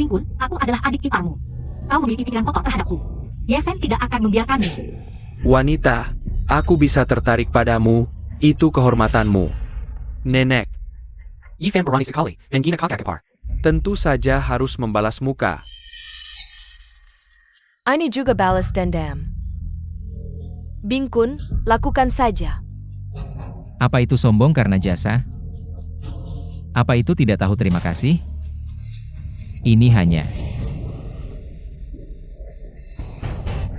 Bingkun, aku adalah adik iparmu. Kau memiliki pikiran kotor terhadapku. Yeven tidak akan membiarkanmu. Wanita, aku bisa tertarik padamu, itu kehormatanmu. Nenek, Yeven berani sekali, menghina kakak ipar. tentu saja harus membalas muka. Ini juga balas dendam. Bingkun, lakukan saja. Apa itu sombong karena jasa? Apa itu tidak tahu terima kasih? Ini hanya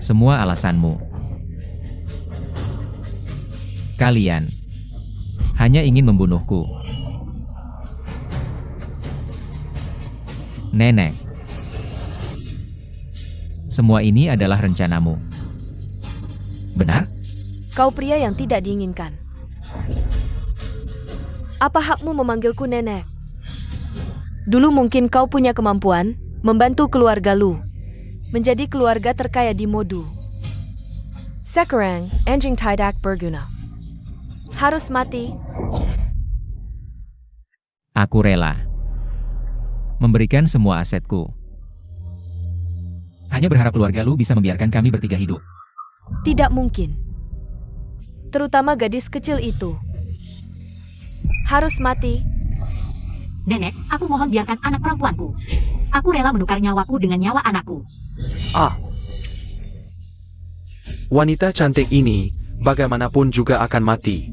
semua alasanmu. Kalian hanya ingin membunuhku. Nenek, semua ini adalah rencanamu. Benar? Kau pria yang tidak diinginkan. Apa hakmu memanggilku nenek? Dulu mungkin kau punya kemampuan membantu keluarga Lu menjadi keluarga terkaya di Modu. Sekarang, anjing tidak berguna. Harus mati. Aku rela memberikan semua asetku. Hanya berharap keluarga Lu bisa membiarkan kami bertiga hidup. Tidak mungkin. Terutama gadis kecil itu. Harus mati. Nenek, aku mohon biarkan anak perempuanku. Aku rela menukar nyawaku dengan nyawa anakku. Wanita cantik ini, bagaimanapun juga akan mati.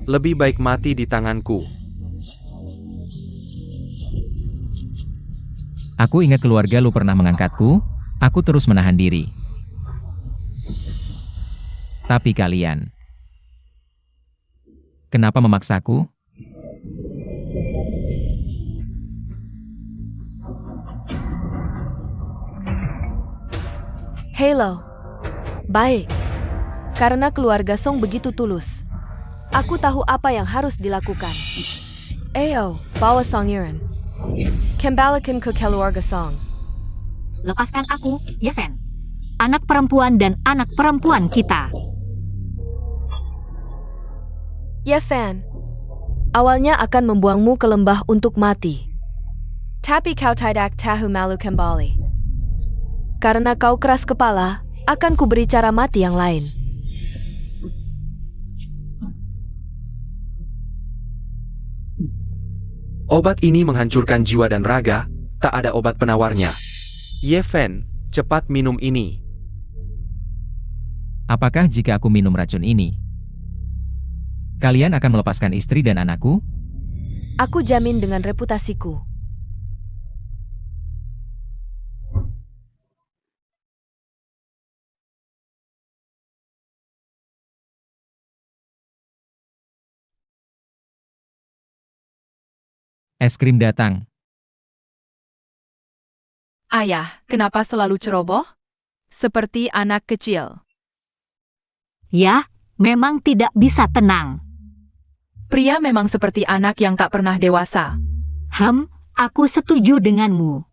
Lebih baik mati di tanganku. Aku ingat keluarga Lu pernah mengangkatku, aku terus menahan diri. Tapi kalian, kenapa memaksaku? Halo. Baik. Karena keluarga Song begitu tulus. Aku tahu apa yang harus dilakukan. Ayo, bawa Songiran. Kembalikan ke keluarga Song. Lepaskan aku, Yeven. Anak perempuan dan anak perempuan kita. Yeven. Awalnya akan membuangmu ke lembah untuk mati. Tapi kau tidak tahu malu kembali. Karena kau keras kepala, akan kuberi cara mati yang lain. Obat ini menghancurkan jiwa dan raga, tak ada obat penawarnya. Yeven, cepat minum ini. Apakah jika aku minum racun ini, kalian akan melepaskan istri dan anakku? Aku jamin dengan reputasiku. Es krim datang. Ayah, kenapa selalu ceroboh? Seperti anak kecil. Ya, memang tidak bisa tenang. Pria memang seperti anak yang tak pernah dewasa. Aku setuju denganmu.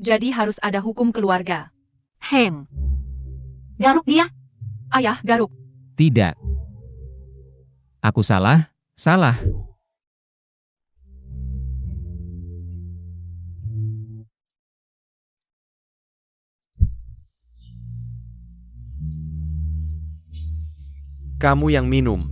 Jadi harus ada hukum keluarga. Garuk dia. Ayah, garuk. Tidak. Aku salah. Kamu yang minum.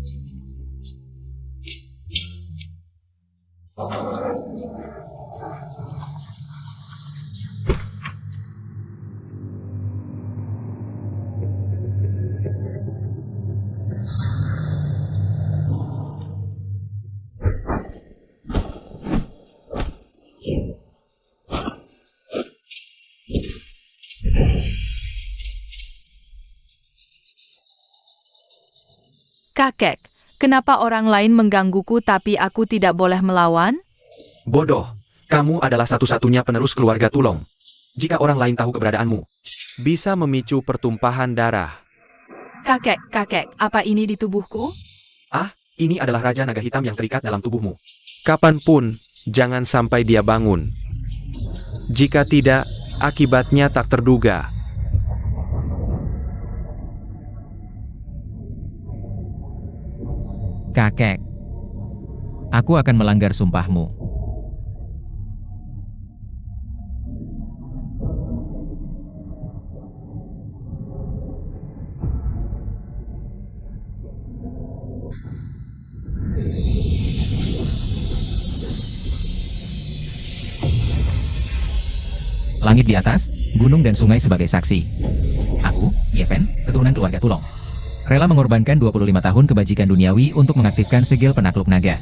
Kakek, kenapa orang lain menggangguku tapi aku tidak boleh melawan? Bodoh, kamu adalah satu-satunya penerus keluarga Tulong. Jika orang lain tahu keberadaanmu, Bisa memicu pertumpahan darah. Kakek, apa ini di tubuhku? ini adalah Raja Naga Hitam yang terikat dalam tubuhmu. Kapanpun, jangan sampai dia bangun. Jika tidak, akibatnya tak terduga. Kakek, aku akan melanggar sumpahmu. Langit di atas, gunung dan sungai sebagai saksi. Aku, Yeven, keturunan keluarga Tulong. Rela mengorbankan 25 tahun kebajikan duniawi untuk mengaktifkan segel penakluk naga.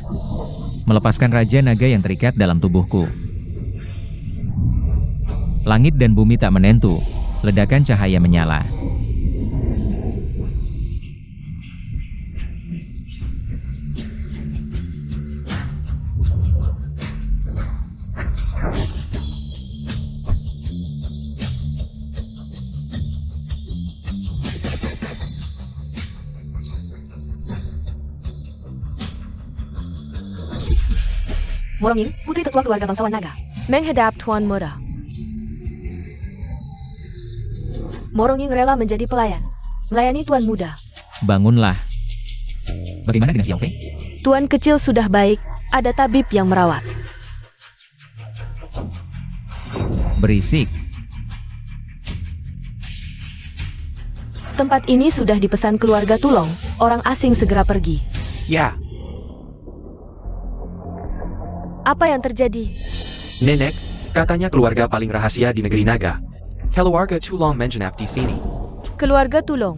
Melepaskan Raja Naga yang terikat dalam tubuhku. Langit dan bumi tak menentu, ledakan cahaya menyala. Moronging, putri tetua keluarga bangsawan naga. Menghadap Tuan Muda. Moronging rela menjadi pelayan. Melayani Tuan Muda. Bangunlah. Bagaimana dengan Xiao Fei? Tuan kecil sudah baik, ada tabib yang merawat. Berisik. Tempat ini sudah dipesan keluarga Tulong, orang asing segera pergi. Ya, Apa yang terjadi? Nenek, katanya keluarga paling rahasia di negeri naga. Keluarga Tulong menginap di sini. Keluarga Tulong.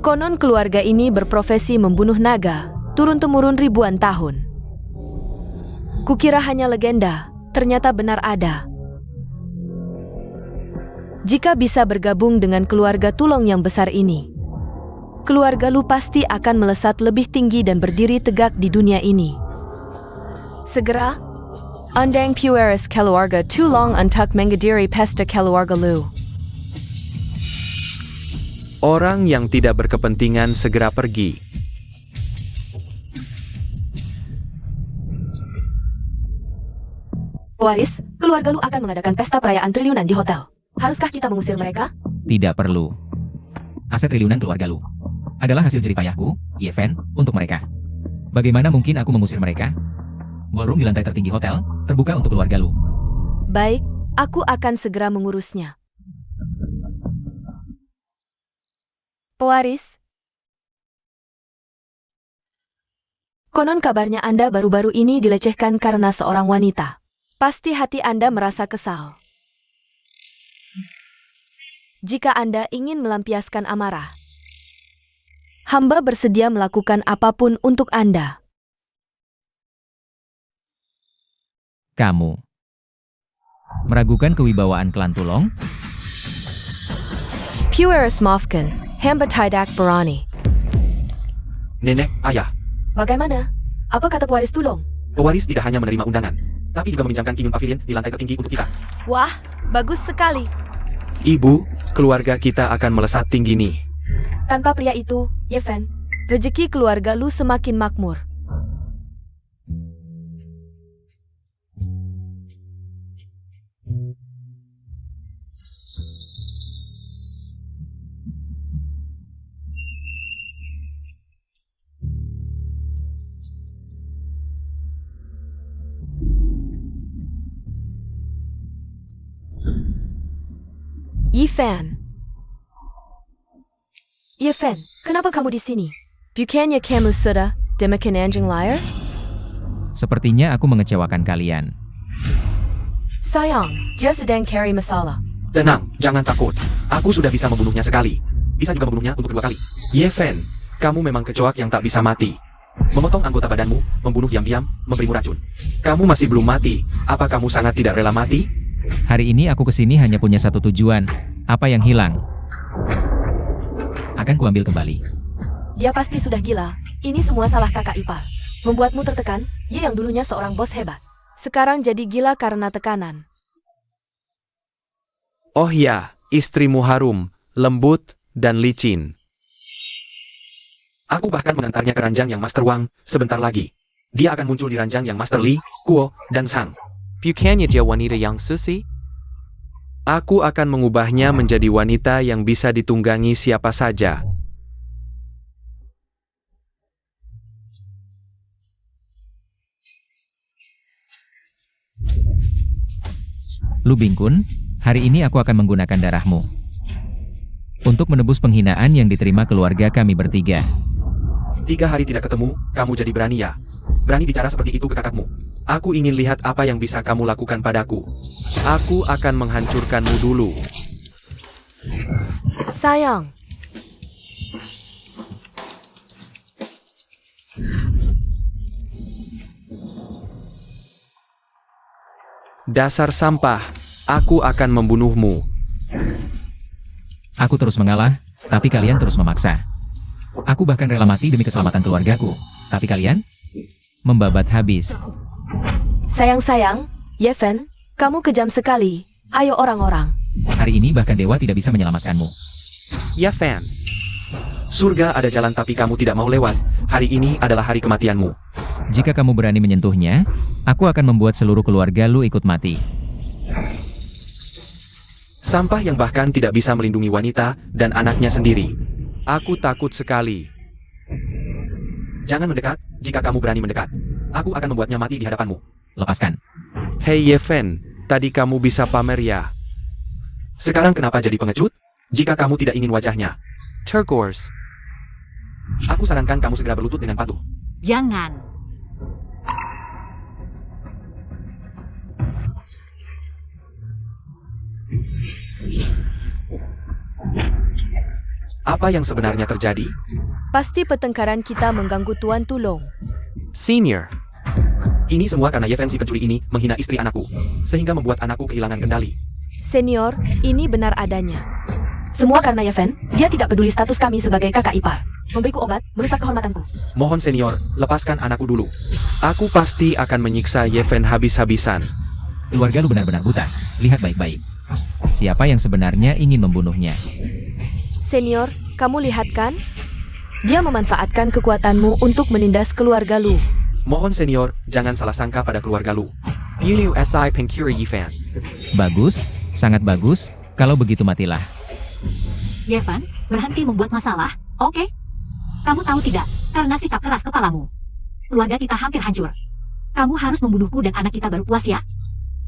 Konon keluarga ini berprofesi membunuh naga, turun-temurun ribuan tahun. Kukira hanya legenda, ternyata benar ada. Jika bisa bergabung dengan keluarga Tulong yang besar ini, keluarga Lu pasti akan melesat lebih tinggi dan berdiri tegak di dunia ini. Segera, undang pueris keluarga Tulong untuk menghadiri pesta keluarga Lu. Orang yang tidak berkepentingan segera pergi. Pewaris, keluarga Lu akan mengadakan pesta perayaan triliunan di hotel. Haruskah kita mengusir mereka? Tidak perlu. Aset triliunan keluarga Lu adalah hasil jeripayahku, Yeven, untuk mereka. Bagaimana mungkin aku mengusir mereka? Ballroom di lantai tertinggi hotel, terbuka untuk keluarga Lu. Baik, aku akan segera mengurusnya. Pewaris, konon kabarnya Anda baru-baru ini dilecehkan karena seorang wanita. Pasti hati Anda merasa kesal. Jika Anda ingin melampiaskan amarah, hamba bersedia melakukan apapun untuk Anda. Kamu meragukan kewibawaan klan Tulong? Pueris maafkan, hamba tidak berani. Nenek, ayah, Bagaimana? Apa kata pewaris Tulong? pewaris tidak hanya menerima undangan, tapi juga meminjamkan Kingdom Pavilion di lantai tertinggi untuk kita. Wah, bagus sekali. Ibu, keluarga kita akan melesat tinggi nih. Tanpa pria itu, Yeven, Rezeki keluarga Lu semakin makmur. Yeven, kenapa kamu di sini? Bukannya kamu sudah demakan anjing liar? Sepertinya aku mengecewakan kalian. Sayang, dia sedang cari masalah. Tenang, jangan takut. Aku sudah bisa membunuhnya sekali. Bisa juga membunuhnya untuk kedua kali. Yeven, kamu memang kecoak yang tak bisa mati. Memotong anggota badanmu, membunuh diam-diam, memberimu racun. Kamu masih belum mati. Apa kamu sangat tidak rela mati? Hari ini aku kesini hanya punya satu tujuan. Apa yang hilang? Akan kuambil kembali. dia pasti sudah gila. Ini semua salah kakak ipar. Membuatmu tertekan, dia yang dulunya seorang bos hebat. Sekarang jadi gila karena tekanan. Oh ya, istrimu harum, lembut, dan licin. Aku bahkan mengantarnya ke ranjang yang Master Wang sebentar lagi. Dia akan muncul di ranjang yang Master Li, Kuo, dan Sang. Bukannya dia wanita yang susi? Aku akan mengubahnya menjadi wanita yang bisa ditunggangi siapa saja. Lu Bingkun, hari ini aku akan menggunakan darahmu untuk menebus penghinaan yang diterima keluarga kami bertiga. 3 hari tidak ketemu, kamu jadi berani ya? Berani bicara seperti itu ke kakakmu? Aku ingin lihat apa yang bisa kamu lakukan padaku. Aku akan menghancurkanmu dulu. Sayang, Dasar sampah, aku akan membunuhmu. Aku terus mengalah, tapi kalian terus memaksa. Aku bahkan rela mati demi keselamatan keluargaku. Tapi kalian? Membabat habis. sayang, Yeven, kamu kejam sekali. Ayo orang-orang. Hari ini bahkan dewa tidak bisa menyelamatkanmu. Ya Fan. Surga ada jalan tapi kamu tidak mau lewat. Hari ini adalah hari kematianmu. Jika kamu berani menyentuhnya, aku akan membuat seluruh keluarga lu ikut mati. Sampah yang bahkan tidak bisa melindungi wanita dan anaknya sendiri. Aku takut sekali. Jangan mendekat, jika kamu berani mendekat. Aku akan membuatnya mati di hadapanmu. Lepaskan. Hei Yeven, tadi kamu bisa pamer ya. Sekarang kenapa jadi pengecut? Jika kamu tidak ingin wajahnya. Turquoise. Aku sarankan kamu segera berlutut dengan patuh. Jangan. Apa yang sebenarnya terjadi? Pasti pertengkaran kita mengganggu Tuan Tulong. Senior. Ini semua karena Yeven si pencuri ini menghina istri anakku. Sehingga membuat anakku kehilangan kendali. Senior, ini benar adanya. Semua karena Yeven, dia tidak peduli status kami sebagai kakak ipar. Memberiku obat, merusak kehormatanku. Mohon senior, lepaskan anakku dulu. Aku pasti akan menyiksa Yeven habis-habisan. Keluarga lu benar-benar buta. Lihat baik-baik. Siapa yang sebenarnya ingin membunuhnya? Senior, kamu lihat kan? Dia memanfaatkan kekuatanmu untuk menindas keluarga lu. Mohon senior, jangan salah sangka pada keluarga lu. Yunu SI Pengkiri Yifan. Bagus, sangat bagus. Kalau begitu matilah. Yeven, berhenti membuat masalah, oke? Kamu tahu tidak, karena sikap keras kepalamu, keluarga kita hampir hancur. Kamu harus membunuhku dan anak kita baru puas ya?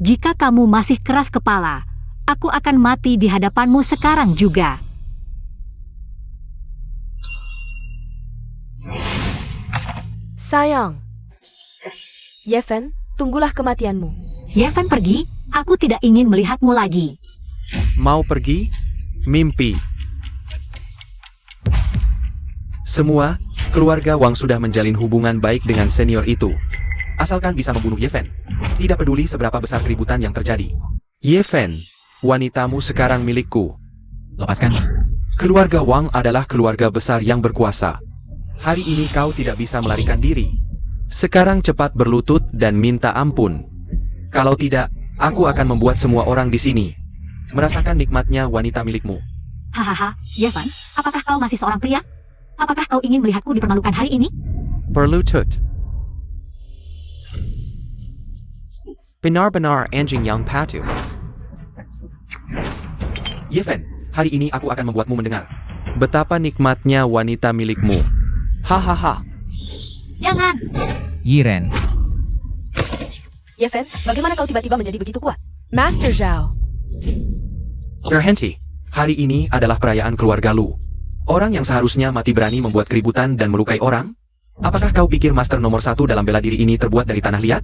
Jika kamu masih keras kepala, aku akan mati di hadapanmu sekarang juga. Sayang. Yeven, tunggulah kematianmu. Yeven pergi, aku tidak ingin melihatmu lagi. Mau pergi? Mimpi. Semua, keluarga Wang sudah menjalin hubungan baik dengan senior itu. Asalkan bisa membunuh Yeven. Tidak peduli seberapa besar keributan yang terjadi. Yeven, wanitamu sekarang milikku. Lepaskan. Keluarga Wang adalah keluarga besar yang berkuasa. Hari ini kau tidak bisa melarikan diri. Sekarang cepat berlutut dan minta ampun. Kalau tidak, aku akan membuat semua orang di sini merasakan nikmatnya wanita milikmu. Hahaha, Yeven, apakah kau masih seorang pria? Apakah kau ingin melihatku dipermalukan hari ini? Berlutut. Benar-benar anjing yang patuh. Yeven, hari ini aku akan membuatmu mendengar betapa nikmatnya wanita milikmu. Hahaha. Jangan! Yiren. Yeven, bagaimana kau tiba-tiba menjadi begitu kuat? Master Zhao. Berhenti. Hari ini adalah perayaan keluarga Lu. Orang yang seharusnya mati berani membuat keributan dan melukai orang? Apakah kau pikir Master nomor 1 dalam bela diri ini terbuat dari tanah liat?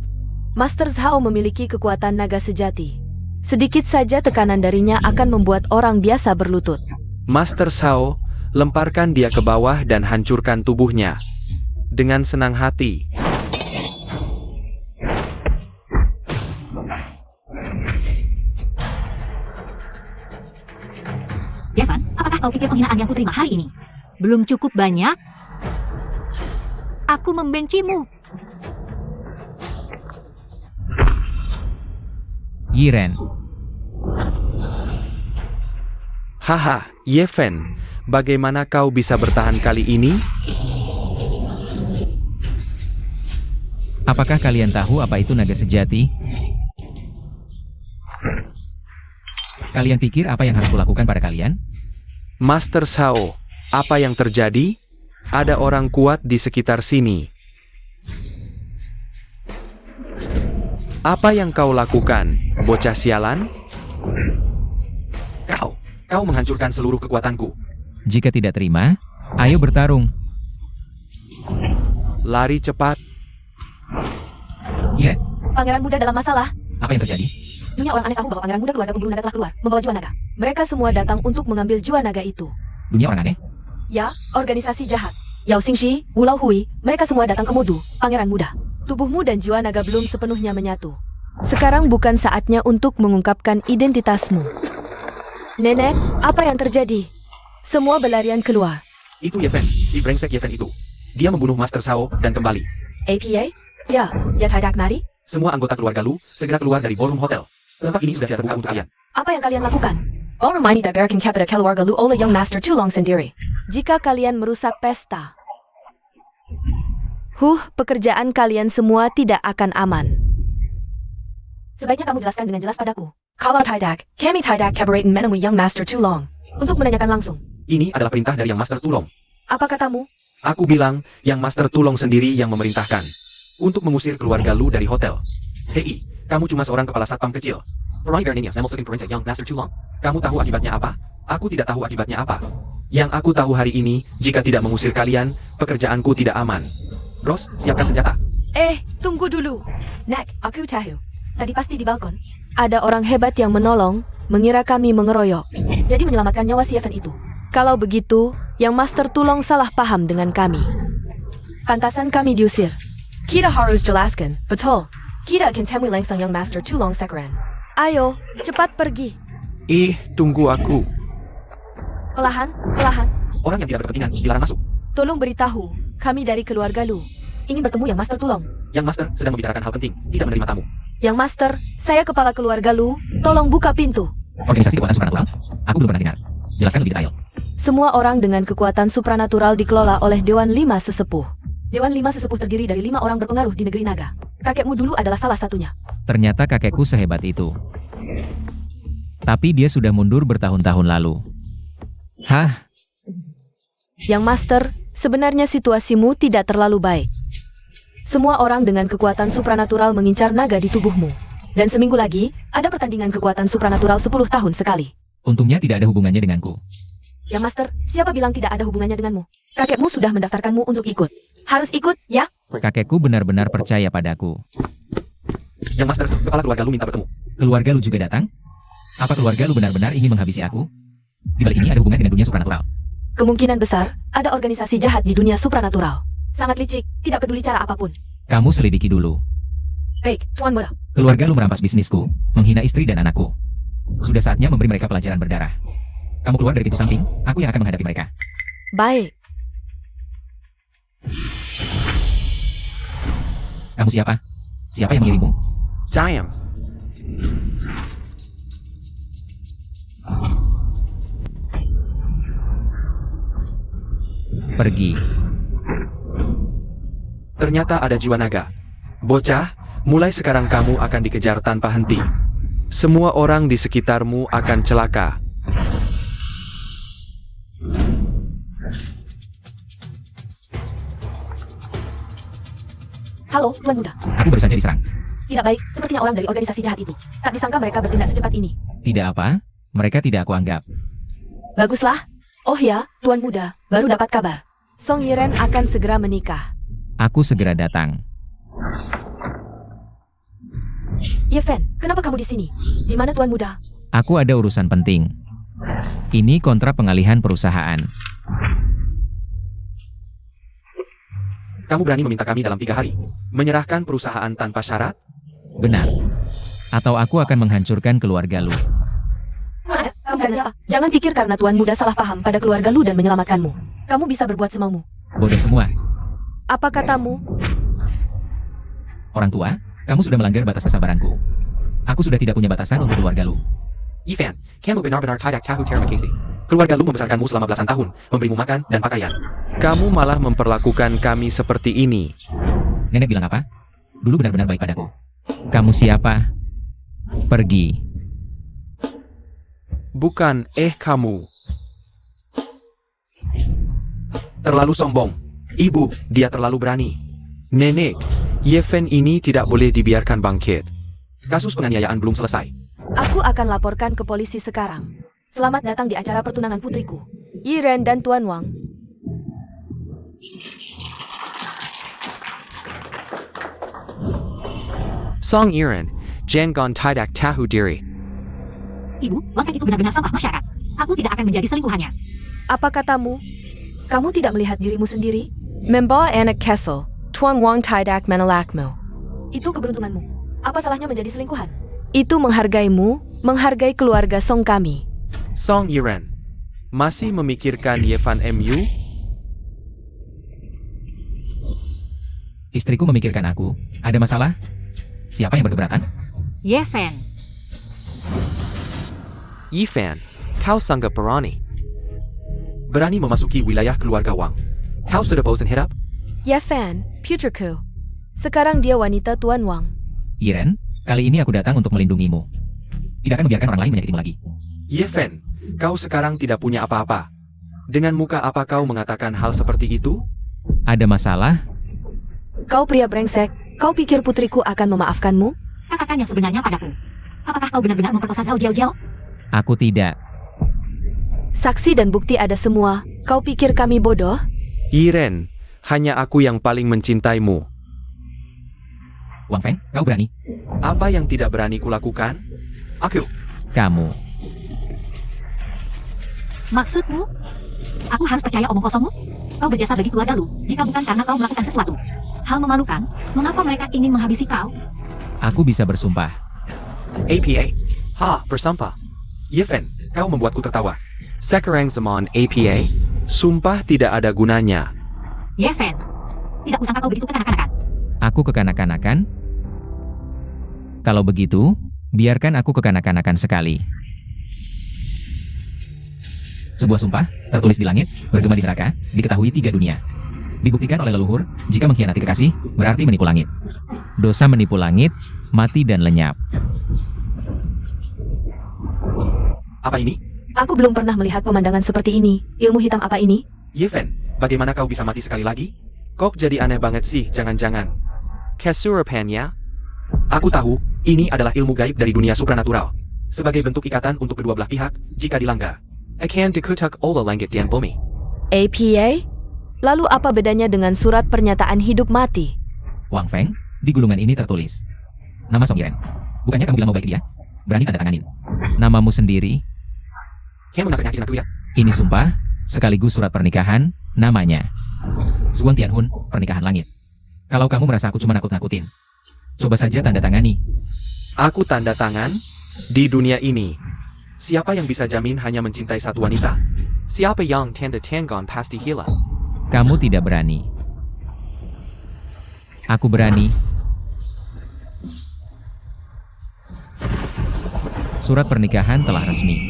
Master Zhao memiliki kekuatan naga sejati. Sedikit saja tekanan darinya akan membuat orang biasa berlutut. Master Sao, lemparkan dia ke bawah dan hancurkan tubuhnya. Dengan senang hati. Yeven, apakah kau pikir penghinaan yang kuterima hari ini belum cukup banyak? Aku membencimu. Yiren. Haha, Yeven, bagaimana kau bisa bertahan kali ini? Apakah kalian tahu apa itu naga sejati? Kalian pikir apa yang harus kulakukan pada kalian? Master Sao, apa yang terjadi? Ada orang kuat di sekitar sini. Apa yang kau lakukan, bocah sialan? Kau menghancurkan seluruh kekuatanku. Jika tidak terima, ayo bertarung. Lari cepat. Yiren, Pangeran Buddha dalam masalah. apa yang terjadi? Dunia orang aneh tahu bahwa pangeran muda keluarga pemburu naga telah keluar, membawa jiwa naga. Mereka semua datang untuk mengambil jiwa naga itu. Dunia orang aneh? Ya, organisasi jahat. Yao Xingxi, Wu Lao Hui, mereka semua datang ke Modu, pangeran muda. Tubuhmu dan jiwa naga belum sepenuhnya menyatu. Sekarang bukan saatnya untuk mengungkapkan identitasmu. Nenek, apa yang terjadi? Semua berlarian keluar. Itu Ye Fen, si brengsek Ye Fen itu. Dia membunuh Master Sao dan kembali. APA? Ya, ya Chaidak mari. Semua anggota keluarga Lu segera keluar dari ballroom hotel. Tempat ini sudah tidak terbuka untuk kalian. Apa yang kalian lakukan? Ballroom ini tak berakin kepada keluarga Lu oleh Young Master Tulong sendiri. Jika kalian merusak pesta, pekerjaan kalian semua tidak akan aman. Sebaiknya kamu jelaskan dengan jelas padaku. Kalau Chaidak, kami Chaidak Cabaretan menemui Young Master Tulong. Untuk menanyakan langsung. Ini adalah perintah dari Yang Master Tulong. Apa katamu? Aku bilang, Yang Master Tulong sendiri yang memerintahkan. Untuk mengusir keluarga Lu dari hotel. Hei, kamu cuma seorang kepala satpam kecil. Orang Bernania, memang perintah Young Master Tulong. Kamu tahu akibatnya apa? Aku tidak tahu akibatnya apa. Yang aku tahu hari ini, jika tidak mengusir kalian, pekerjaanku tidak aman. Ross, siapkan senjata. Tunggu dulu. Nek, aku tahu. Tadi pasti di balkon. Ada orang hebat yang menolong, mengira kami mengeroyok. Jadi menyelamatkan nyawa si Evan itu. Kalau begitu, Yang Master Tulong salah paham dengan kami. Pantasan kami diusir. Kita harus jelaskan, betul. Kita akan temui langsung Young Master Tulong sekarang. Ayo, cepat pergi. Tunggu aku. Perlahan, perlahan. Orang yang tidak berkepentingan dilarang masuk. Tolong beritahu, kami dari keluarga Lu. Ingin bertemu Yang Master Tulong. Yang Master sedang membicarakan hal penting, tidak menerima tamu. Yang Master, saya kepala keluarga Lu, tolong buka pintu. Organisasi kekuatan supranatural? Aku belum pernah dengar. Jelaskan lebih detail. Semua orang dengan kekuatan supranatural dikelola oleh Dewan 5 Sesepuh. Dewan 5 Sesepuh terdiri dari 5 orang berpengaruh di negeri naga. Kakekmu dulu adalah salah satunya. Ternyata kakekku sehebat itu. Tapi dia sudah mundur bertahun-tahun lalu. Hah? Yang Master, sebenarnya situasimu tidak terlalu baik. Semua orang dengan kekuatan supranatural mengincar naga di tubuhmu. Dan seminggu lagi, ada pertandingan kekuatan supranatural 10 tahun sekali. Untungnya tidak ada hubungannya denganku. Yang Master, siapa bilang tidak ada hubungannya denganmu? Kakekmu sudah mendaftarkanmu untuk ikut. Harus ikut, ya? Kakekku benar-benar percaya padaku. Yang Master, kepala keluarga Lu minta bertemu. Keluarga Lu juga datang? Apa keluarga Lu benar-benar ingin menghabisi aku? Di balik ini ada hubungan dengan dunia supranatural. Kemungkinan besar, ada organisasi jahat di dunia supranatural. Sangat licik, tidak peduli cara apapun. Kamu selidiki dulu. Baik, Tuan Muda. Keluarga Lu merampas bisnisku, menghina istri dan anakku. Sudah saatnya memberi mereka pelajaran berdarah. Kamu keluar dari pintu samping, aku yang akan menghadapi mereka. Baik. Kamu siapa? Siapa yang mengirimmu? Jam. Pergi. Ternyata ada jiwa naga. Bocah, mulai sekarang kamu akan dikejar tanpa henti. Semua orang di sekitarmu akan celaka. Halo, Tuan Muda. Aku baru saja diserang. Tidak baik, sepertinya orang dari organisasi jahat itu. Tak disangka mereka bertindak secepat ini. Tidak apa, mereka tidak aku anggap. Baguslah. Oh ya, Tuan Muda, baru dapat kabar. Song Yiren akan segera menikah. Aku segera datang. Yefen, kenapa kamu di sini? Di mana Tuan Muda? Aku ada urusan penting. Ini kontrak pengalihan perusahaan. Kamu berani meminta kami dalam 3 hari? Menyerahkan perusahaan tanpa syarat? Benar. Atau aku akan menghancurkan keluarga Lu. Jangan pikir karena Tuan Muda salah paham pada keluarga Lu dan menyelamatkanmu. Kamu bisa berbuat semaumu. Bodoh semua. Apa katamu? Orang tua, kamu sudah melanggar batas kesabaranku. Aku sudah tidak punya batasan untuk keluarga Lu. Ivan, kamu benar-benar tidak tahu terima kasih. Keluarga Lu membesarkanmu selama belasan tahun, memberimu makan dan pakaian. Kamu malah memperlakukan kami seperti ini. Nenek bilang apa? Dulu benar-benar baik padaku. Kamu siapa? Pergi. Bukan, kamu. Terlalu sombong. Ibu, dia terlalu berani. Nenek, Yeven ini tidak boleh dibiarkan bangkit. Kasus penganiayaan belum selesai. Aku akan laporkan ke polisi sekarang. Selamat datang di acara pertunangan putriku. Yiren dan Tuan Wang. Song Yiren, Jangan tidak tahu diri. Ibu, Wang Feng itu benar-benar sampah masyarakat. Aku tidak akan menjadi selingkuhannya. Apa katamu? Kamu tidak melihat dirimu sendiri? Membawa anak Kessel, Tuan Wang tidak menolakmu. Itu keberuntunganmu. Apa salahnya menjadi selingkuhan? Itu menghargaimu, menghargai keluarga Song kami. Song Yiren, masih memikirkan Yevan MU? Istriku memikirkan aku. Ada masalah? Siapa yang berkeberatan? Ye Fan. Yifan, kau sangat berani. Berani memasuki wilayah keluarga Wang. Kau sudah bosan hidup? Ya Fan, putriku. Sekarang dia wanita Tuan Wang. Yiren, kali ini aku datang untuk melindungimu. Tidak akan membiarkan orang lain menyakitimu lagi. Yevan, kau sekarang tidak punya apa-apa. Dengan muka apa kau mengatakan hal seperti itu? Ada masalah? Kau pria brengsek, kau pikir putriku akan memaafkanmu? Katakan yang sebenarnya padaku. Apakah kau benar-benar memperkosa Zhao Jiao? Aku tidak. Saksi dan bukti ada semua. Kau pikir kami bodoh? Yiren, hanya aku yang paling mencintaimu. Wang Feng, kau berani? Apa yang tidak berani kulakukan? Aku. Kamu. Maksudmu? Aku harus percaya omong kosongmu? Kau berjasa bagi keluarga Lu, jika bukan karena kau melakukan sesuatu. Hal memalukan, mengapa mereka ingin menghabisi kau? Aku bisa bersumpah. APA. Ha, bersampah. Yevan, kau membuatku tertawa. Sekarang zaman APA, sumpah tidak ada gunanya. Ye Fan. Tidak kusangka kau begitu kekanak-kanakan. Aku kekanak-kanakan? Kalau begitu, biarkan aku kekanak-kanakan sekali. Sebuah sumpah, tertulis di langit, bergema di neraka, diketahui 3 dunia. Dibuktikan oleh leluhur, jika mengkhianati kekasih, berarti menipu langit. Dosa menipu langit, mati dan lenyap. Apa ini? Aku belum pernah melihat pemandangan seperti ini. Ilmu hitam apa ini? Yevan, bagaimana kau bisa mati sekali lagi? Kok jadi aneh banget sih, jangan-jangan. Kesurapannya? Aku tahu, ini adalah ilmu gaib dari dunia supranatural. Sebagai bentuk ikatan untuk kedua belah pihak, jika dilanggar. Akan dikutuk oleh langit dan bumi. APA? Lalu apa bedanya dengan surat pernyataan hidup mati? Wang Feng, di gulungan ini tertulis. Nama Song Yiren. Bukannya kamu bilang mau baik dia? Berani tanda tanganin. Namamu sendiri? Yang mengenai penyakit ya? Ini sumpah, sekaligus surat pernikahan, namanya. Zuang Tianhun, pernikahan langit. Kalau kamu merasa aku cuma nakut-nakutin, coba saja tanda tangani. Aku tanda tangan? Di dunia ini. Siapa yang bisa jamin hanya mencintai satu wanita? Siapa yang tanda tangan pasti hilang? Kamu tidak berani. Aku berani. Surat pernikahan telah resmi.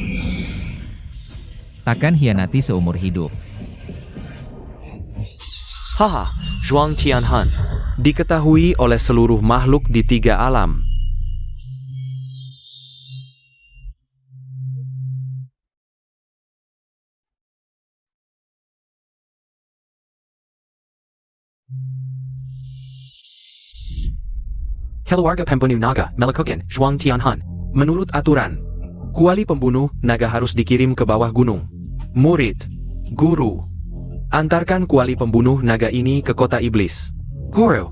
Takkan hianati seumur hidup. Haha, Zhuang Tianhan. Diketahui oleh seluruh makhluk di 3 alam. Keluarga pembunuh naga melakukan Zhuang Tianhan. Menurut aturan, kuali pembunuh naga harus dikirim ke bawah gunung. Murid, guru, antarkan kuali pembunuh naga ini ke kota iblis. Guru,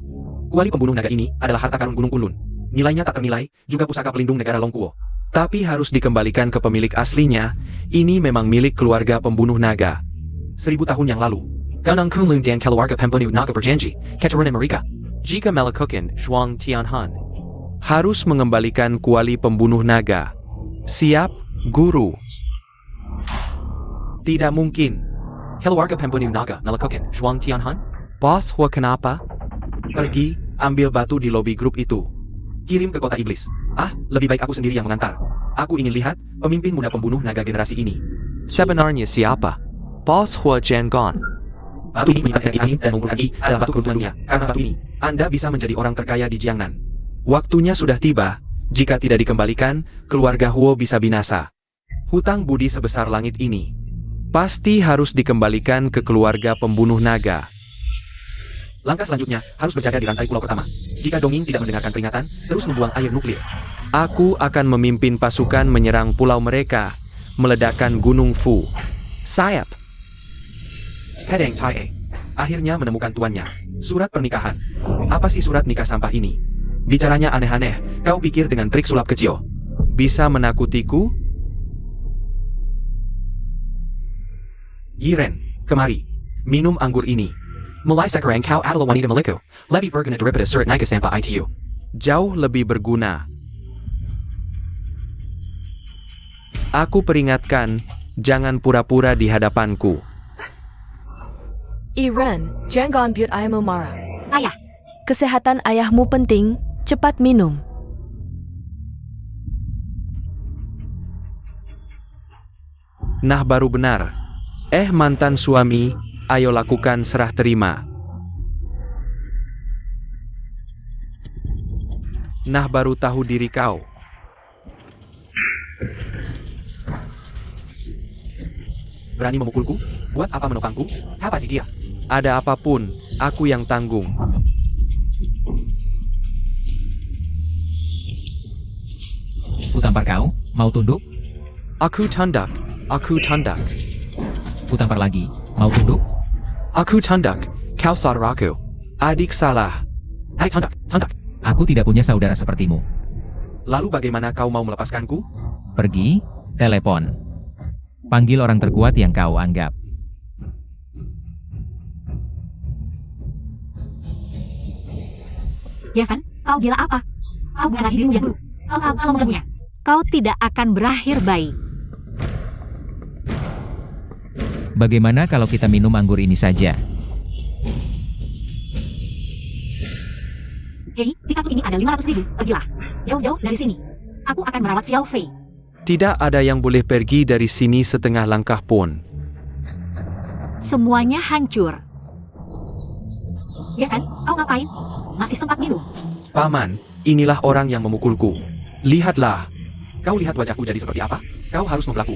kuali pembunuh naga ini adalah harta karun Gunung Kunlun. Nilainya tak ternilai, juga pusaka pelindung negara Longkuo. Tapi harus dikembalikan ke pemilik aslinya. Ini memang milik keluarga pembunuh naga. 1000 tahun yang lalu, Gunung Kunlun dan keluarga pembunuh naga berjanji, keturunan mereka. Jika melakukan Zhuang Tianhan, harus mengembalikan kuali pembunuh naga. Siap, guru? Tidak mungkin. Keluarga pembunuh naga melakukan Zhuang Tianhan. Bos, Hua kenapa? Pergi, ambil batu di lobi grup itu. Kirim ke kota iblis. Ah, lebih baik aku sendiri yang mengantar. Aku ingin lihat pemimpin muda pembunuh naga generasi ini. Sebenarnya siapa? Bos Hua Jangon. Batu ini menyimpan energi angin dan mengumpulkan Ki adalah batu keberuntungan dunia. Karena batu ini, Anda bisa menjadi orang terkaya di Jiangnan. Waktunya sudah tiba. Jika tidak dikembalikan, keluarga Huo bisa binasa. Hutang budi sebesar langit ini pasti harus dikembalikan ke keluarga pembunuh naga. Langkah selanjutnya harus berjaga di rantai pulau pertama. Jika Donging tidak mendengarkan peringatan, terus membuang air nuklir. Aku akan memimpin pasukan menyerang pulau mereka, meledakkan Gunung Fu. Sayap. Hedeng Tae akhirnya menemukan tuannya. Surat pernikahan. Apa sih surat nikah sampah ini? Bicaranya aneh-aneh, kau pikir dengan trik sulap kecil. Bisa menakutiku? Yiren, kemari. Minum anggur ini. Mulai sekarang kau adalah wanita milikku. Lebih berguna daripada surat nikah sampai ITU. Jauh lebih berguna. Aku peringatkan, jangan pura-pura di hadapanku. Iren, jangan buat ayahmu marah. Ayah, Kesehatan ayahmu penting, cepat minum. Nah baru benar. Mantan suami, ayo lakukan serah terima. Nah baru tahu diri kau. Berani memukulku? Buat apa menopangku? Apa sih dia? Ada apapun, aku yang tanggung. Ku tampar kau, mau tunduk? Aku tandak, aku tandak. Ku tampar lagi, mau tunduk? Aku tandak, kau saudaraku. Adik salah. Hai tandak, tandak. Aku tidak punya saudara sepertimu. Lalu bagaimana kau mau melepaskanku? Pergi, telepon. Panggil orang terkuat yang kau anggap. Yevan, kau gila apa? Kau bukan lagi dirimu yang dulu. Kau mengganggunya. Kau tidak akan berakhir baik. Bagaimana kalau kita minum anggur ini saja? Hei, di kartu ini ada 500.000. Pergilah. Jauh-jauh dari sini. Aku akan merawat Xiao Fei. Tidak ada yang boleh pergi dari sini setengah langkah pun. Semuanya hancur. Yevan, kau ngapain? Masih sempat minum. Paman, inilah orang yang memukulku. Lihatlah. Kau lihat wajahku jadi seperti apa? Kau harus membelaku.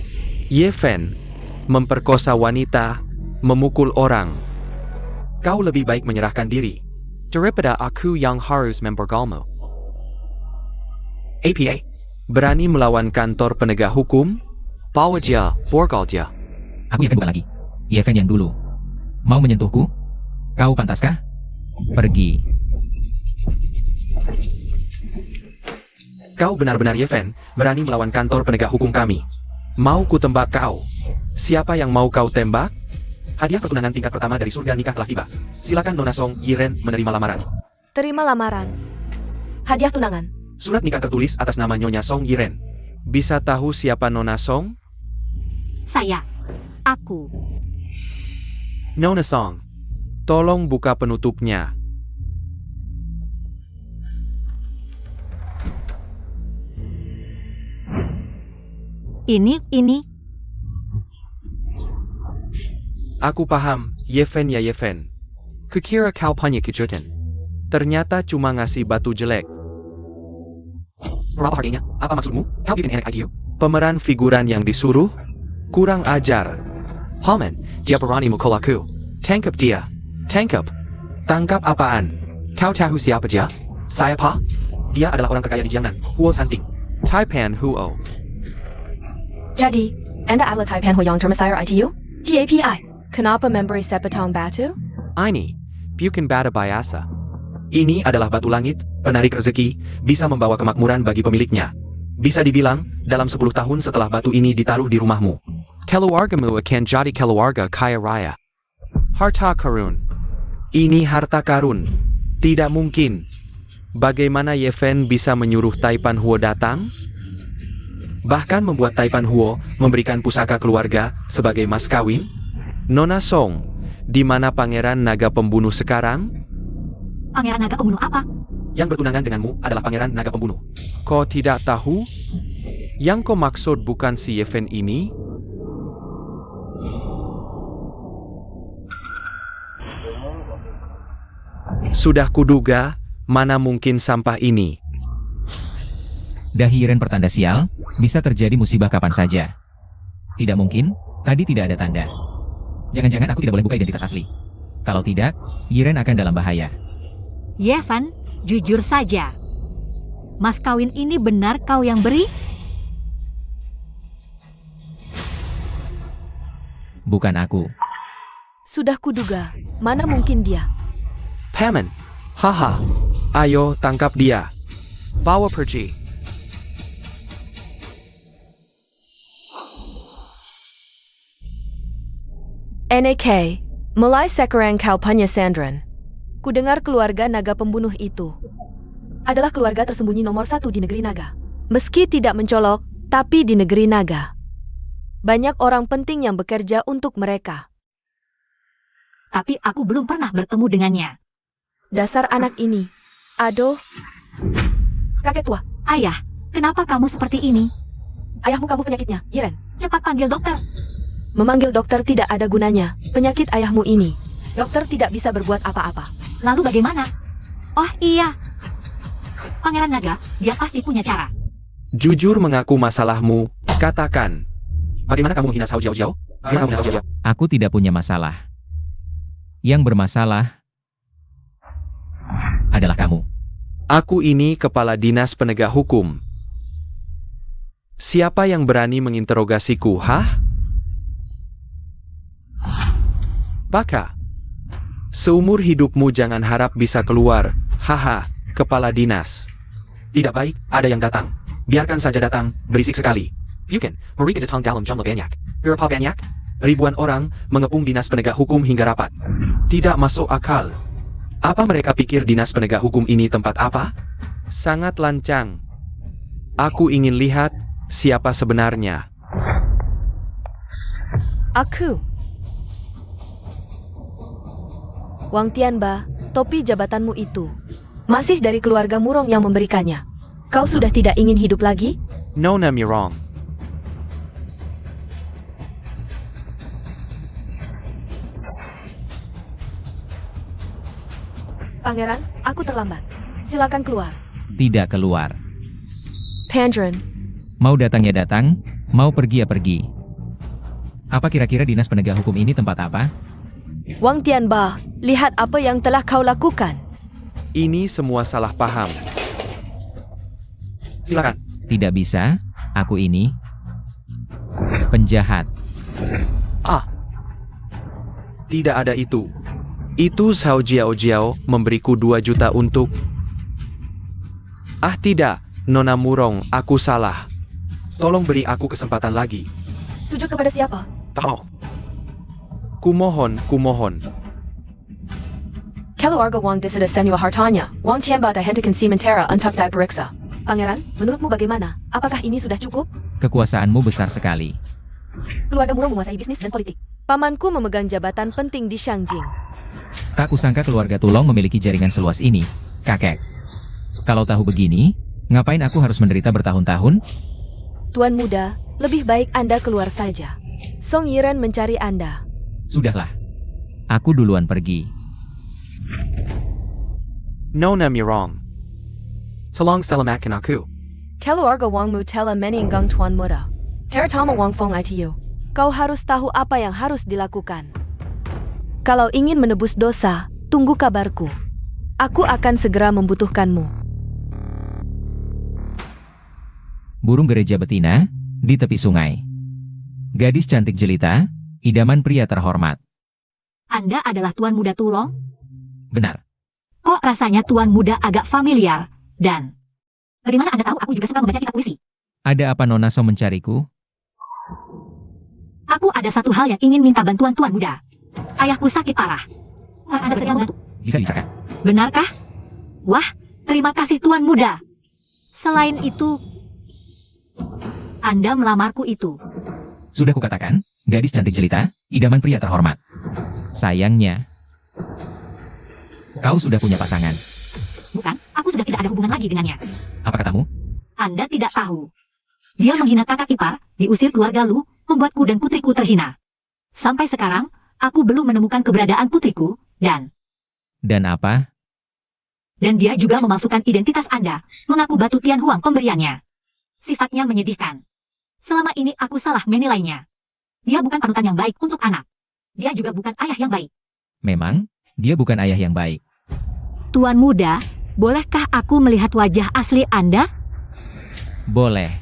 Yeven, memperkosa wanita, memukul orang. Kau lebih baik menyerahkan diri. Daripada aku yang harus mempergalmu. APA. Berani melawan kantor penegak hukum? Bawa dia, borgal dia. Aku Yeven bukan lagi. Yeven yang dulu. Mau menyentuhku? Kau pantaskah? Pergi. Kau benar-benar Yeven, berani melawan kantor penegak hukum kami. Mau ku tembak kau? Siapa yang mau kau tembak? Hadiah pertunangan tingkat pertama dari surga nikah telah tiba. Silakan Nona Song Yiren menerima lamaran. Terima lamaran. Hadiah tunangan. Surat nikah tertulis atas nama Nyonya Song Yiren. Bisa tahu siapa Nona Song? Saya. Aku. Nona Song, tolong buka penutupnya. Ini. Aku paham, Yeven ya Yeven. Kukira kau punya kejutan. Ternyata cuma ngasih batu jelek. Berapa harganya? Apa maksudmu? Kau bikin enak ITU? Pemeran figuran yang disuruh? Kurang ajar. Paman, dia berani mukul aku. Tangkap dia. Tangkap. Tangkap apaan? Kau tahu siapa dia? Saya Pa. Dia adalah orang terkaya di Jiangnan, Huo Santing. Taipan Huo. Jadi, Anda adalah Taipan Huo yang termesir ITU? TAPI. Kenapa memberi sepotong batu? Ini, bukan bata biasa. Ini adalah batu langit, penarik rezeki, bisa membawa kemakmuran bagi pemiliknya. Bisa dibilang, dalam 10 tahun setelah batu ini ditaruh di rumahmu. Keluargamu akan jadi keluarga kaya raya. Harta karun. Ini harta karun. Tidak mungkin. Bagaimana Yeven bisa menyuruh Taipan Huo datang? Bahkan membuat Taipan Huo memberikan pusaka keluarga sebagai mas kawin. Nona Song, di mana Pangeran Naga Pembunuh sekarang? Pangeran Naga Pembunuh apa? Yang bertunangan denganmu adalah Pangeran Naga Pembunuh. Kau tidak tahu? Yang kau maksud bukan si Yeven ini? Sudah kuduga, mana mungkin sampah ini? Dahi Yiren pertanda sial, bisa terjadi musibah kapan saja. Tidak mungkin, tadi tidak ada tanda. Jangan-jangan aku tidak boleh buka identitas asli. Kalau tidak, Yiren akan dalam bahaya. Yevan, jujur saja. Mas kawin ini benar kau yang beri? Bukan aku. Sudah kuduga, mana mungkin dia? Paman, haha, ayo tangkap dia. Bawa pergi. NAK, mulai sekarang kau penyandran. Kudengar keluarga naga pembunuh itu adalah keluarga tersembunyi nomor 1 di negeri naga. Meski tidak mencolok, tapi di negeri naga banyak orang penting yang bekerja untuk mereka. Tapi aku belum pernah bertemu dengannya. Dasar anak ini. Aduh, Kakek tua, Ayah, kenapa kamu seperti ini? ayahmu kambuh penyakitnya, Yiren. Cepat panggil dokter. memanggil dokter tidak ada gunanya. Penyakit ayahmu ini, dokter tidak bisa berbuat apa-apa. Lalu bagaimana? Oh iya. Pangeran Naga, dia pasti punya cara. Jujur mengaku masalahmu, katakan. Bagaimana kamu menghina Sao Jiao Jiao? Bagaimana kamu menghina Sao Jiao Jiao? Aku tidak punya masalah. Yang bermasalah adalah kamu. Aku ini kepala dinas penegak hukum. Siapa yang berani menginterogasiku, hah? Baka. Seumur hidupmu jangan harap bisa keluar, haha, kepala dinas. Tidak baik, ada yang datang. Biarkan saja datang, berisik sekali. Bukan, mereka datang dalam jumlah banyak. Berapa banyak? Ribuan orang mengepung dinas penegak hukum hingga rapat. Tidak masuk akal. Apa mereka pikir dinas penegak hukum ini tempat apa? Sangat lancang. Aku ingin lihat siapa sebenarnya. Aku. Wang Tianba, topi jabatanmu itu masih dari keluarga Murong yang memberikannya. Kau sudah tidak ingin hidup lagi? Nona Mirong. Pangeran, aku terlambat. Silakan keluar. Tidak keluar. Pandren, Mau datang ya datang, mau pergi ya pergi. Apa kira-kira dinas penegak hukum ini tempat apa? Wang Tianba, lihat apa yang telah kau lakukan. Ini semua salah paham. Silakan. Tidak bisa, aku ini penjahat. Tidak ada itu. Itu Sao Jiao Jiao memberiku 2 juta untuk... Ah tidak, Nona Murong, aku salah. Tolong beri aku kesempatan lagi. Sujud kepada siapa? Tahu. Kumohon. Keluarga Wang disida semua hartanya. Wang Tianba dihentikan sementara untuk diperiksa. Pangeran, menurutmu bagaimana? Apakah ini sudah cukup? Kekuasaanmu besar sekali. Keluarga Murong menguasai bisnis dan politik. Pamanku memegang jabatan penting di Shangjing. Tak kusangka keluarga Tulong memiliki jaringan seluas ini, kakek. Kalau tahu begini, ngapain aku harus menderita bertahun-tahun? Tuan muda, lebih baik Anda keluar saja. Song Yiren mencari Anda. Sudahlah. Aku duluan pergi. Nona Mirong. Tolong selamatkan aku. Keluarga Wang mu telah meninggang Tuan muda. Teratama Wang Fong ITU. Kau harus tahu apa yang harus dilakukan. Kalau ingin menebus dosa, tunggu kabarku. Aku akan segera membutuhkanmu. Burung gereja betina, di tepi sungai. Gadis cantik jelita, idaman pria terhormat. Anda adalah Tuan Muda Tulong? Benar. Kok rasanya Tuan Muda agak familiar? Dan bagaimana Anda tahu aku juga suka membaca kitab puisi? Ada apa Nona So mencariku? Aku ada satu hal yang ingin minta bantuan Tuan Muda. Ayahku sakit parah. Tuan Anda bisa membantu? Bisa kan? Benarkah? Wah, terima kasih Tuan Muda. Selain itu, Anda melamarku itu. Sudah kukatakan, gadis cantik jelita, idaman pria terhormat. Sayangnya, kau sudah punya pasangan. Bukan, aku sudah tidak ada hubungan lagi dengannya. Apa katamu? Anda tidak tahu. Dia menghina kakak ipar, diusir keluarga Lu, membuatku dan putriku terhina. Sampai sekarang, aku belum menemukan keberadaan putriku, dan apa? Dan dia juga memasukkan identitas Anda, mengaku batu Tian Huang pemberiannya. Sifatnya menyedihkan. Selama ini aku salah menilainya. Dia bukan panutan yang baik untuk anak. Dia juga bukan ayah yang baik. Memang, dia bukan ayah yang baik. Tuan Muda, bolehkah aku melihat wajah asli Anda? Boleh.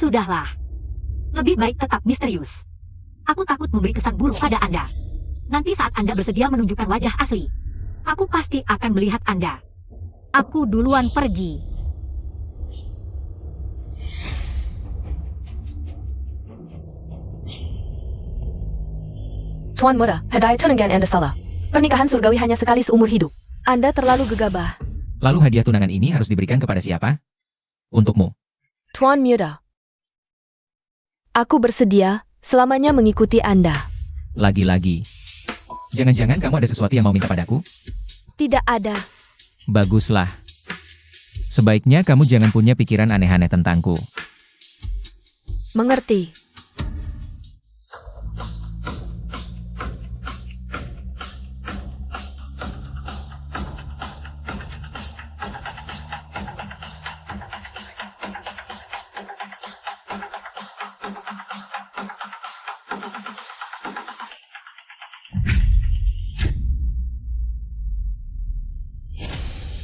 Sudahlah. Lebih baik tetap misterius. Aku takut memberi kesan buruk pada Anda. Nanti saat Anda bersedia menunjukkan wajah asli, aku pasti akan melihat Anda. Aku duluan pergi. Tuan Muda, hadiah tunangan Anda salah. Pernikahan surgawi hanya sekali seumur hidup. Anda terlalu gegabah. Lalu hadiah tunangan ini harus diberikan kepada siapa? Untukmu. Tuan Muda. Aku bersedia selamanya mengikuti Anda. Lagi-lagi. Jangan-jangan kamu ada sesuatu yang mau minta padaku? Tidak ada. Baguslah. Sebaiknya kamu jangan punya pikiran aneh-aneh tentangku. Mengerti.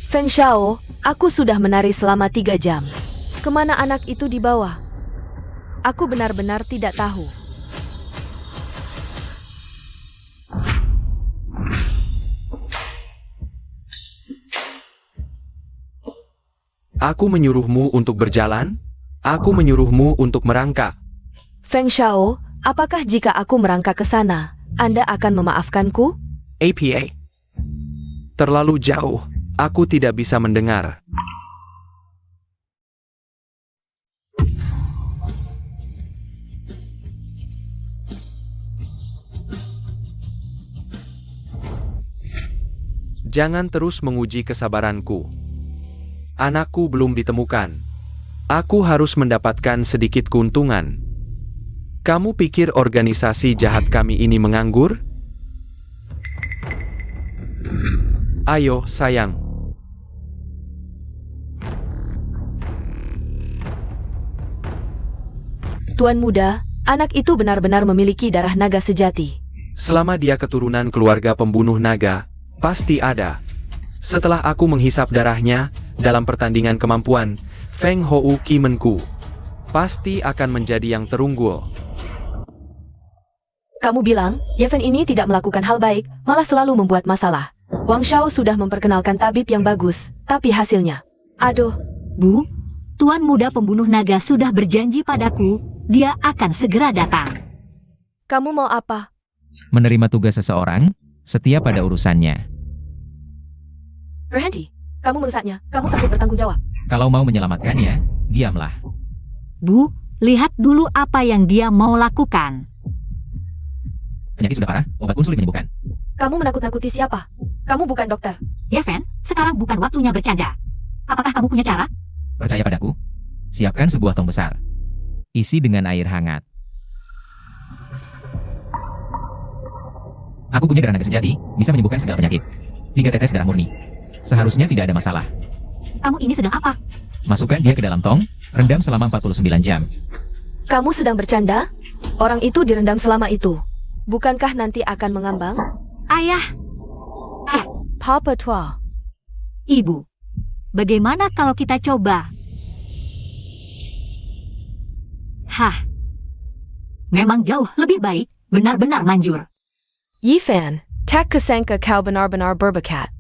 Feng Shao, aku sudah menari selama 3 jam. Kemana anak itu dibawa? Aku benar-benar tidak tahu. Aku menyuruhmu untuk berjalan, aku menyuruhmu untuk merangkak. Feng Shao, apakah jika aku merangkak ke sana, Anda akan memaafkanku? APA. Terlalu jauh, aku tidak bisa mendengar. Jangan terus menguji kesabaranku. Anakku belum ditemukan. Aku harus mendapatkan sedikit keuntungan. Kamu pikir organisasi jahat kami ini menganggur? Ayo, sayang. Tuan Muda, anak itu benar-benar memiliki darah naga sejati. Selama dia keturunan keluarga pembunuh naga, pasti ada. Setelah aku menghisap darahnya, dalam pertandingan kemampuan, Feng Hou Kimenku pasti akan menjadi yang terunggul. Kamu bilang, Yeven ini tidak melakukan hal baik, malah selalu membuat masalah. Wang Shao sudah memperkenalkan tabib yang bagus, tapi hasilnya. Aduh, Bu, Tuan Muda Pembunuh Naga sudah berjanji padaku, dia akan segera datang. kamu mau apa? Menerima tugas seseorang, setia pada urusannya. Berhenti. Kamu merusaknya, kamu sanggup bertanggung jawab. Kalau mau menyelamatkannya, diamlah. Bu, lihat dulu apa yang dia mau lakukan. Penyakit sudah parah, obat pun sulit menyembuhkan. Kamu menakut-nakuti siapa? Kamu bukan dokter. Yeven, sekarang bukan waktunya bercanda. Apakah kamu punya cara? Percaya padaku. Siapkan sebuah tong besar. Isi dengan air hangat. Aku punya darah naga sejati, bisa menyembuhkan segala penyakit. 3 tetes darah murni. Seharusnya tidak ada masalah. Kamu ini sedang apa? Masukkan dia ke dalam tong, rendam selama 49 jam. Kamu sedang bercanda? Orang itu direndam selama itu. Bukankah nanti akan mengambang? Ayah, Papa Tua. Ibu, bagaimana kalau kita coba? Hah, memang jauh lebih baik, benar-benar manjur. Yifan, tak kesangka kau benar-benar berbakat.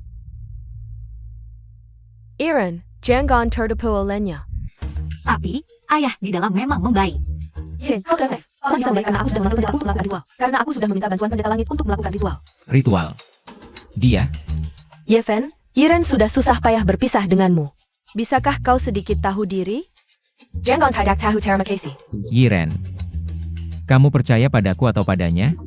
Iran, jangan tertipu olehnya. Tapi, ayah di dalam memang membaik. Yeven, kau terlalu naif. Orang bisa membaik karena aku sudah membantu pendeta untuk melakukan ritual. Karena aku sudah meminta bantuan pendeta langit untuk melakukan ritual. Ritual. Dia, Yeven, Iran sudah susah payah berpisah denganmu. Bisakah kau sedikit tahu diri? Jangan tidak tahu terima kasih. Yiren. Kamu percaya padaku atau padanya?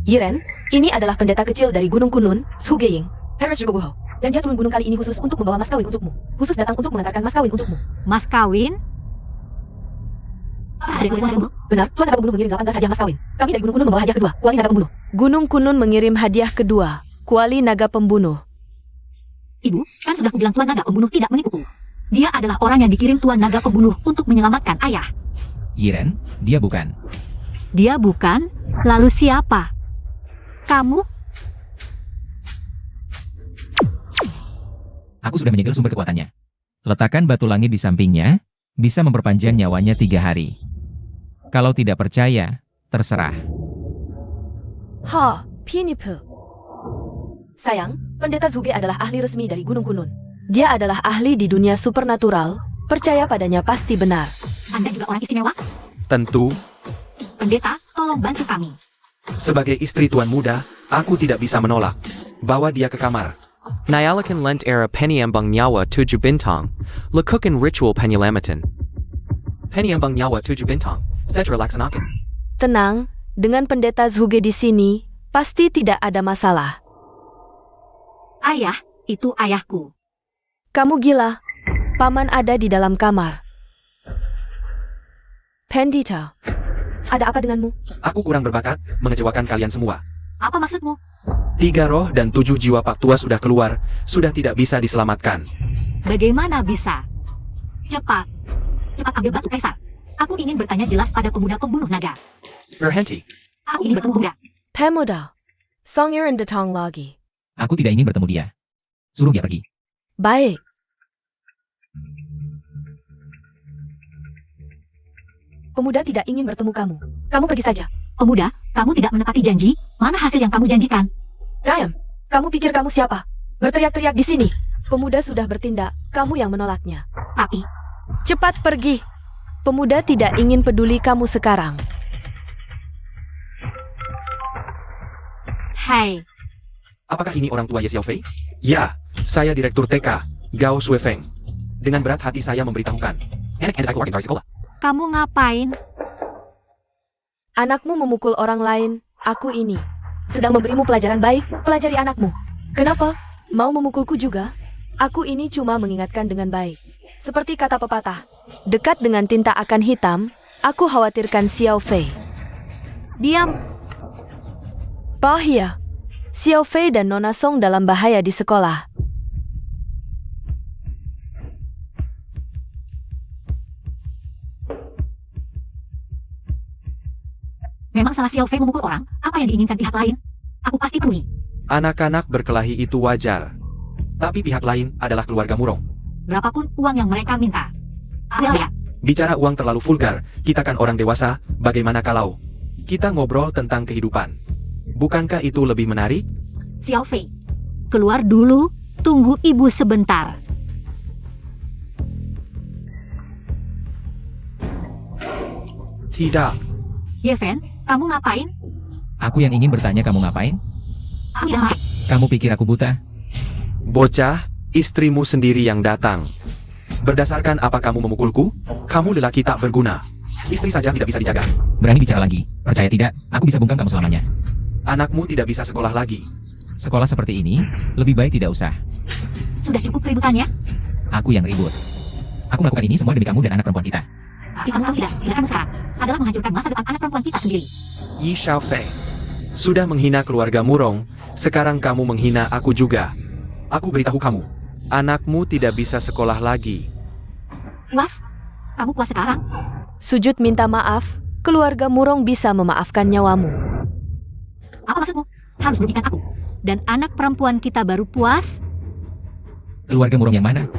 Yiren, ini adalah pendeta kecil dari Gunung Kunlun, Sugeying, Paris juga Buho. Dan dia turun gunung kali ini khusus untuk membawa mas kawin untukmu. Khusus datang untuk mengantarkan mas kawin untukmu. Mas kawin? Ada Gunung Kunlun. Benar, Tuan Naga Pembunuh mengirim 18 hadiah mas kawin. Kami dari Gunung Kunlun membawa hadiah kedua, Kuali Naga Pembunuh. Gunung Kunlun mengirim hadiah kedua, Kuali Naga Pembunuh. Ibu, kan sudah kubilang Tuan Naga Pembunuh tidak menipuku. Dia adalah orang yang dikirim Tuan Naga Pembunuh untuk menyelamatkan ayah. Yiren, dia bukan. Dia bukan? Lalu siapa? Kamu? Aku sudah menyegel sumber kekuatannya. Letakkan batu langit di sampingnya, bisa memperpanjang nyawanya 3 hari. Kalau tidak percaya, terserah. Ha, Pinipu. Sayang, pendeta Zuge adalah ahli resmi dari Gunung Kunun. Dia adalah ahli di dunia supernatural, percaya padanya pasti benar. Anda juga orang istimewa? Tentu, Pendeta, tolong bantu kami. sebagai istri tuan muda, aku tidak bisa menolak. Bawa dia ke kamar. Nyalakan lent era Penyambang Nyawa 7 Bintang, lakukan ritual penyelamatan. Penyambang nyawa 7 bintang. Secara laksanakan. Tenang, dengan pendeta Zuge di sini, pasti tidak ada masalah. Ayah, itu ayahku. Kamu gila. Paman ada di dalam kamar. Pendeta, Ada apa denganmu? Aku kurang berbakat, mengecewakan kalian semua. Apa maksudmu? 3 roh dan 7 jiwa Pak Tua sudah keluar, sudah tidak bisa diselamatkan. Bagaimana bisa? Cepat. Cepat ambil batu kaisar. Aku ingin bertanya jelas pada pemuda pembunuh naga. Berhenti. Aku ingin bertemu pemuda. Pemuda. Songiran datang lagi. Aku tidak ingin bertemu dia. Suruh dia pergi. Baik. Pemuda tidak ingin bertemu kamu. Kamu pergi saja. Pemuda, kamu tidak menepati janji. Mana hasil yang kamu janjikan? Diam. Kamu pikir kamu siapa? Berteriak-teriak di sini. Pemuda sudah bertindak, kamu yang menolaknya. Tapi, Cepat pergi. Pemuda tidak ingin peduli kamu sekarang. hai, Apakah ini orang tua Ye Xiaofei? Ya, saya Direktur TK, Gao Shuifeng. Dengan berat hati saya memberitahukan. Enak-enak keluar dari sekolah. kamu ngapain? Anakmu memukul orang lain, aku ini. Sedang memberimu pelajaran baik, pelajari anakmu. Kenapa? Mau memukulku juga? Aku ini cuma mengingatkan dengan baik. Seperti kata pepatah, dekat dengan tinta akan hitam, aku khawatirkan Xiao Fei. Diam. Bahaya. Xiao Fei dan Nona Song dalam bahaya di sekolah. Memang salah Xiao Fei memukul orang? Apa yang diinginkan pihak lain? Aku pasti penuhi. Anak-anak berkelahi itu wajar. Tapi pihak lain adalah keluarga Murong. Berapapun uang yang mereka minta. Alia, Bicara uang terlalu vulgar, kita kan orang dewasa, bagaimana kalau kita ngobrol tentang kehidupan? Bukankah itu lebih menarik? Xiao Fei. Keluar dulu, tunggu ibu sebentar. Tidak. Yeven, kamu ngapain? Aku yang ingin bertanya kamu ngapain? Aku tidak mau. Kamu pikir aku buta? Bocah, istrimu sendiri yang datang. Berdasarkan apa kamu memukulku? Kamu lelaki tak berguna. Istri saja tidak bisa dijaga. Berani bicara lagi. Percaya tidak, aku bisa bungkam kamu selamanya. Anakmu tidak bisa sekolah lagi. Sekolah seperti ini, lebih baik tidak usah. Sudah cukup keributannya? Aku yang ribut. Aku melakukan ini semua demi kamu dan anak perempuan kita. Jika kamu tahu tidak, tindakan sekarang adalah menghancurkan masa depan anak perempuan kita sendiri. Yi Xiaofei. Sudah menghina keluarga Murong, sekarang kamu menghina aku juga. Aku beritahu kamu. Anakmu tidak bisa sekolah lagi. Puas? Kamu puas sekarang? Sujud minta maaf, keluarga Murong bisa memaafkan nyawamu. Apa maksudmu? Harus merugikan aku. Dan anak perempuan kita baru puas? Keluarga Murong yang mana?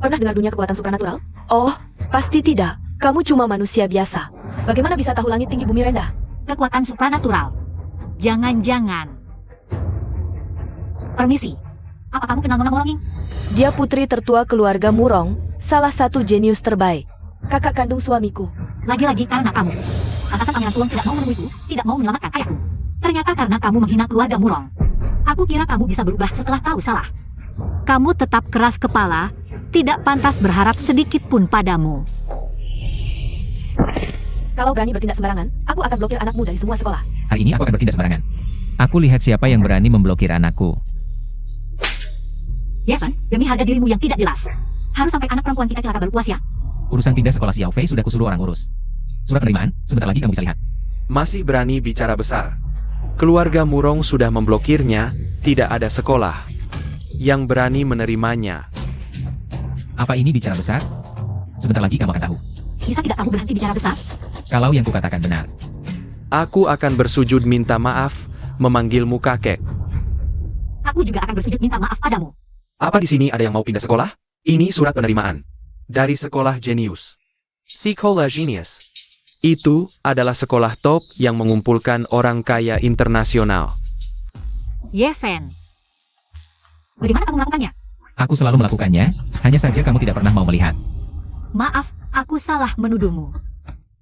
Pernah dengar dunia kekuatan supranatural? Oh, pasti tidak. Kamu cuma manusia biasa. Bagaimana bisa tahu langit tinggi bumi rendah? Kekuatan supranatural. Jangan-jangan. Permisi. Apa kamu kenal Nona Moronging? Dia putri tertua keluarga Murong, salah satu jenius terbaik. Kakak kandung suamiku. Lagi-lagi karena kamu. Atasan Pangeran Tuong tidak mau menemuiku, tidak mau menyelamatkan ayahku. Ternyata karena kamu menghina keluarga Murong. Aku kira kamu bisa berubah setelah tahu salah. Kamu tetap keras kepala, tidak pantas berharap sedikit pun padamu. Kalau berani bertindak sembarangan, aku akan blokir anakmu dari semua sekolah. Hari ini aku akan bertindak sembarangan. Aku lihat siapa yang berani memblokir anakku. Yevan, demi harga dirimu yang tidak jelas. Harus sampai anak perempuan kita celaka baru puas ya? Urusan pindah sekolah Xiao Fei sudah kusuruh orang urus. Surat penerimaan, sebentar lagi kamu bisa lihat. Masih berani bicara besar. Keluarga Murong sudah memblokirnya, tidak ada sekolah yang berani menerimanya. Apa ini bicara besar? Sebentar lagi kamu akan tahu. Bisa tidak kamu berhenti bicara besar? Kalau yang kukatakan benar. Aku akan bersujud minta maaf, memanggilmu kakek. Aku juga akan bersujud minta maaf padamu. Apa di sini ada yang mau pindah sekolah? Ini surat penerimaan. Dari sekolah jenius. Sekolah Genius. Itu adalah sekolah top yang mengumpulkan orang kaya internasional. Yeven. Bagaimana kamu melakukannya? Aku selalu melakukannya, hanya saja kamu tidak pernah mau melihat. Maaf, aku salah menuduhmu.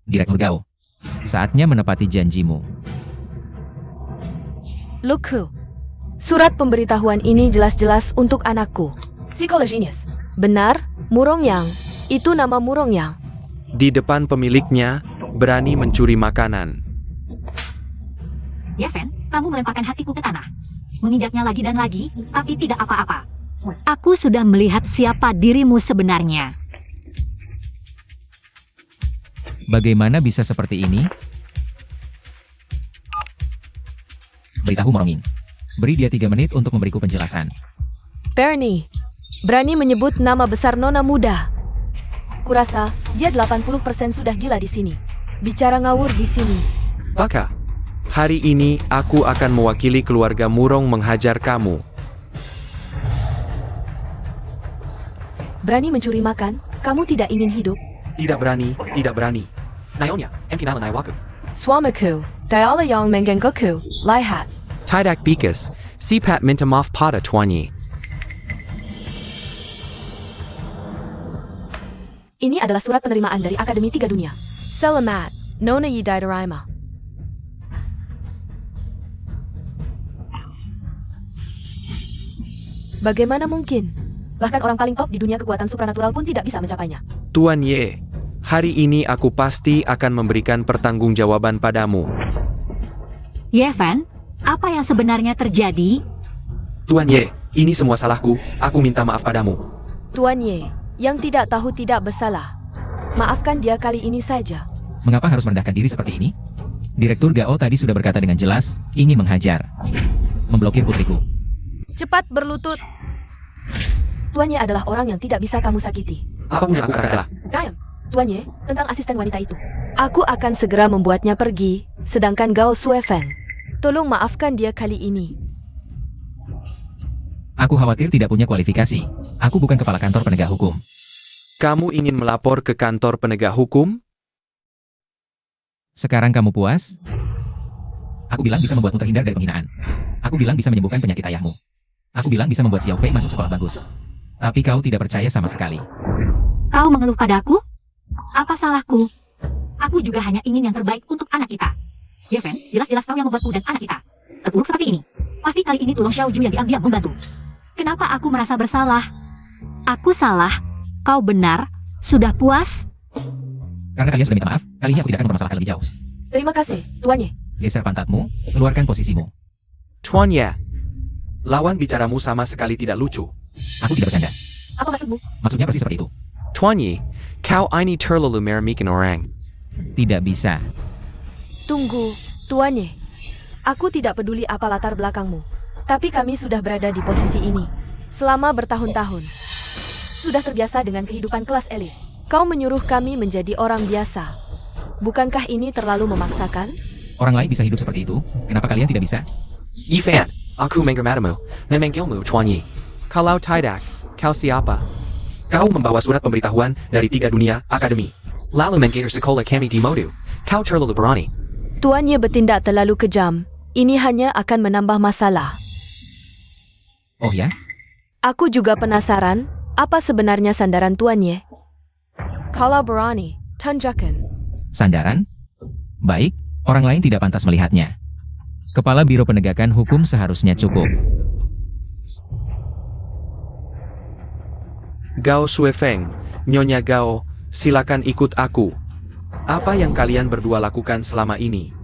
Direktur Gao. Saatnya menepati janjimu. Luku. Surat pemberitahuan ini jelas-jelas untuk anakku. Sekolah Genius. Benar, Murongyang. Itu nama Murongyang. Di depan pemiliknya, berani mencuri makanan. Yeven, kamu melemparkan hatiku ke tanah. Menginjaknya lagi dan lagi, tapi tidak apa-apa. Aku sudah melihat siapa dirimu sebenarnya. Bagaimana bisa seperti ini? Beritahu Morongying. Beri dia 3 menit untuk memberiku penjelasan. Bernie. Berani menyebut nama besar nona muda. Kurasa, dia 80% sudah gila di sini. Bicara ngawur di sini. Baka, hari ini aku akan mewakili keluarga Murong menghajar kamu. Berani mencuri makan? Kamu tidak ingin hidup? Tidak berani, tidak berani. Nayonya, kinalan Naiwaku. Suamiku. Diala yang menggangguku. Lihat. Tidak Bikas, Sipat minta maaf pada tuannya. Ini adalah surat penerimaan dari Akademi Tiga Dunia. Selamat. Nona Yidadarima. Bagaimana mungkin? Bahkan orang paling top di dunia kekuatan supranatural pun tidak bisa mencapainya. Tuan Ye, hari ini aku pasti akan memberikan pertanggungjawaban padamu. Yeven, apa yang sebenarnya terjadi? Tuan Ye, ini semua salahku. Aku minta maaf padamu. Tuan Ye, yang tidak tahu tidak bersalah. Maafkan dia kali ini saja. Mengapa harus merendahkan diri seperti ini? Direktur Gao tadi sudah berkata dengan jelas, ingin menghajar. Memblokir putriku. Cepat berlutut. Tuan Ye adalah orang yang tidak bisa kamu sakiti. Apapun yang aku katakan adalah, Diam. Tuan Ye, tentang asisten wanita itu. Aku akan segera membuatnya pergi, sedangkan Gao Suefeng. Tolong maafkan dia kali ini. Aku khawatir tidak punya kualifikasi. Aku bukan kepala kantor penegak hukum. Kamu ingin melapor ke kantor penegak hukum? Sekarang kamu puas? Aku bilang bisa membuatmu terhindar dari penghinaan. Aku bilang bisa menyembuhkan penyakit ayahmu. Aku bilang bisa membuat Xiao Fei masuk sekolah bagus. Tapi kau tidak percaya sama sekali. Kau mengeluh padaku? Apa salahku? Aku juga hanya ingin yang terbaik untuk anak kita. Yeven, jelas-jelas kau yang membuatku dan anak kita terpuruk seperti ini. Pasti kali ini tulung Xiaoju yang diam-diam membantu. Kenapa aku merasa bersalah? Aku salah. Kau benar. Sudah puas? Karena kalian sudah minta maaf, kali ini aku tidak akan mempermasalahkan lebih jauh. Terima kasih, Tuan Ye. Geser pantatmu, keluarkan posisimu. Tuan Ye, lawan bicaramu sama sekali tidak lucu. Aku tidak bercanda. Apa maksudmu? Maksudnya persis seperti itu. Tuan Ye, kau ini terlalu meremehkan orang. Tidak bisa. Tunggu, Tuan Ye. Aku tidak peduli apa latar belakangmu. Tapi kami sudah berada di posisi ini selama bertahun-tahun. Sudah terbiasa dengan kehidupan kelas elit. Kau menyuruh kami menjadi orang biasa. Bukankah ini terlalu memaksakan? Orang lain bisa hidup seperti itu, kenapa kalian tidak bisa? Ifan, aku menggemamu, memanggilmu Tuan Ye. Kalau tidak, kau siapa? Kau membawa surat pemberitahuan dari Tiga Dunia Akademi. Lalu menggelar sekolah kami di Modu. Kau terlalu berani. Tuan Ye bertindak terlalu kejam. Ini hanya akan menambah masalah. Oh ya? Aku juga penasaran, apa sebenarnya sandaran Tuan Ye? Kalau berani, tunjukkan. Sandaran? Baik, orang lain tidak pantas melihatnya. Kepala Biro Penegakan Hukum seharusnya cukup. Gao Suefeng, Nyonya Gao, silakan ikut aku. Apa yang kalian berdua lakukan selama ini?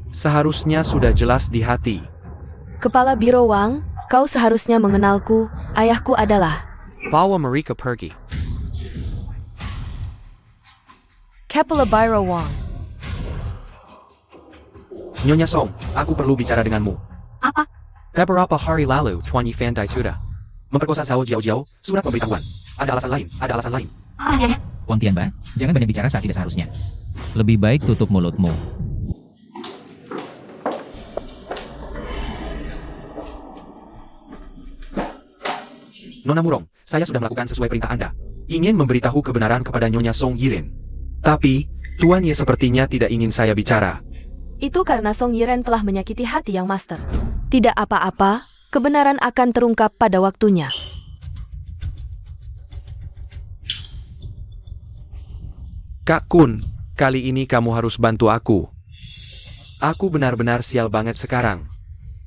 Seharusnya sudah jelas di hati. Kepala Biro Wang, kau seharusnya mengenalku. Ayahku adalah Bawa mereka pergi. Kepala Biro Wang. Nyonya Song, aku perlu bicara denganmu. Apa? Beberapa hari lalu, Tuan Ye Fan Daituda memperkosa Sao Jiao Jiao, surat pemberitahuan. Ada alasan lain, ada alasan lain. Rahasianya? Wang Tianba, jangan banyak bicara saat tidak seharusnya. Lebih baik tutup mulutmu. Nona Murong, saya sudah melakukan sesuai perintah Anda. Ingin memberitahu kebenaran kepada Nyonya Song Yiren. Tapi, Tuan Ye sepertinya tidak ingin saya bicara. Itu karena Song Yiren telah menyakiti hati Yang Master. Tidak apa-apa, kebenaran akan terungkap pada waktunya. Kak Kun, kali ini kamu harus bantu aku. Aku benar-benar sial banget sekarang.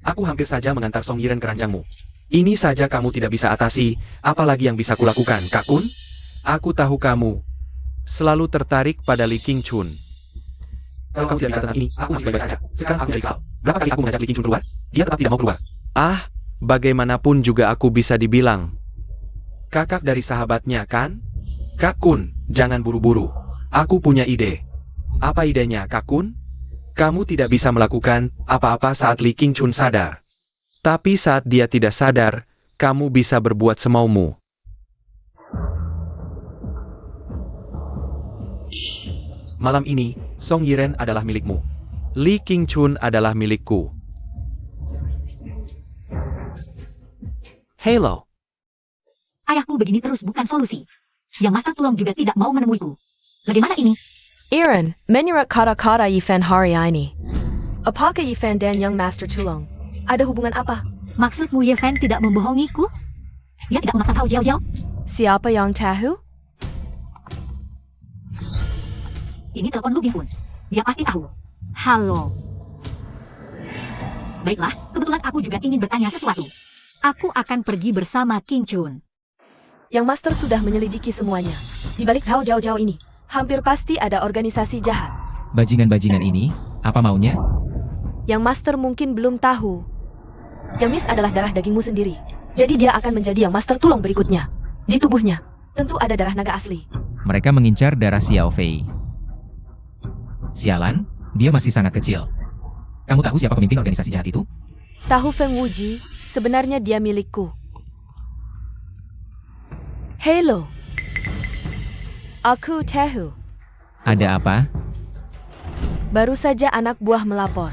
Aku hampir saja mengantar Song Yiren ke ranjangmu. Ini saja kamu tidak bisa atasi, apalagi yang bisa kulakukan, Kak Kun? Aku tahu kamu selalu tertarik pada Li Qingchun. Kalau kamu tidak bisa tentang ini, aku masih baik-baik saja. Sekarang aku jadi kesal. Berapa kali aku mengajak Li Qingchun keluar, dia tetap tidak mau keluar. Ah, bagaimanapun juga aku bisa dibilang kakak dari sahabatnya, kan? Kak Kun, jangan buru-buru. Aku punya ide. Apa idenya, Kak Kun? Kamu tidak bisa melakukan apa-apa saat Li Qingchun sadar. Tapi saat dia tidak sadar, kamu bisa berbuat semaumu. Malam ini, Song Yiren adalah milikmu. Li Qingchun adalah milikku. Halo. Ayahku begini terus bukan solusi. Yang Master Tulong juga tidak mau menemuiku. Bagaimana ini? Iren, menurut kata-kata Yifan hari ini, apakah Yifan dan Young Master Tulong ada hubungan apa? Maksudmu Yefen tidak membohongiku? Dia tidak memaksa tahu jauh-jauh? Siapa yang tahu? Ini telepon Lu Bingkun. Dia pasti tahu. Halo. Baiklah, kebetulan aku juga ingin bertanya sesuatu. Aku akan pergi bersama Qingchun. Yang Master sudah menyelidiki semuanya. Di balik jauh-jauh ini, hampir pasti ada organisasi jahat. Bajingan-bajingan ini, apa maunya? Yang Master mungkin belum tahu. Yang Miss adalah darah dagingmu sendiri. Jadi dia akan menjadi Yang Master Tulong berikutnya. Di tubuhnya, tentu ada darah naga asli. Mereka mengincar darah Xiao Fei. Sialan, dia masih sangat kecil. Kamu tahu siapa pemimpin organisasi jahat itu? Tahu Feng Wuji, sebenarnya dia milikku. Halo. Aku tahu. Ada apa? Baru saja anak buah melapor.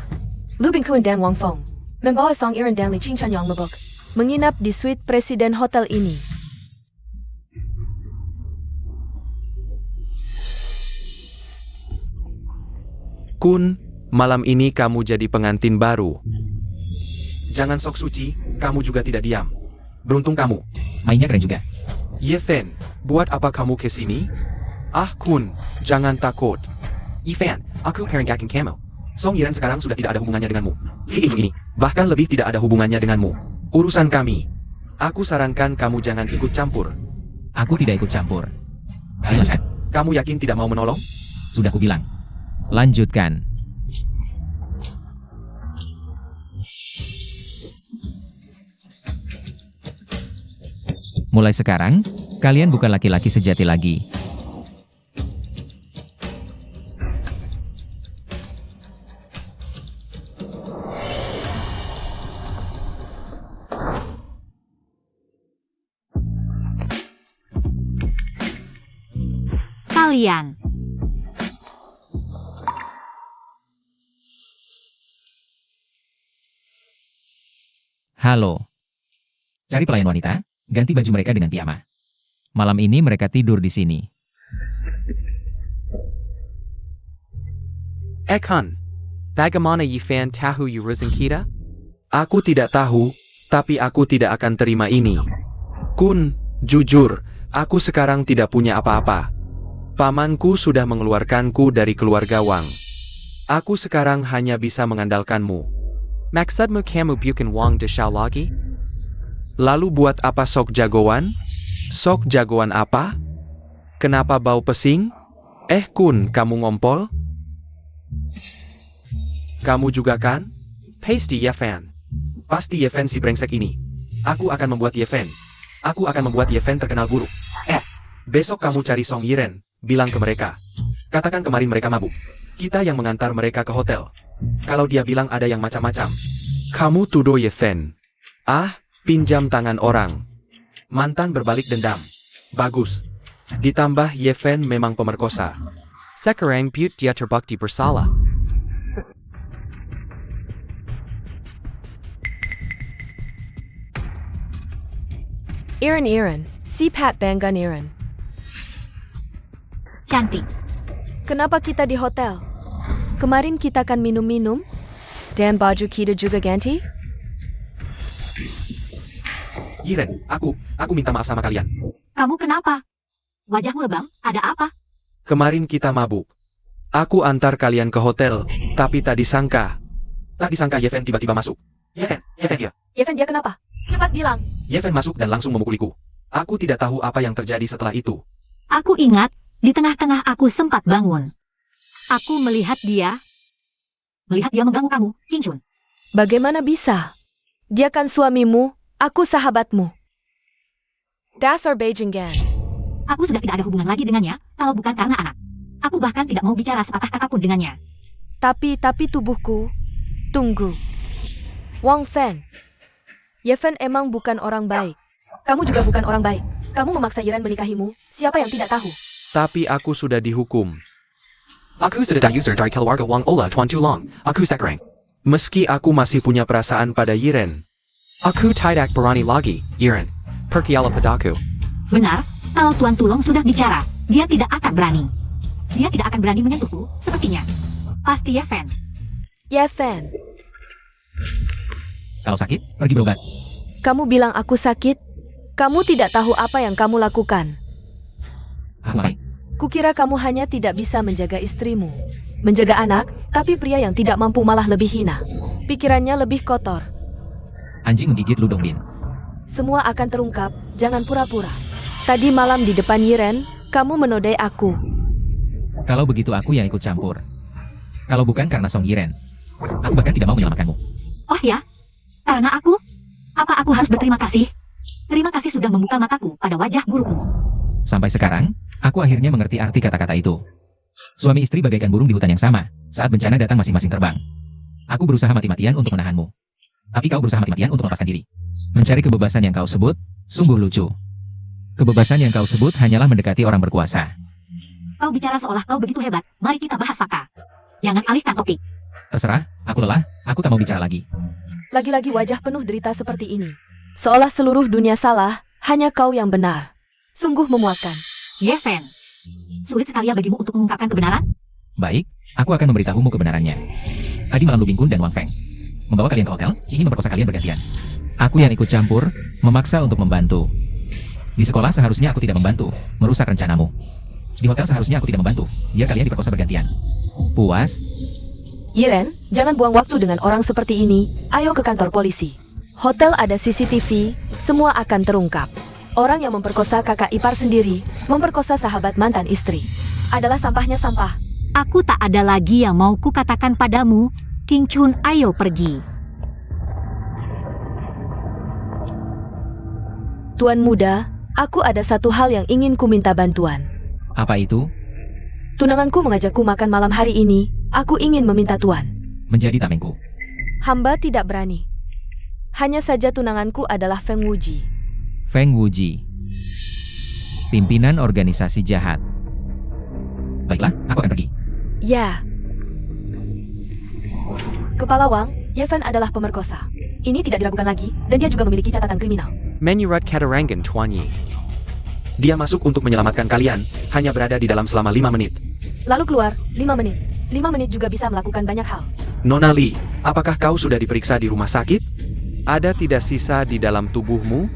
Lu Bingkun dan Wang Feng membawa Song Yiren dan Li Qingchun yang mabuk menginap di suite presiden hotel ini. Kun, malam ini kamu jadi pengantin baru. Jangan sok suci, kamu juga tidak diam. Beruntung kamu. Mainnya keren juga. Yefen, buat apa kamu kesini? Ah Kun, jangan takut. Yifan, aku Perenggakin kamu. Song Yiren sekarang sudah tidak ada hubungannya denganmu. Li Qingchun ini, bahkan lebih tidak ada hubungannya denganmu. Urusan kami. Aku sarankan kamu jangan ikut campur. Aku tidak ikut campur. Ayolah, Kamu yakin tidak mau menolong? sudah kubilang. Lanjutkan. Mulai sekarang, kalian bukan laki-laki sejati lagi. Kalian. Halo. Cari pelayan wanita, ganti baju mereka dengan piyama. Malam ini mereka tidur di sini. Ekhan, bagaimana Yifan tahu urusan kita? Aku tidak tahu, tapi aku tidak akan terima ini. Kun, jujur, aku sekarang tidak punya apa-apa. Pamanku sudah mengeluarkanku dari keluarga Wang. Aku sekarang hanya bisa mengandalkanmu. Maksudmu kamu bukan Wang de Shao lagi? Lalu buat apa sok jagoan? Sok jagoan apa? Kenapa bau pesing? Kun, kamu ngompol? Kamu juga kan? Pasti Yefen. Pasti Yefen si brengsek ini. Aku akan membuat Yefen. Aku akan membuat Yefen terkenal buruk. Besok kamu cari Song Yiren, bilang ke mereka. Katakan kemarin mereka mabuk. Kita yang mengantar mereka ke hotel. Kalau dia bilang ada yang macam-macam, kamu tuduh Yefen. Pinjam tangan orang. Mantan berbalik dendam. Bagus. Ditambah Yefen memang pemerkosa. Sekarang but dia terbukti bersalah. Iren, si Pat Banggun Iren. Cantik. Kenapa kita di hotel? Kemarin kita kan minum-minum, dan baju kita juga ganti. Yiren, aku minta maaf sama kalian. Kamu kenapa? Wajahmu lebam, ada apa? Kemarin kita mabuk. Aku antar kalian ke hotel, tapi tak disangka Yefen tiba-tiba masuk. Yefen Yefen, dia kenapa? Cepat bilang. Yefen masuk dan langsung memukuliku. Aku tidak tahu apa yang terjadi setelah itu. Aku ingat, di tengah-tengah aku sempat bangun. Aku melihat dia mengganggu kamu, King Chun. Bagaimana bisa? Dia kan suamimu, aku sahabatmu. Dasar Beijing Gan. Aku sudah tidak ada hubungan lagi dengannya, kalau bukan karena anak. Aku bahkan tidak mau bicara sepatah kata pun dengannya. Tapi tubuhku. Tunggu. Wang Feng. Yefen emang bukan orang baik. Kamu juga bukan orang baik. Kamu memaksa Yiren menikahimu. Siapa yang tidak tahu? tapi aku sudah dihukum. Aku sedang user dari keluarga Wang Ola Tuan Tulong. Aku sekarang. Meski aku masih punya perasaan pada Yiren. Aku tidak berani lagi, Yiren. Pergilah padaku. Benar, kalau Tuan Tulong sudah bicara, dia tidak akan berani. Dia tidak akan berani menyentuhku, sepertinya. Pasti Yefen. Yefen, Kalau sakit, pergi berobat. kamu bilang aku sakit? Kamu tidak tahu apa yang kamu lakukan. Aku baik. Kukira kamu hanya tidak bisa menjaga istrimu. Menjaga anak, tapi pria yang tidak mampu malah lebih hina. Pikirannya lebih kotor. Anjing menggigit Ludong Bin. Semua akan terungkap, jangan pura-pura. Tadi malam di depan Yiren, kamu menodai aku. Kalau begitu aku yang ikut campur. Kalau bukan karena Song Yiren, aku bahkan tidak mau menyelamatkanmu. Oh ya, karena aku? Apa aku harus berterima kasih? Terima kasih sudah membuka mataku pada wajah burukmu. Sampai sekarang, aku akhirnya mengerti arti kata-kata itu. Suami istri bagaikan burung di hutan yang sama, saat bencana datang masing-masing terbang. Aku berusaha mati-matian untuk menahanmu. Tapi kau berusaha mati-matian untuk melepaskan diri. Mencari kebebasan yang kau sebut, sungguh lucu. Kebebasan yang kau sebut hanyalah mendekati orang berkuasa. Kau bicara seolah kau begitu hebat, mari kita bahas fakta. Jangan alihkan topik. Terserah, aku lelah, aku tak mau bicara lagi. Lagi-lagi wajah penuh derita seperti ini. Seolah seluruh dunia salah, hanya kau yang benar. Sungguh memuakkan. Yefen, sulit sekali ya bagimu untuk mengungkapkan kebenaran? Baik, aku akan memberitahumu kebenarannya. Tadi malam Lu Bingkun dan Wang Feng membawa kalian ke hotel, ingin memperkosa kalian bergantian. Aku yang ikut campur, memaksa untuk membantu. Di sekolah seharusnya aku tidak membantu, merusak rencanamu. Di hotel seharusnya aku tidak membantu, biar kalian diperkosa bergantian. Puas? Yiren, jangan buang waktu dengan orang seperti ini. Ayo ke kantor polisi. Hotel ada CCTV, semua akan terungkap. Orang yang memperkosa kakak ipar sendiri, memperkosa sahabat mantan istri. Adalah sampahnya sampah. Aku tak ada lagi yang mau kukatakan padamu, King Chun, ayo pergi. Tuan muda, aku ada satu hal yang ingin ku minta bantuan. Apa itu? Tunanganku mengajakku makan malam hari ini, aku ingin meminta tuan. Menjadi tamengku. Hamba tidak berani. Hanya saja tunanganku adalah Feng Wuji. Feng Wuji. Pimpinan organisasi jahat. Baiklah, aku akan pergi. Ya. Kepala Wang, Yefen adalah pemerkosa. Ini tidak diragukan lagi, dan dia juga memiliki catatan kriminal. Menyurat Katarangan Tuan Yi. Dia masuk untuk menyelamatkan kalian, hanya berada di dalam selama 5 menit. Lalu keluar, 5 menit. 5 menit juga bisa melakukan banyak hal. Nona Lee, apakah kau sudah diperiksa di rumah sakit? Ada tidak sisa di dalam tubuhmu?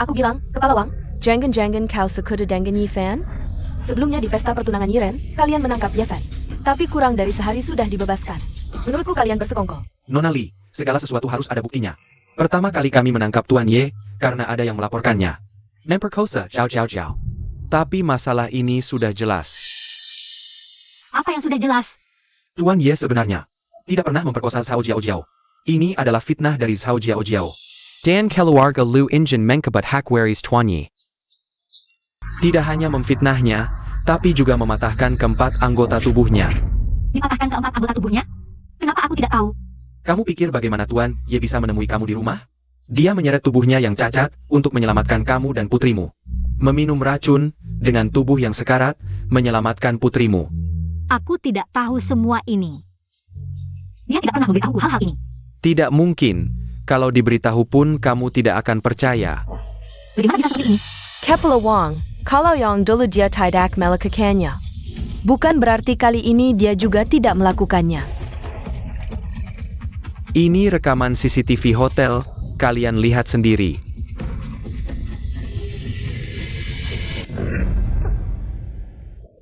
Aku bilang, Kepala Wang, Jangan-jangan kau sekutu dengan Yefen? sebelumnya di pesta pertunangan Yiren, kalian menangkap Yefen. Tapi kurang dari sehari sudah dibebaskan. Menurutku kalian bersekongkol. Nona Lee, segala sesuatu harus ada buktinya. Pertama kali kami menangkap Tuan Ye, karena ada yang melaporkannya. Memperkosa Zhao Zhao Zhao. Tapi masalah ini sudah jelas. Apa yang sudah jelas? Tuan Ye sebenarnya tidak pernah memperkosa Zhao Jiao Jiao. Ini adalah fitnah dari Zhao Jiao Jiao. Dan keluarga Lu Injin mengkebat Hakwaris Tuan Yi. Tidak hanya memfitnahnya, tapi juga mematahkan keempat anggota tubuhnya. Dipatahkan keempat anggota tubuhnya? Kenapa aku tidak tahu? Kamu pikir bagaimana Tuan Ye bisa menemui kamu di rumah? Dia menyeret tubuhnya yang cacat untuk menyelamatkan kamu dan putrimu. Meminum racun dengan tubuh yang sekarat menyelamatkan putrimu. Aku tidak tahu semua ini. Dia tidak pernah memberitahuku hal-hal ini. Tidak mungkin. Kalau diberitahu pun kamu tidak akan percaya. Bagaimana bisa seperti ini? Kepala Wang, kalau yang dulu dia tidak melakukannya. Bukan berarti kali ini dia juga tidak melakukannya. Ini rekaman CCTV hotel, kalian lihat sendiri.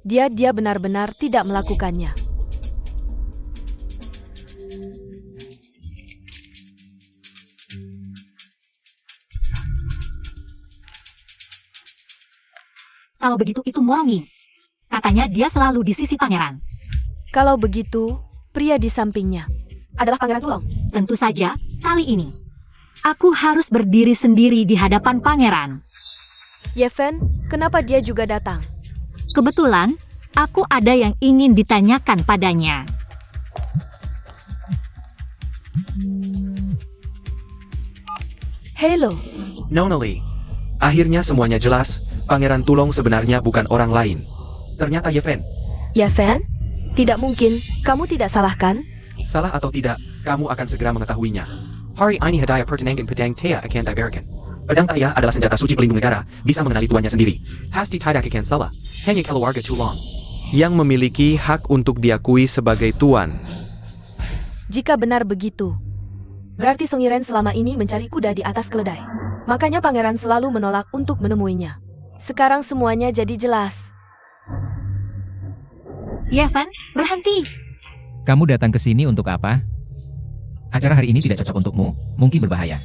Dia benar-benar tidak melakukannya. Kalau begitu itu Moronging. Katanya dia selalu di sisi pangeran. Kalau begitu, pria di sampingnya Adalah Pangeran Tulong. Tentu saja, kali ini. Aku harus berdiri sendiri di hadapan pangeran. Yeven, kenapa dia juga datang? Kebetulan, aku ada yang ingin ditanyakan padanya. Halo, Nonali. Akhirnya semuanya jelas, Pangeran Tulong sebenarnya bukan orang lain. Ternyata Yeven. Yeven? Tidak mungkin, kamu tidak salah kan? Salah atau tidak, kamu akan segera mengetahuinya. Hari ini hadiah pertenangan pedang Tea akan diberikan. Pedang Tea adalah senjata suci pelindung negara, bisa mengenali tuannya sendiri. Pasti tidak akan salah. Hanya keluarga Tulong. Yang memiliki hak untuk diakui sebagai tuan. Jika benar begitu, Berarti Songiren selama ini mencari kuda di atas keledai. Makanya pangeran selalu menolak untuk menemuinya. sekarang semuanya jadi jelas. Yeven, berhenti. Kamu datang ke sini untuk apa? Acara hari ini tidak cocok untukmu, mungkin berbahaya.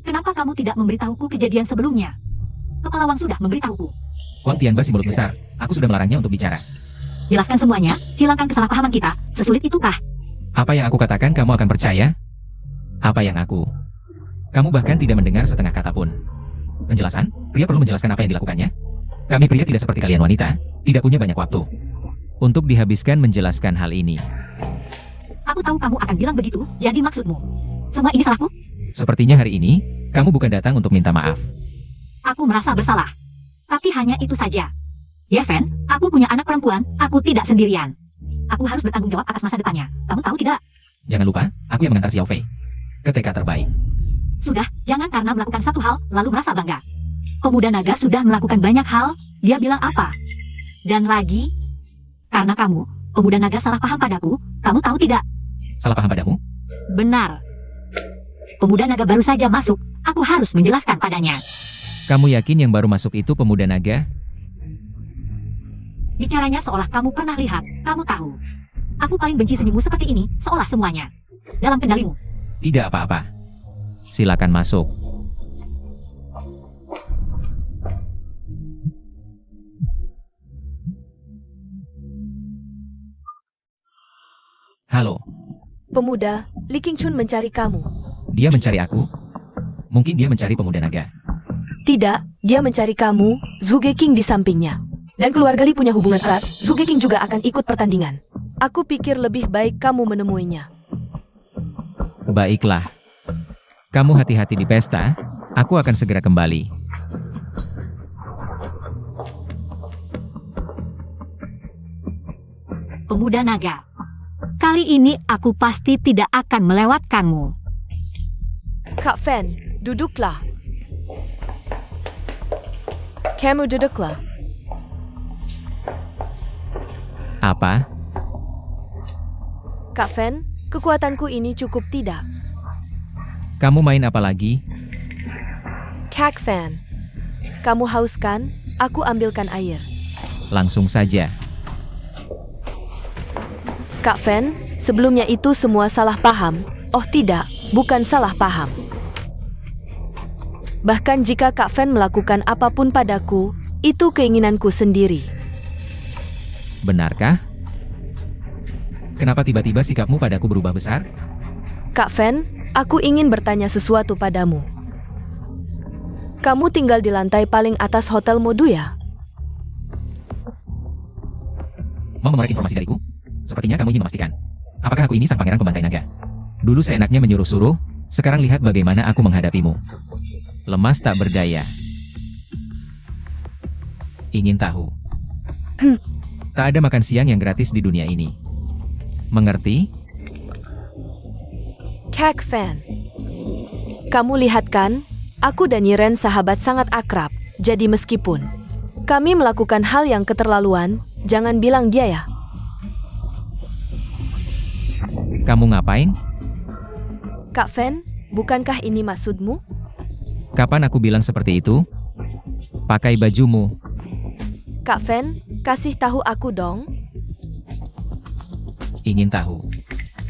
Kenapa kamu tidak memberitahuku kejadian sebelumnya? Kepala Wang sudah memberitahuku. Wang Tianba si mulut besar, aku sudah melarangnya untuk bicara. Jelaskan semuanya, hilangkan kesalahpahaman kita. Sesulit itukah? Apa yang aku katakan kamu akan percaya? Apa yang aku? Kamu bahkan tidak mendengar setengah kata pun. Penjelasan? Pria perlu menjelaskan apa yang dilakukannya? Kami pria tidak seperti kalian wanita, tidak punya banyak waktu untuk dihabiskan menjelaskan hal ini. Aku tahu kamu akan bilang begitu, jadi maksudmu. Semua ini salahku? Sepertinya hari ini, kamu bukan datang untuk minta maaf. Aku merasa bersalah. Tapi hanya itu saja. Yeven, aku punya anak perempuan, aku tidak sendirian. Aku harus bertanggung jawab atas masa depannya. Kamu tahu tidak? Jangan lupa, aku yang mengantar Xiao Fei ke TK terbaik. Sudah, jangan karena melakukan satu hal, lalu merasa bangga. Pemuda naga sudah melakukan banyak hal, dia bilang apa? Dan lagi, karena kamu, pemuda naga salah paham padaku, kamu tahu tidak? Salah paham padamu? Benar. Pemuda naga baru saja masuk, aku harus menjelaskan padanya. Kamu yakin yang baru masuk itu pemuda naga? Bicaranya seolah kamu pernah lihat, kamu tahu. Aku paling benci senyummu seperti ini, seolah semuanya dalam kendalimu. Tidak apa-apa. Silakan masuk. Halo, Pemuda, Li Qingchun mencari kamu. dia mencari aku? Mungkin dia mencari pemuda naga. Tidak, dia mencari kamu, Zhuge King di sampingnya. Dan keluarga Li punya hubungan erat, Zhuge King juga akan ikut pertandingan. Aku pikir lebih baik kamu menemuinya. Baiklah. Kamu hati-hati di pesta, aku akan segera kembali. Pemuda naga. Kali ini aku pasti tidak akan melewatkanmu. Kak Fen, duduklah. Kamu duduklah. Apa? Kak Fen, kekuatanku ini cukup tidak. Kamu main apa lagi? Kak Fen, kamu haus kan? Aku ambilkan air. Langsung saja. Kak Fen, sebelumnya itu semua salah paham. Oh tidak, bukan salah paham. Bahkan jika Kak Fen melakukan apapun padaku, itu keinginanku sendiri. Benarkah? Kenapa tiba-tiba sikapmu padaku berubah besar? Kak Fen, aku ingin bertanya sesuatu padamu. Kamu tinggal di lantai paling atas Hotel Modu ya? Mau mengorek informasi dariku? Sepertinya kamu ingin memastikan. Apakah aku ini sang pangeran pembantai naga? Dulu seenaknya menyuruh-suruh, sekarang lihat bagaimana aku menghadapimu. Lemas tak berdaya. Ingin tahu? Tak ada makan siang yang gratis di dunia ini. Mengerti? Kak Fen, kamu lihat kan? Aku dan Yiren sahabat sangat akrab. Jadi meskipun kami melakukan hal yang keterlaluan, Jangan bilang dia ya. Kamu ngapain? Kak Fen, bukankah ini maksudmu? Kapan aku bilang seperti itu? Pakai bajumu. Kak Fen, kasih tahu aku dong. Ingin tahu.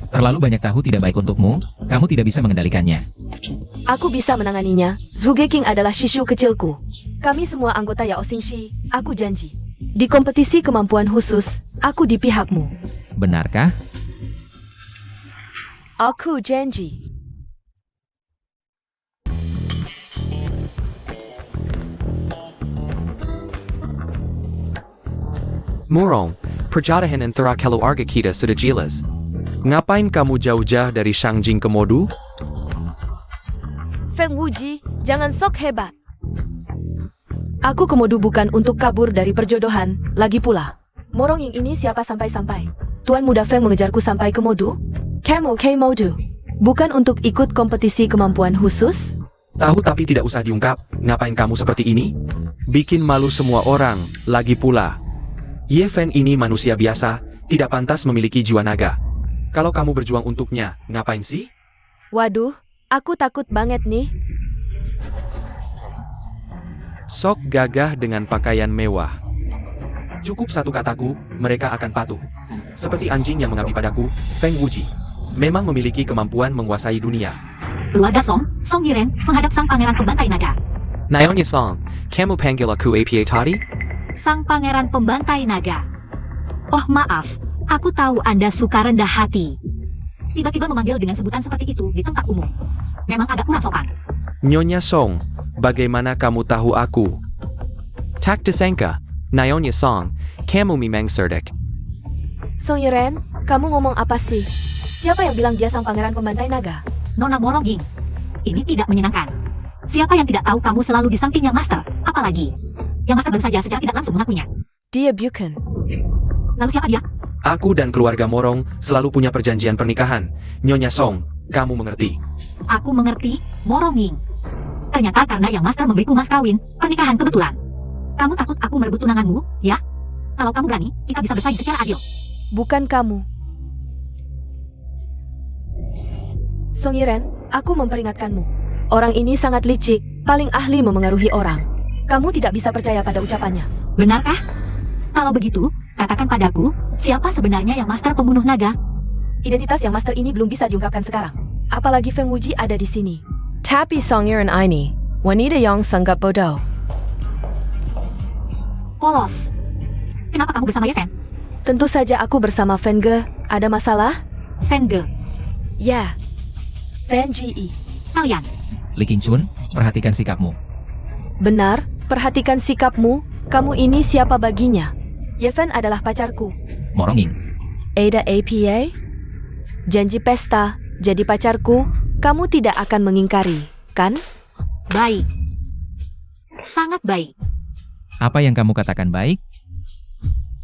Terlalu banyak tahu tidak baik untukmu, kamu tidak bisa mengendalikannya. Aku bisa menanganinya. Zhuge King adalah shishu kecilku. Kami semua anggota Yao Xingxi, aku janji. Di kompetisi kemampuan khusus, aku di pihakmu. Benarkah? Aku janji. Morong, perjodohan antara keluarga kita sudah jelas. Ngapain kamu jauh-jauh dari Shangjing ke Modu? Feng Wuji, jangan sok hebat. Aku kemodu bukan untuk kabur dari perjodohan, lagi pula. Morong yang ini siapa sampai-sampai? Tuan Muda Feng mengejarku sampai ke Modu? Kamu ke Modu? Bukan untuk ikut kompetisi kemampuan khusus? Tahu tapi tidak usah diungkap, ngapain kamu seperti ini? Bikin malu semua orang, lagi pula. Ye Fen ini manusia biasa, tidak pantas memiliki jiwa naga. Kalau kamu berjuang untuknya, ngapain sih? Waduh, aku takut banget nih. Sok gagah dengan pakaian mewah. Cukup satu kataku, mereka akan patuh. Seperti anjing yang mengabdi padaku, Feng Wuji. Memang memiliki kemampuan menguasai dunia. Keluarga Song Yiren, menghadap sang pangeran pembantai naga. Naonya Song, kamu panggil aku APA tadi? Sang pangeran pembantai naga. Oh maaf, aku tahu Anda suka rendah hati. Tiba-tiba memanggil dengan sebutan seperti itu di tempat umum. Memang agak kurang sopan. Nyonya Song, bagaimana kamu tahu aku? Tak disangka, Naonya Song, kamu memang cerdik. Song Yiren, kamu ngomong apa sih? Siapa yang bilang dia sang pangeran pembantai naga? Nona Morong Ying. Ini tidak menyenangkan. Siapa yang tidak tahu kamu selalu di sampingnya Master? Apalagi yang Master baru saja secara tidak langsung mengakuinya. Dia bukan. Lalu siapa dia? Aku dan keluarga Morong selalu punya perjanjian pernikahan. Nyonya Song, kamu mengerti? Aku mengerti, Morong Ying. Ternyata karena yang Master memberiku mas kawin, pernikahan kebetulan. Kamu takut aku merebut tunanganmu, ya? Kalau kamu berani, kita bisa bersaing secara adil. Bukan kamu. Song Yiren, aku memperingatkanmu. Orang ini sangat licik, paling ahli memengaruhi orang. Kamu tidak bisa percaya pada ucapannya. Benarkah? Kalau begitu, katakan padaku, siapa sebenarnya yang Master pembunuh naga? Identitas yang Master ini belum bisa diungkapkan sekarang. Apalagi Feng Wuji ada di sini. Tapi Song Yiren ini, wanita yang sangat bodoh. Polos. Kenapa kamu bersama Ye Fen? Tentu saja aku bersama Fen Ge. Ada masalah? Fen Ge. Ya. Fen Ji. Kalian. Li Qingchun, perhatikan sikapmu. Benar, perhatikan sikapmu. Kamu ini siapa baginya? Ye Fen adalah pacarku. Morong Ying. Ada APA? Janji pesta, jadi pacarku, kamu tidak akan mengingkari, kan? Baik. Sangat baik. Apa yang kamu katakan baik?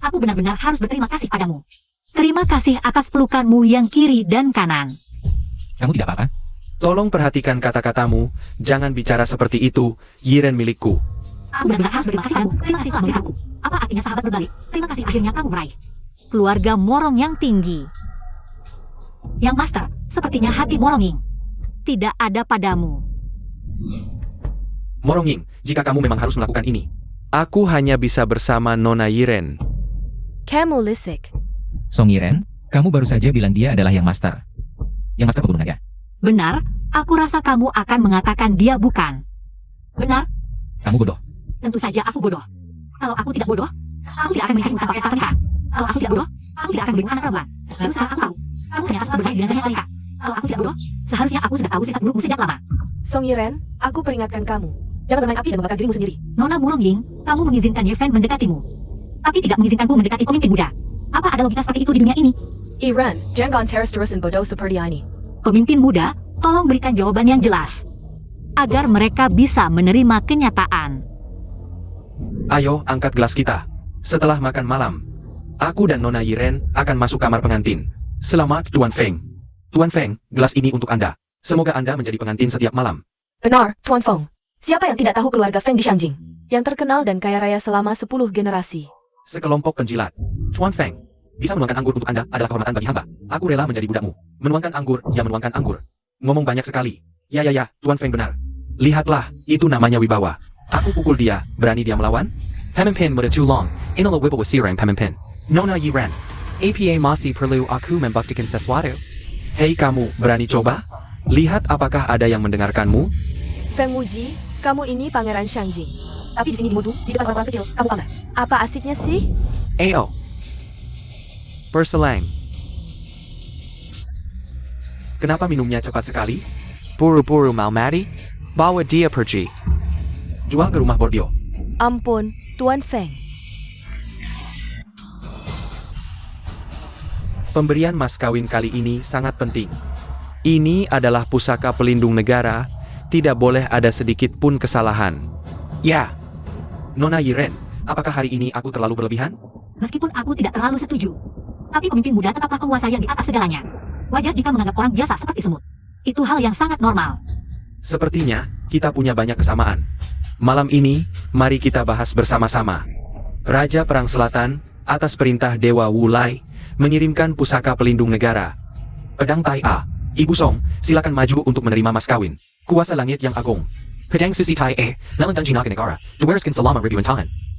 Aku benar-benar harus berterima kasih padamu. Terima kasih atas pelukanmu yang kiri dan kanan. Kamu tidak apa-apa? Tolong perhatikan kata-katamu, jangan bicara seperti itu, Yiren milikku. Aku benar-benar harus berterima kasih padamu. Terima kasih telah memberitahuku. Apa artinya sahabat berbalik? Terima kasih akhirnya kamu meraih keluarga Morong yang tinggi. Yang Master, sepertinya hati Moronging tidak ada padamu. Morong Ying, jika kamu memang harus melakukan ini. Aku hanya bisa bersama Nona Yiren. Kamu lisik. Song Yiren, kamu baru saja bilang dia adalah yang Master. Yang Master pembunuh naga. Benar, aku rasa kamu akan mengatakan dia bukan. Benar? Kamu bodoh. Tentu saja aku bodoh. Kalau aku tidak bodoh, aku tidak akan menikahimu tanpa pesta pernikahan. Kalau aku tidak bodoh, aku tidak akan berimu anak perempuan. Lalu sekarang aku tahu, kamu ternyata sangat berbaik dengan banyak wanita. Kalau aku tidak bodoh, seharusnya aku sudah tahu sifat burukmu sejak lama. Song Yiren, aku peringatkan kamu. Jangan bermain api dan membakar dirimu sendiri. Nona Murong Ying, kamu mengizinkan Ye Fen mendekatimu. Tapi tidak mengizinkanku mendekati pemimpin muda. Apa ada logika seperti itu di dunia ini? Iran, jangan terus-terusan bodoh seperti ini. Pemimpin muda, tolong berikan jawaban yang jelas. Agar mereka bisa menerima kenyataan. Ayo, angkat gelas kita. Setelah makan malam, aku dan Nona Yiren akan masuk kamar pengantin. Selamat, Tuan Feng. Tuan Feng, gelas ini untuk Anda. Semoga Anda menjadi pengantin setiap malam. Benar, Tuan Feng. Siapa yang tidak tahu keluarga Feng di Shangjing? Yang terkenal dan kaya raya selama 10 generasi. Sekelompok penjilat. Chuan Feng, bisa menuangkan anggur untuk Anda adalah kehormatan bagi hamba. Aku rela menjadi budakmu. Menuangkan anggur, ya menuangkan anggur. Ngomong banyak sekali. Ya, Tuan Feng benar. Lihatlah, itu namanya wibawa. Aku pukul dia, berani dia melawan? Pemimpin muda tulong, inilah wibawa sirang pemimpin. Nona Yiren. APA masih perlu aku membuktikan sesuatu. Hei kamu, berani coba? Lihat apakah ada yang mendengarkanmu? Feng Wuji, kamu ini Pangeran Shangjing. Tapi di sini di Modu, di depan orang-orang kecil, kamu pamer. Apa asiknya sih? AO. Berselang. Kenapa minumnya cepat sekali? Buru-buru malmati. Bawa dia pergi. Jual ke rumah Bordio. Ampun, Tuan Feng. Pemberian mas kawin kali ini sangat penting. Ini adalah pusaka pelindung negara. Tidak boleh ada sedikit pun kesalahan. Ya. Nona Yiren, apakah hari ini aku terlalu berlebihan? Meskipun aku tidak terlalu setuju, tapi pemimpin muda tetaplah penguasa yang di atas segalanya. Wajar jika menganggap orang biasa seperti semut. Itu hal yang sangat normal. Sepertinya, kita punya banyak kesamaan. Malam ini, mari kita bahas bersama-sama. Raja Perang Selatan, atas perintah Dewa Wulai, mengirimkan pusaka pelindung negara. Pedang Tai A, Ibu Song, silakan maju untuk menerima mas kawin. Kuasa langit yang agung. Pedang Susi Tai E, Nalan Dunjinaga Negara, Duwerskin Salama Ribuan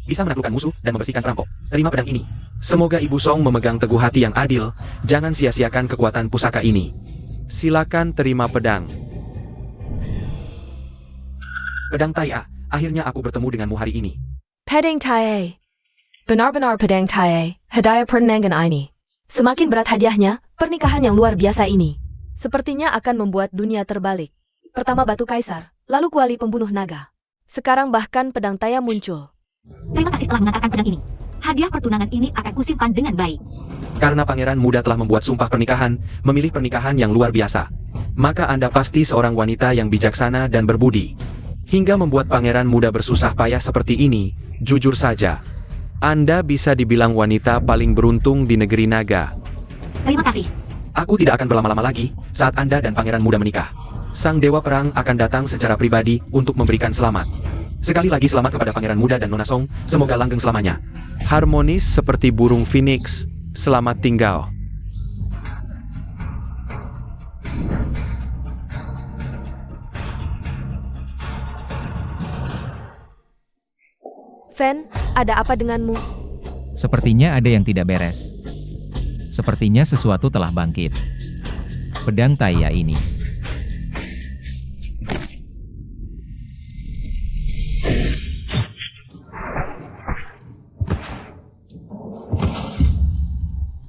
Bisa menaklukkan musuh dan membersihkan perampok. Terima pedang ini. Semoga Ibu Song memegang teguh hati yang adil. Jangan sia-siakan kekuatan pusaka ini. Silakan terima pedang. Pedang Tai A, akhirnya aku bertemu denganmu hari ini. Pedang Tae. Benar-benar pedang Tae, hadiah pernangan ini. Semakin berat hadiahnya, pernikahan yang luar biasa ini. Sepertinya akan membuat dunia terbalik. Pertama batu kaisar, lalu kuali pembunuh naga. Sekarang bahkan pedang Taya muncul. Terima kasih telah mengantarkan pedang ini. Hadiah pertunangan ini akan kusimpan dengan baik. Karena pangeran muda telah membuat sumpah pernikahan, memilih pernikahan yang luar biasa. Maka Anda pasti seorang wanita yang bijaksana dan berbudi. Hingga membuat pangeran muda bersusah payah seperti ini, jujur saja. Anda bisa dibilang wanita paling beruntung di negeri naga. Terima kasih. Aku tidak akan berlama-lama lagi saat Anda dan pangeran muda menikah. Sang dewa perang akan datang secara pribadi untuk memberikan selamat. Sekali lagi selamat kepada pangeran muda dan Nona Song, semoga langgeng selamanya. Harmonis seperti burung phoenix. Selamat tinggal. Fen, ada apa denganmu? Sepertinya ada yang tidak beres. Sepertinya sesuatu telah bangkit. Pedang Taya ini.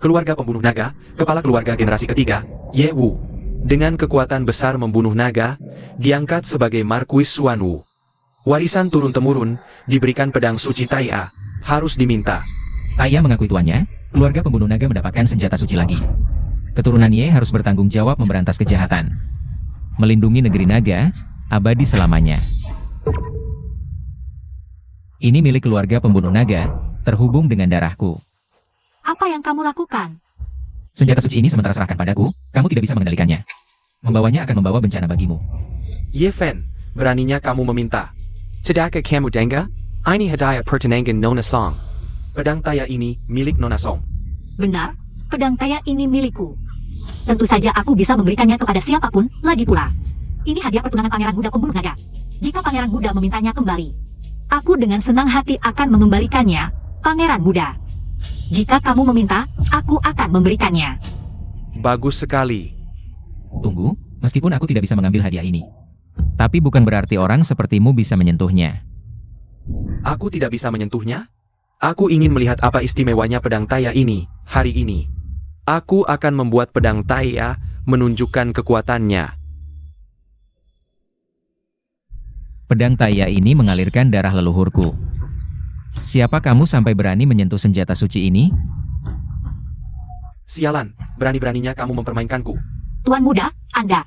Keluarga pembunuh naga, kepala keluarga generasi ketiga, Ye Wu. Dengan kekuatan besar membunuh naga, diangkat sebagai Marquis Xuanwu. Warisan turun-temurun, diberikan pedang suci Taya, harus diminta. Taya mengakui tuannya, keluarga pembunuh naga mendapatkan senjata suci lagi. Keturunan Ye harus bertanggung jawab memberantas kejahatan. Melindungi negeri naga, abadi selamanya. Ini milik keluarga pembunuh naga, terhubung dengan darahku. Apa yang kamu lakukan? Senjata suci ini sementara serahkan padaku, kamu tidak bisa mengendalikannya. Membawanya akan membawa bencana bagimu. Ye Fen, beraninya kamu meminta. Sedaka kamu denga? Ini hadiah pertunangan Nona Song. Pedang Taya ini milik Nona Song. Benar, pedang Taya ini milikku. Tentu saja aku bisa memberikannya kepada siapapun, lagi pula. Ini hadiah pertunangan pangeran muda pembunuh naga. Jika pangeran muda memintanya kembali, aku dengan senang hati akan mengembalikannya, pangeran muda. Jika kamu meminta, aku akan memberikannya. Bagus sekali. Tunggu, meskipun aku tidak bisa mengambil hadiah ini. Tapi bukan berarti orang sepertimu bisa menyentuhnya. Aku tidak bisa menyentuhnya? Aku ingin melihat apa istimewanya pedang Taya ini, hari ini. Aku akan membuat pedang Taya menunjukkan kekuatannya. Pedang Taya ini mengalirkan darah leluhurku. Siapa kamu sampai berani menyentuh senjata suci ini? Sialan, berani-beraninya kamu mempermainkanku. Tuan muda, Anda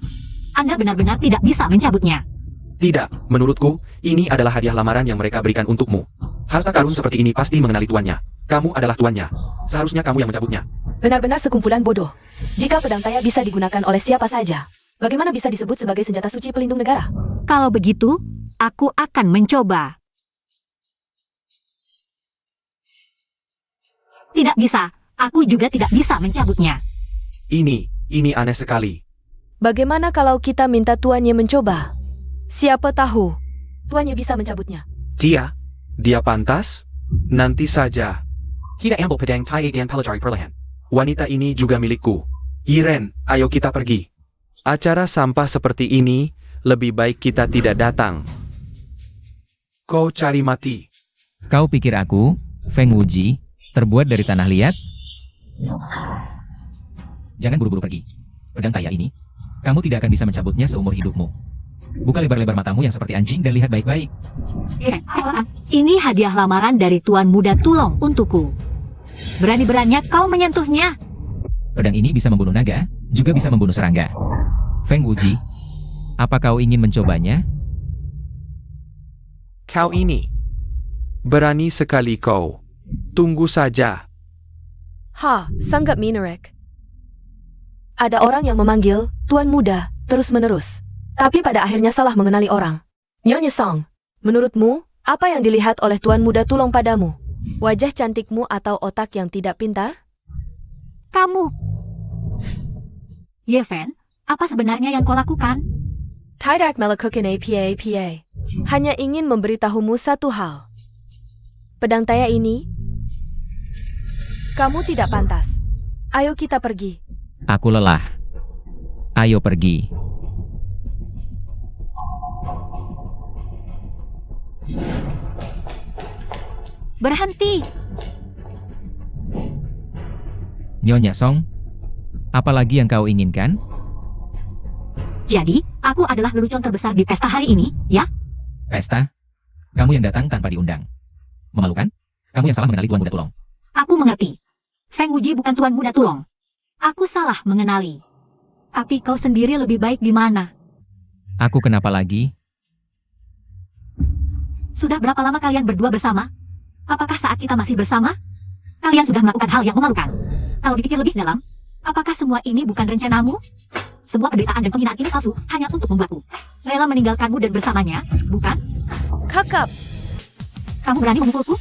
benar-benar tidak bisa mencabutnya. Tidak, menurutku, ini adalah hadiah lamaran yang mereka berikan untukmu. Harta karun seperti ini pasti mengenali tuannya. Kamu adalah tuannya. Seharusnya kamu yang mencabutnya. Benar-benar sekumpulan bodoh. Jika pedang Taya bisa digunakan oleh siapa saja, bagaimana bisa disebut sebagai senjata suci pelindung negara? Kalau begitu, aku akan mencoba. Tidak bisa. Aku juga tidak bisa mencabutnya. Ini aneh sekali. Bagaimana kalau kita minta tuannya mencoba? Siapa tahu. Tuannya bisa mencabutnya. Dia pantas? Nanti saja. Kita ambil pedang tai dan pelajari perlahan. Wanita ini juga milikku. Yiren, ayo kita pergi. Acara sampah seperti ini, lebih baik kita tidak datang. Kau cari mati. Kau pikir aku, Feng Wuji, terbuat dari tanah liat? Jangan buru-buru pergi. Pedang taya ini, kamu tidak akan bisa mencabutnya seumur hidupmu. Buka lebar-lebar matamu yang seperti anjing dan lihat baik-baik. Ini hadiah lamaran dari Tuan Muda Tulong untukku. Berani-beraninya kau menyentuhnya. Pedang ini bisa membunuh naga, juga bisa membunuh serangga. Feng Wuji, apa kau ingin mencobanya? Kau ini. Berani sekali kau. Tunggu saja. Sangat Minarek. Ada orang yang memanggil Tuan Muda terus-menerus. Tapi pada akhirnya salah mengenali orang. Nyonya Song, menurutmu, apa yang dilihat oleh Tuan Muda Tulong padamu? Wajah cantikmu atau otak yang tidak pintar? Kamu. Ye Fen, apa sebenarnya yang kau lakukan? Tidak melakukan apa-apa. Hanya ingin memberitahumu satu hal. Pedang taya ini, kamu tidak pantas. Ayo kita pergi. Aku lelah. Ayo pergi. Berhenti. Nyonya Song, apa lagi yang kau inginkan? Jadi, aku adalah lelucon terbesar di pesta hari ini, ya? Pesta? Kamu yang datang tanpa diundang. Memalukan? Kamu yang salah mengenali Tuan Muda Tulong. Aku mengerti. Feng Wuji bukan Tuan Muda Tulong. Aku salah mengenali. Tapi kau sendiri lebih baik di mana? Aku kenapa lagi? Sudah berapa lama kalian berdua bersama? Apakah saat kita masih bersama? Kalian sudah melakukan hal yang memalukan. Kalau dipikir lebih dalam, apakah semua ini bukan rencanamu? Semua penderitaan dan penghinaan ini palsu, hanya untuk membuatku rela meninggalkanmu dan bersamanya, bukan? Kakap, Kamu berani memukulku?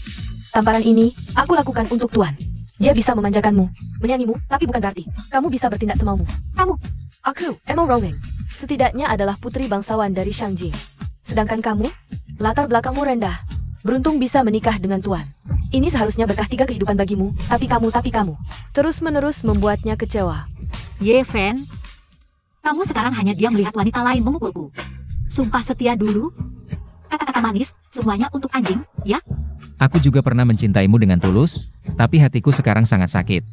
Tamparan ini, aku lakukan untuk Tuan. Dia bisa memanjakanmu, menyanyimu, tapi bukan berarti kamu bisa bertindak semaumu. Aku, Emma Rowing, setidaknya adalah putri bangsawan dari Shangjing. sedangkan kamu, latar belakangmu rendah. Beruntung bisa menikah dengan Tuan. Ini seharusnya berkah 3 kehidupan bagimu, tapi kamu. Terus-menerus membuatnya kecewa. Ye Fen, kamu sekarang hanya diam melihat wanita lain memukulku. Sumpah setia dulu. Kata-kata manis, semuanya untuk anjing, ya? Aku juga pernah mencintaimu dengan tulus, tapi hatiku sekarang sangat sakit.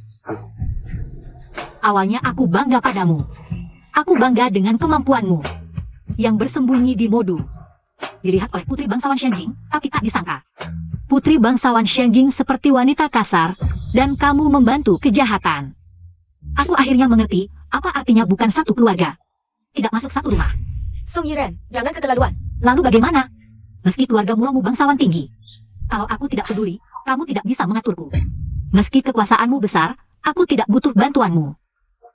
Awalnya aku bangga padamu. Aku bangga dengan kemampuanmu. Yang bersembunyi di Modu. Dilihat oleh putri bangsawan Shangjing, tapi tak disangka. Putri bangsawan Shangjing seperti wanita kasar, dan kamu membantu kejahatan. Aku akhirnya mengerti, apa artinya bukan satu keluarga. Tidak masuk satu rumah. Song Yiren, jangan keterlaluan. Lalu bagaimana? Meski keluarga muramu bangsawan tinggi. Kalau aku tidak peduli, kamu tidak bisa mengaturku. Meski kekuasaanmu besar, aku tidak butuh bantuanmu.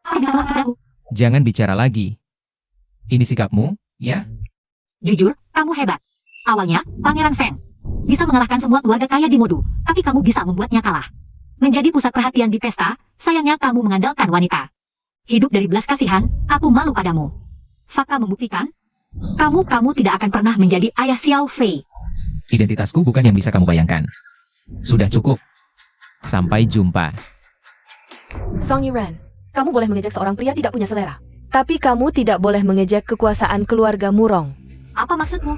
Apa padaku? Jangan bicara lagi. Ini sikapmu, ya? Jujur, kamu hebat. Awalnya, Pangeran Feng bisa mengalahkan semua keluarga kaya di Modu, tapi kamu bisa membuatnya kalah. Menjadi pusat perhatian di pesta, sayangnya kamu mengandalkan wanita. Hidup dari belas kasihan, aku malu padamu. Fakta membuktikan, kamu tidak akan pernah menjadi ayah Xiao Fei. Identitasku bukan yang bisa kamu bayangkan. Sudah cukup. Sampai jumpa. Song Yiren, kamu boleh mengejek seorang pria tidak punya selera. Tapi kamu tidak boleh mengejek kekuasaan keluarga Murong. Apa maksudmu?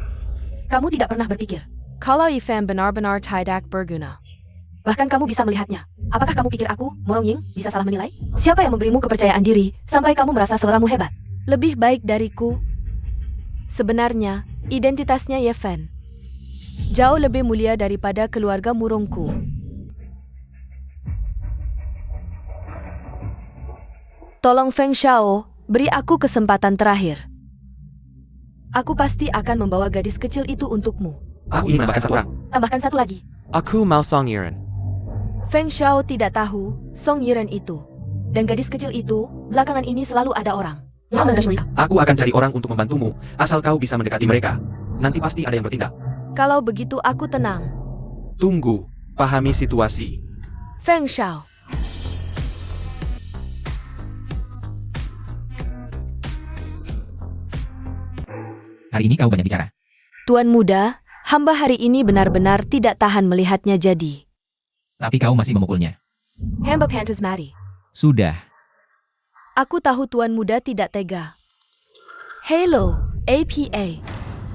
Kamu tidak pernah berpikir. Kalau Ifan benar-benar tidak berguna. Bahkan kamu bisa melihatnya. Apakah kamu pikir aku, Morong Ying, bisa salah menilai? Siapa yang memberimu kepercayaan diri, sampai kamu merasa seleramu hebat? Lebih baik dariku. Sebenarnya, identitasnya Yefen jauh lebih mulia daripada keluarga Murongku. Tolong Feng Xiao, beri aku kesempatan terakhir. Aku pasti akan membawa gadis kecil itu untukmu. Aku ingin menambahkan satu orang. Tambahkan satu lagi. Aku mau Song Yiren. Feng Xiao tidak tahu Song Yiren itu. Dan gadis kecil itu, belakangan ini selalu ada orang yang mencuri. Aku akan cari orang untuk membantumu, asal kau bisa mendekati mereka. Nanti pasti ada yang bertindak. Kalau begitu aku tenang. Tunggu, pahami situasi. Feng Shao. Hari ini kau banyak bicara. Tuan muda, hamba hari ini benar-benar tidak tahan melihatnya jadi. Tapi kau masih memukulnya. Hamba pantas mati. Sudah. Aku tahu tuan muda tidak tega. Hello, APA.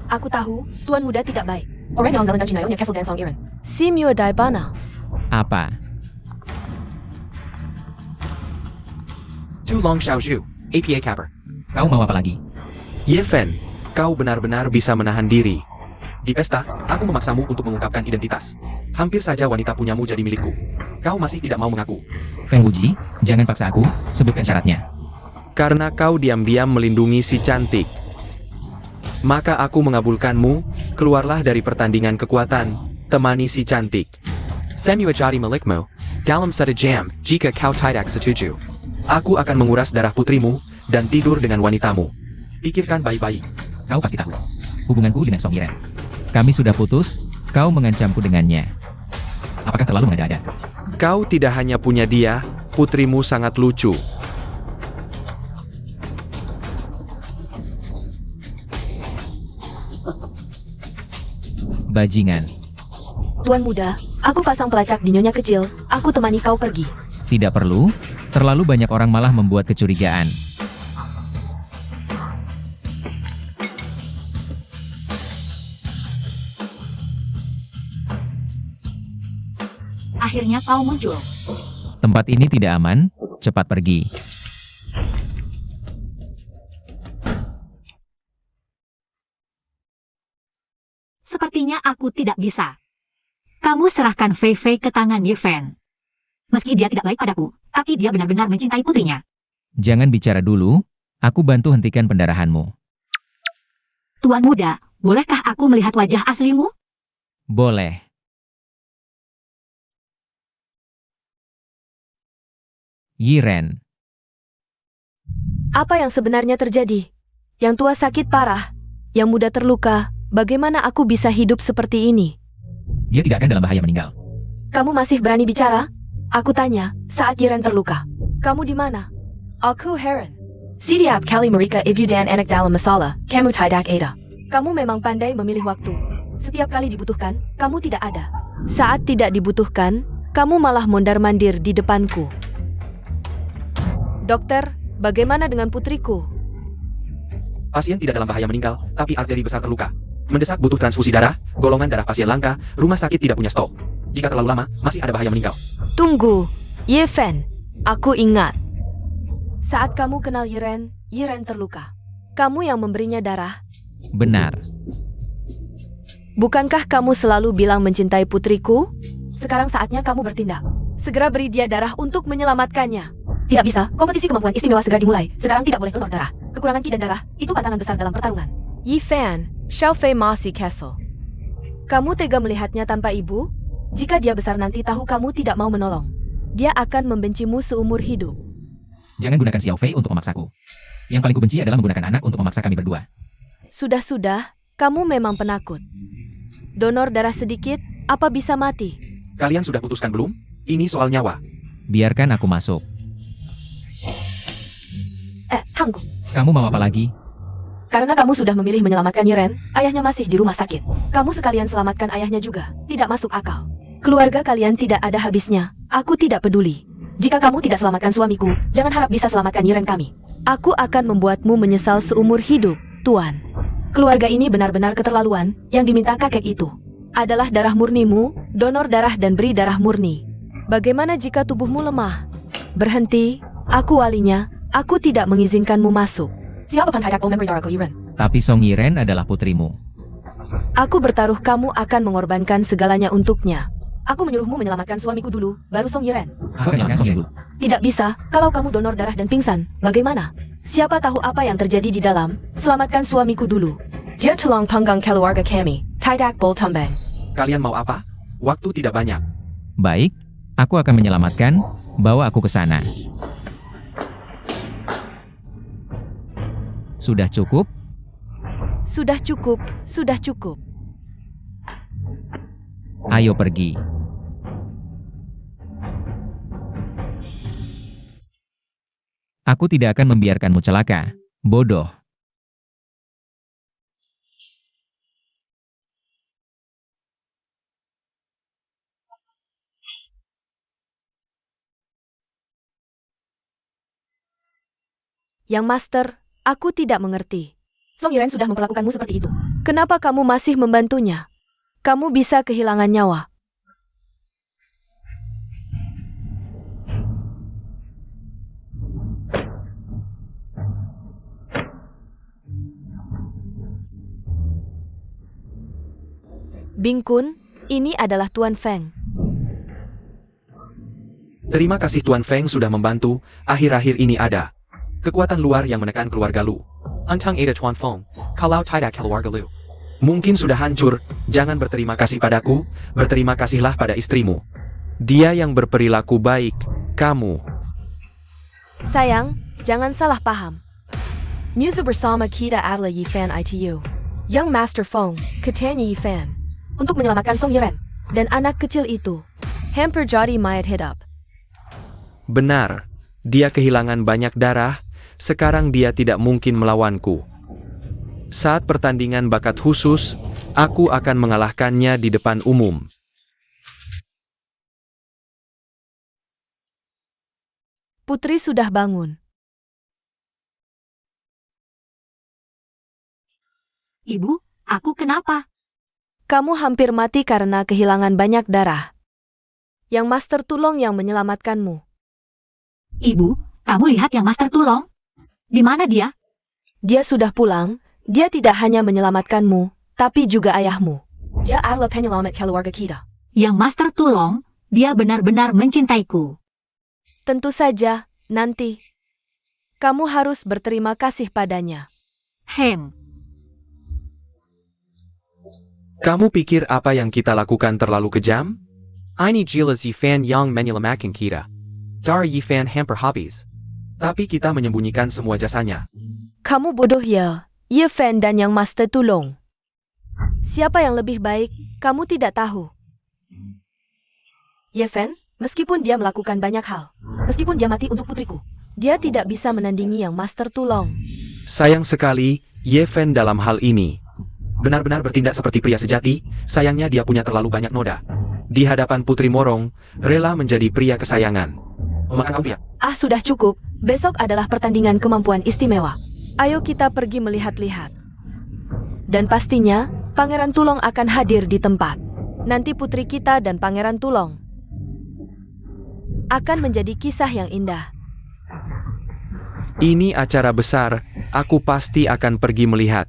Aku tahu tuan muda tidak baik. Orang yang melantar Cinayonya Castle dan Song Iren. Simua Daibana. Apa? Tu Long Xiaozhu, APA Capper. Kau mau apa lagi? Ye Fen, kau benar-benar bisa menahan diri. Di pesta, aku memaksamu untuk mengungkapkan identitas. Hampir saja wanita punyamu jadi milikku. Kau masih tidak mau mengaku. Feng Wuji, jangan paksa aku, sebutkan syaratnya. Karena kau diam-diam melindungi si cantik. Maka aku mengabulkanmu, keluarlah dari pertandingan kekuatan, temani si cantik. Semua jadi milikmu, dalam satu jam, jika kau tidak setuju. Aku akan menguras darah putrimu, dan tidur dengan wanitamu. Pikirkan baik-baik. Kau pasti tahu. Hubunganku dengan Song Yiren. Kami sudah putus, kau mengancamku dengannya. Apakah terlalu mengada-ada? Kau tidak hanya punya dia, putrimu sangat lucu. Bajingan. Tuan muda, aku pasang pelacak di nyonya kecil, aku temani kau pergi. Tidak perlu, terlalu banyak orang malah membuat kecurigaan. Akhirnya kau muncul. Tempat ini tidak aman, cepat pergi. Sepertinya aku tidak bisa. Kamu serahkan Fei Fei ke tangan Ye Fen. Meski dia tidak baik padaku, tapi dia benar-benar mencintai putrinya. Jangan bicara dulu, aku bantu hentikan pendarahanmu. Tuan muda, bolehkah aku melihat wajah aslimu? Boleh. Yiren, Apa yang sebenarnya terjadi? Yang tua sakit parah, yang muda terluka, bagaimana aku bisa hidup seperti ini? dia tidak akan dalam bahaya meninggal. Kamu masih berani bicara? Aku tanya, saat Yiren terluka. Kamu di mana? Aku Heron. Sidiap kali mereka ibu dan anak dalam masalah, kamu tidak ada. Kamu memang pandai memilih waktu. Setiap kali dibutuhkan, kamu tidak ada. Saat tidak dibutuhkan, kamu malah mondar-mandir di depanku. Dokter, bagaimana dengan putriku? Pasien tidak dalam bahaya meninggal, tapi arteri besar terluka. Mendesak butuh transfusi darah, golongan darah pasien langka, rumah sakit tidak punya stok. Jika terlalu lama, masih ada bahaya meninggal. Tunggu, Ye Fen. Aku ingat. Saat kamu kenal Yiren, Yiren terluka. Kamu yang memberinya darah. Benar. Bukankah kamu selalu bilang mencintai putriku? Sekarang saatnya kamu bertindak. Segera beri dia darah untuk menyelamatkannya. Tidak bisa, kompetisi kemampuan istimewa segera dimulai. Sekarang tidak boleh donor darah. Kekurangan ki dan darah, itu pantangan besar dalam pertarungan. Yi Fan, Xiaofei masih Castle. Kamu tega melihatnya tanpa ibu? Jika dia besar nanti tahu kamu tidak mau menolong. Dia akan membencimu seumur hidup. Jangan gunakan Xiao Fei untuk memaksaku. Yang paling kubenci adalah menggunakan anak untuk memaksa kami berdua. Sudah-sudah, kamu memang penakut. Donor darah sedikit, apa bisa mati? Kalian sudah putuskan belum? Ini soal nyawa. Biarkan aku masuk. Hanggu. Kamu mau apa lagi? Karena kamu sudah memilih menyelamatkan Yiren, ayahnya masih di rumah sakit. Kamu sekalian selamatkan ayahnya juga. Tidak masuk akal. Keluarga kalian tidak ada habisnya. Aku tidak peduli. Jika kamu tidak selamatkan suamiku, jangan harap bisa selamatkan Yiren kami. Aku akan membuatmu menyesal seumur hidup, Tuan. Keluarga ini benar-benar keterlaluan, yang diminta kakek itu Adalah darah murnimu, donor darah dan beri darah murni. Bagaimana jika tubuhmu lemah? Berhenti, aku walinya, aku tidak mengizinkanmu masuk. Siapa tidak mau memberi darahku Yiren? Tapi Song Yiren adalah putrimu. Aku bertaruh kamu akan mengorbankan segalanya untuknya. Aku menyuruhmu menyelamatkan suamiku dulu, baru Song Yiren. Aku akan menyelamatkan Song Yiren dulu. Tidak bisa, kalau kamu donor darah dan pingsan, bagaimana? Siapa tahu apa yang terjadi di dalam, selamatkan suamiku dulu. Dia tolong panggang keluarga kami, tidak bol tambang. Kalian mau apa? Waktu tidak banyak. Baik, aku akan menyelamatkan, bawa aku ke sana. Sudah cukup? Sudah cukup, sudah cukup. Ayo pergi. Aku tidak akan membiarkanmu celaka. Bodoh. Yang Master, aku tidak mengerti. Song Yiren sudah memperlakukanmu seperti itu. Kenapa kamu masih membantunya? Kamu bisa kehilangan nyawa. Bing Kun, ini adalah Tuan Feng. Terima kasih Tuan Feng sudah membantu, akhir-akhir ini ada kekuatan luar yang menekan keluarga Lu. Untang ada Tuan Feng, kalau tidak keluarga Lu. Mungkin sudah hancur, jangan berterima kasih padaku, berterima kasihlah pada istrimu. Dia yang berperilaku baik, kamu. Sayang, jangan salah paham. Musuh bersama kita adalah Yi Fan ITU. Young Master Feng, katanya Yi Fan. Untuk menyelamatkan Song Yiren. Dan anak kecil itu hampir jadi mayat hidup. Benar, dia kehilangan banyak darah, sekarang dia tidak mungkin melawanku. Saat pertandingan bakat khusus, aku akan mengalahkannya di depan umum. Putri sudah bangun. Ibu, aku kenapa? Kamu hampir mati karena kehilangan banyak darah. Yang Master Tulong yang menyelamatkanmu. Ibu, kamu lihat yang Master Tulong? Di mana dia? Dia sudah pulang, dia tidak hanya menyelamatkanmu, tapi juga ayahmu. Dia adalah penyelamat keluarga kita. Yang Master Tulong, dia benar-benar mencintaiku. Tentu saja, nanti. Kamu harus berterima kasih padanya. Kamu pikir apa yang kita lakukan terlalu kejam? Ini jelas Yifan yang menyelamatkan kita. Dari Yifan hampir habis. Tapi kita menyembunyikan semua jasanya. Kamu bodoh ya, Ye Fan dan Yang Master Tulong. Siapa yang lebih baik, kamu tidak tahu. Ye Fan, meskipun dia melakukan banyak hal, meskipun dia mati untuk putriku, Dia tidak bisa menandingi Yang Master Tulong. Sayang sekali, Yifan dalam hal ini. Benar-benar bertindak seperti pria sejati, sayangnya dia punya terlalu banyak noda. Di hadapan Putri Morong, rela menjadi pria kesayangan. Memakan opiak. Ah, sudah cukup. Besok adalah pertandingan kemampuan istimewa. Ayo kita pergi melihat-lihat. Dan pastinya, Pangeran Tulong akan hadir di tempat. Nanti putri kita dan Pangeran Tulong akan menjadi kisah yang indah. Ini acara besar, aku pasti akan pergi melihat.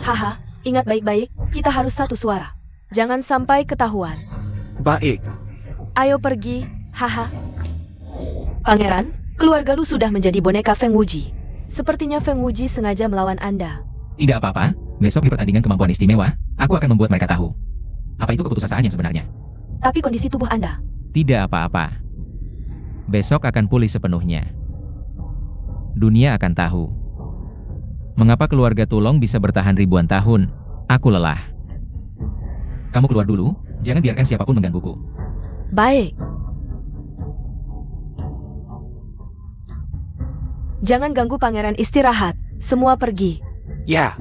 Haha, ingat baik-baik, kita harus satu suara. Jangan sampai ketahuan. Baik. Ayo pergi, haha. Pangeran, keluarga Lu sudah menjadi boneka Feng Wuji. Sepertinya Feng Wuji sengaja melawan Anda. Tidak apa-apa, besok di pertandingan kemampuan istimewa, aku akan membuat mereka tahu. Apa itu keputusasaan yang sebenarnya? Tapi kondisi tubuh Anda. Tidak apa-apa. Besok akan pulih sepenuhnya. Dunia akan tahu. Mengapa keluarga Tulong bisa bertahan ribuan tahun? Aku lelah. Kamu keluar dulu, jangan biarkan siapapun menggangguku. Baik. Jangan ganggu pangeran istirahat. Semua pergi. Ya.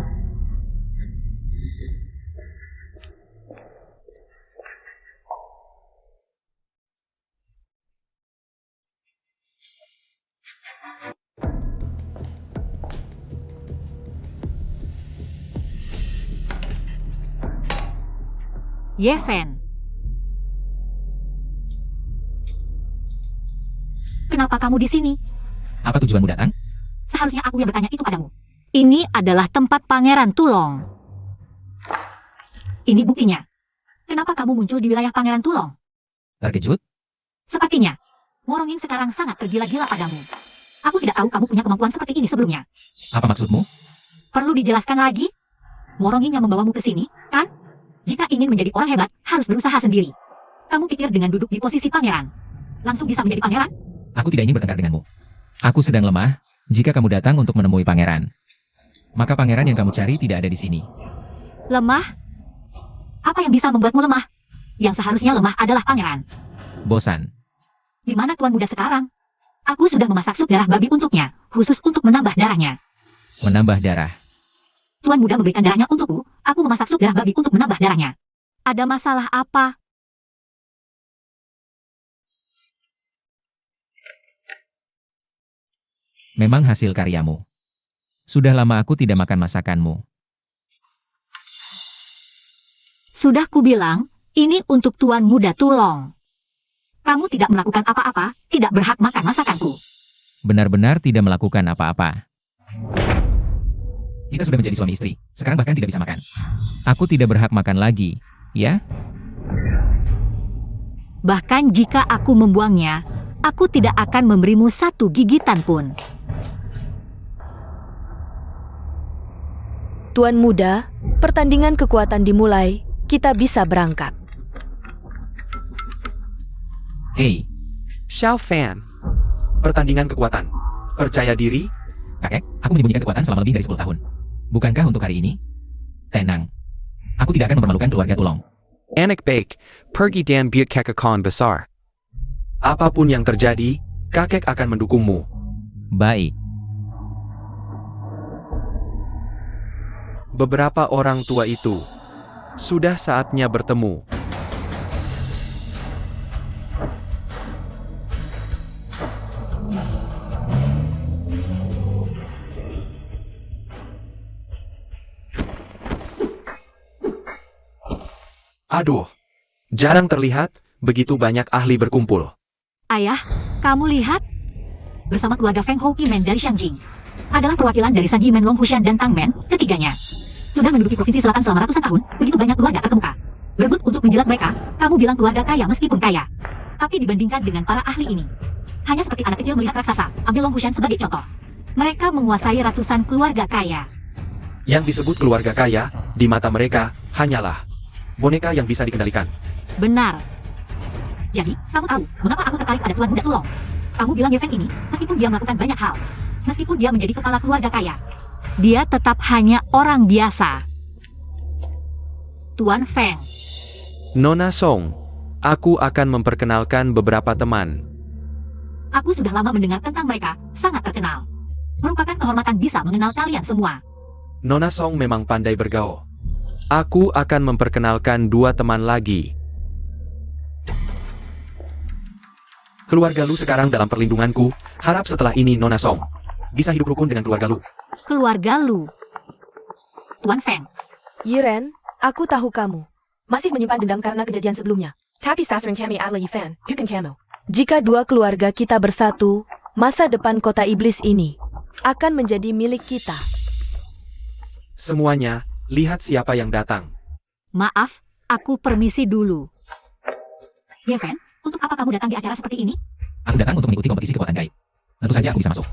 Ye Fan. Kenapa kamu di sini? Apa tujuanmu datang? Seharusnya aku yang bertanya itu padamu. Ini adalah tempat Pangeran Tulong. Ini buktinya. Kenapa kamu muncul di wilayah Pangeran Tulong? Terkejut? Sepertinya, Moronging sekarang sangat tergila-gila padamu. Aku tidak tahu kamu punya kemampuan seperti ini sebelumnya. Apa maksudmu? Perlu dijelaskan lagi? Moronging yang membawamu ke sini, kan? Jika ingin menjadi orang hebat, harus berusaha sendiri. Kamu pikir dengan duduk di posisi pangeran, langsung bisa menjadi pangeran? Aku tidak ingin bertengkar denganmu. Aku sedang lemah, jika kamu datang untuk menemui pangeran. Maka pangeran yang kamu cari tidak ada di sini. Lemah? Apa yang bisa membuatmu lemah? Yang seharusnya lemah adalah pangeran. Bosan. Di mana tuan muda sekarang? Aku sudah memasak sup darah babi untuknya, khusus untuk menambah darahnya. Menambah darah. Tuan muda memberikan darahnya untukku, aku memasak sup darah babi untuk menambah darahnya. Ada masalah apa? Memang hasil karyamu. Sudah lama aku tidak makan masakanmu. Sudah kubilang, ini untuk Tuan Muda Tulong. Kamu tidak melakukan apa-apa, tidak berhak makan masakanku. Benar-benar tidak melakukan apa-apa. Kita sudah menjadi suami istri, sekarang bahkan tidak bisa makan. Aku tidak berhak makan lagi, ya? Bahkan jika aku membuangnya, aku tidak akan memberimu satu gigitan pun. Tuan Muda, pertandingan kekuatan dimulai, kita bisa berangkat. Hei, Xiao Fan. Pertandingan kekuatan. Percaya diri? kakek, aku menyembunyikan kekuatan selama lebih dari 10 tahun. Bukankah untuk hari ini? Tenang. Aku tidak akan mempermalukan keluarga Tulong. Anak baik, pergi dan biar kakakon besar. Apapun yang terjadi, kakek akan mendukungmu. Baik. Beberapa orang tua itu sudah saatnya bertemu. Aduh, jarang terlihat begitu banyak ahli berkumpul. Ayah, kamu lihat? Bersama keluarga Feng Hokimen dari Shangjing. Adalah perwakilan dari San Yimen Long Hushan dan Tang Men, ketiganya. Sudah menduduki provinsi selatan selama ratusan tahun, begitu banyak keluarga terkemuka. Berebut untuk menjilat mereka, kamu bilang keluarga kaya meskipun kaya. Tapi dibandingkan dengan para ahli ini, hanya seperti anak kecil melihat raksasa, ambil Long Hushan sebagai contoh. Mereka menguasai ratusan keluarga kaya. Yang disebut keluarga kaya, di mata mereka, hanyalah boneka yang bisa dikendalikan. Benar. Jadi, kamu tahu mengapa aku tertarik pada Tuan Muda Tulong? Kamu bilang Yeven ini, meskipun dia melakukan banyak hal, meskipun dia menjadi kepala keluarga kaya, dia tetap hanya orang biasa. Tuan Feng. Nona Song, aku akan memperkenalkan beberapa teman. Aku sudah lama mendengar tentang mereka, sangat terkenal. Merupakan kehormatan bisa mengenal kalian semua. Nona Song memang pandai bergaul. Aku akan memperkenalkan dua teman lagi. Keluarga Lu sekarang dalam perlindunganku, harap setelah ini Nona Song bisa hidup rukun dengan keluarga Lu. Keluarga Lu. Tuan Feng. Yiren, aku tahu kamu. Masih menyimpan dendam karena kejadian sebelumnya. Tapi sasring kami adalah Fan, bukan kamu. Jika dua keluarga kita bersatu, masa depan kota iblis ini akan menjadi milik kita. Semuanya, lihat siapa yang datang. Maaf, aku permisi dulu. Yeven, untuk apa kamu datang di acara seperti ini? Aku datang untuk mengikuti kompetisi kekuatan gaib. Tentu saja aku bisa masuk.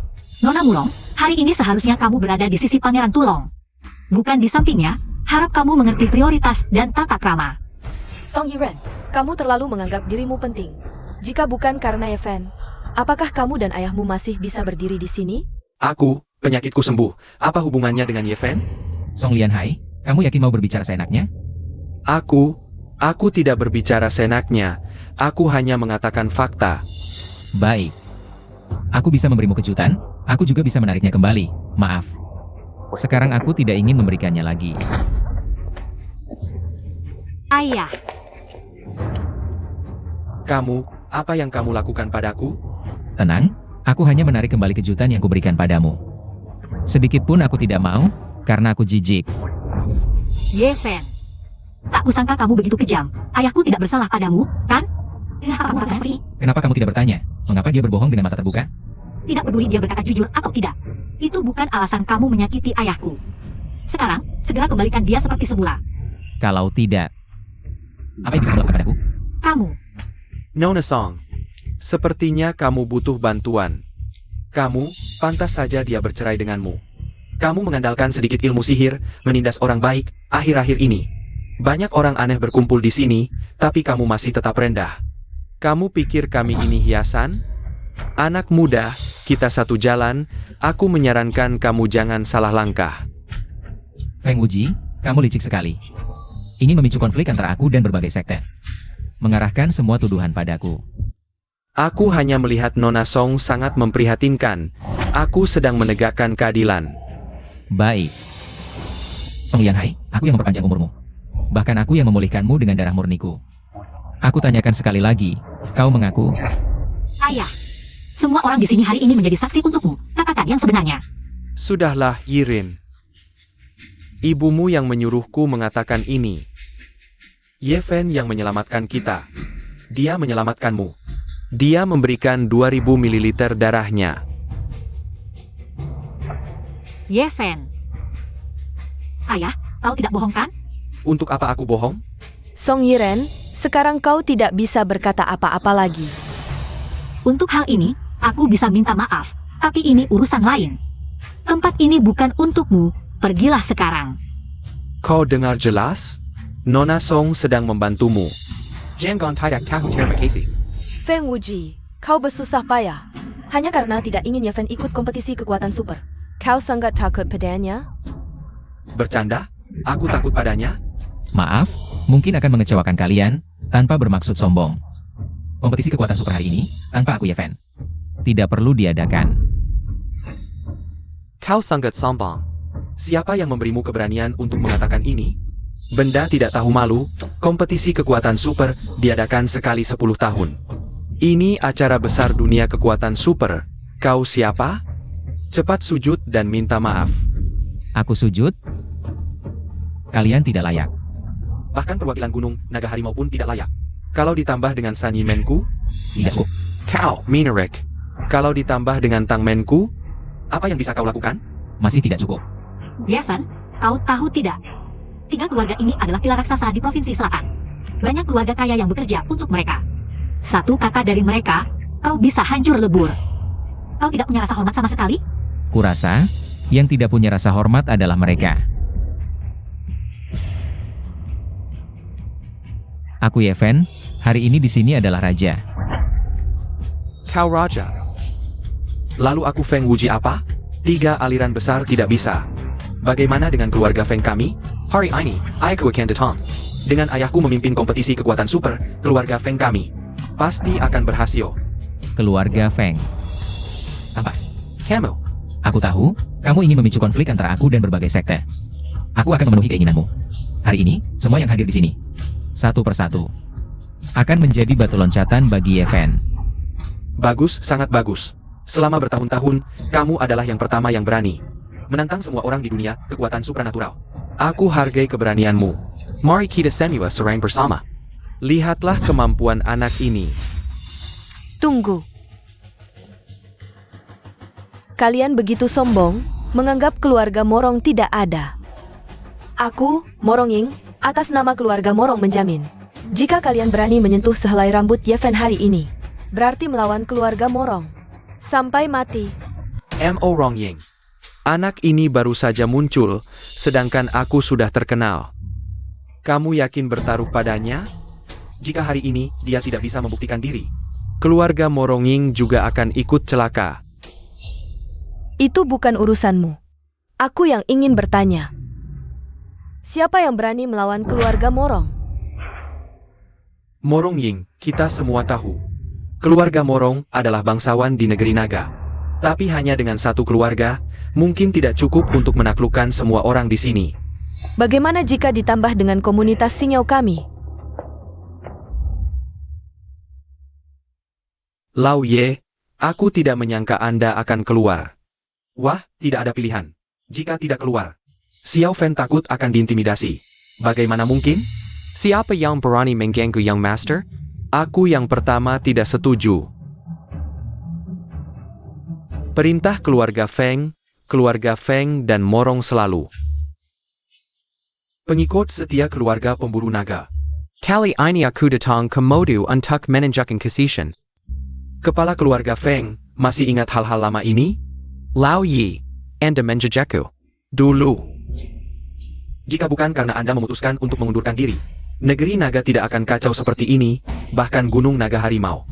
Nona Mulong, hari ini seharusnya kamu berada di sisi Pangeran Tulong. Bukan di sampingnya, harap kamu mengerti prioritas dan tata krama. Song Yiren, kamu terlalu menganggap dirimu penting. Jika bukan karena Yeven, apakah kamu dan ayahmu masih bisa berdiri di sini? Aku, penyakitku sembuh. Apa hubungannya dengan Yeven? Song Lianhai, kamu yakin mau berbicara seenaknya? Aku tidak berbicara senaknya. Aku hanya mengatakan fakta. Baik. Aku bisa memberimu kejutan, aku juga bisa menariknya kembali. Maaf. Sekarang aku tidak ingin memberikannya lagi. Ayah, Kamu, apa yang kamu lakukan padaku? Tenang, aku hanya menarik kembali kejutan yang kuberikan padamu. Sedikit pun aku tidak mau, karena aku jijik. Yeven. Tak kusangka kamu begitu kejam. Ayahku tidak bersalah padamu, kan? Kenapa kamu berkata seperti ini? Kenapa kamu tidak bertanya? Mengapa dia berbohong dengan mata terbuka? Tidak peduli dia berkata jujur atau tidak. Itu bukan alasan kamu menyakiti ayahku. Sekarang, segera kembalikan dia seperti semula. Kalau tidak, apa yang bisa kamu lakukan padaku? Kamu. Nona Song, sepertinya kamu butuh bantuan. Kamu, pantas saja dia bercerai denganmu. Kamu mengandalkan sedikit ilmu sihir, menindas orang baik, akhir-akhir ini. Banyak orang aneh berkumpul di sini, tapi kamu masih tetap rendah. Kamu pikir kami ini hiasan? Anak muda, kita satu jalan. Aku menyarankan kamu jangan salah langkah. Feng Wuji, kamu licik sekali. Ingin memicu konflik antara aku dan berbagai sekte. Mengarahkan semua tuduhan padaku. Aku hanya melihat Nona Song sangat memprihatinkan. Aku sedang menegakkan keadilan. Baik. Song Lianhai, aku yang memperpanjang umurmu. Bahkan aku yang memulihkanmu dengan darah murniku. Aku tanyakan sekali lagi, kau mengaku? Ayah, semua orang di sini hari ini menjadi saksi untukmu. Katakan yang sebenarnya. Sudahlah, Yirin. Ibumu yang menyuruhku mengatakan ini. Ye Fen yang menyelamatkan kita. Dia menyelamatkanmu. Dia memberikan 2000 ml darahnya. Ye Fen. Ayah, kau tidak bohong kan? Untuk apa aku bohong? Song Yiren, sekarang kau tidak bisa berkata apa-apa lagi. Untuk hal ini, aku bisa minta maaf. Tapi ini urusan lain. Tempat ini bukan untukmu. Pergilah sekarang. Kau dengar jelas? Nona Song sedang membantumu. Jangan tidak tahu terima kasih. Feng Wuji, kau bersusah payah. Hanya karena tidak ingin Ye Fen ikut kompetisi kekuatan super. Kau sangat takut padanya? Bercanda? Aku takut padanya? Maaf, mungkin akan mengecewakan kalian, tanpa bermaksud sombong. Kompetisi kekuatan super hari ini, tanpa aku Ye Fen. Tidak perlu diadakan. Kau sangat sombong. Siapa yang memberimu keberanian untuk mengatakan ini? Benda tidak tahu malu, kompetisi kekuatan super diadakan sekali 10 tahun. Ini acara besar dunia kekuatan super. Kau siapa? Cepat sujud dan minta maaf. Aku sujud? Kalian tidak layak. Bahkan perwakilan gunung, naga harimau pun tidak layak. Kalau ditambah dengan San Yimenku, Tidak cukup. kau, Minarik. Kalau ditambah dengan Tang Menku, apa yang bisa kau lakukan? Masih tidak cukup. Ye Fen, kau tahu tidak? 3 keluarga ini adalah pilar raksasa di Provinsi Selatan. Banyak keluarga kaya yang bekerja untuk mereka. Satu kata dari mereka, kau bisa hancur lebur. Kau tidak punya rasa hormat sama sekali? Kurasa, yang tidak punya rasa hormat adalah mereka. Aku Ye Fen, hari ini di sini adalah raja. kau raja. Lalu aku Feng Wuji apa? 3 aliran besar tidak bisa. Bagaimana dengan keluarga Feng kami? Hari ini, aku akan datang. Dengan ayahku memimpin kompetisi kekuatan super, keluarga Feng kami pasti akan berhasil. Keluarga Feng. Apa? Kamu, Aku tahu, kamu ingin memicu konflik antara aku dan berbagai sekte. Aku akan memenuhi keinginanmu. Hari ini, semua yang hadir di sini, satu persatu, akan menjadi batu loncatan bagi Ye Fen. bagus, sangat bagus. Selama bertahun-tahun, kamu adalah yang pertama yang berani menantang semua orang di dunia kekuatan supranatural. Aku hargai keberanianmu. Mari kita semua serang bersama. Lihatlah kemampuan anak ini. Tunggu. Kalian begitu sombong, menganggap keluarga Morong tidak ada. Aku, Morong Ying, atas nama keluarga Morong menjamin, jika kalian berani menyentuh sehelai rambut Ye Fen hari ini, berarti melawan keluarga Morong. Sampai mati. Mo Rong Ying. Anak ini baru saja muncul, sedangkan aku sudah terkenal. Kamu yakin bertaruh padanya? Jika hari ini dia tidak bisa membuktikan diri, Keluarga Moronging juga akan ikut celaka. Itu bukan urusanmu. Aku yang ingin bertanya. Siapa yang berani melawan keluarga Morong? Morong Ying, kita semua tahu. Keluarga Morong adalah bangsawan di negeri naga. Tapi hanya dengan satu keluarga, mungkin tidak cukup untuk menaklukkan semua orang di sini. Bagaimana jika ditambah dengan komunitas sinyau kami? Lao Ye, aku tidak menyangka Anda akan keluar. Wah, tidak ada pilihan. Jika tidak keluar, Xiao Fen takut akan diintimidasi. Bagaimana mungkin? Siapa yang berani mengganggu Young Master? Aku yang pertama tidak setuju. Perintah keluarga Feng dan Morong selalu. Pengikut setia keluarga pemburu naga. Kali ini aku datang ke Modu untuk menunjukkan kasih. Kepala keluarga Feng masih ingat hal-hal lama ini? Lao Yi, Anda menjejakku. Dulu. Jika bukan karena Anda memutuskan untuk mengundurkan diri, negeri naga tidak akan kacau seperti ini, bahkan gunung naga harimau.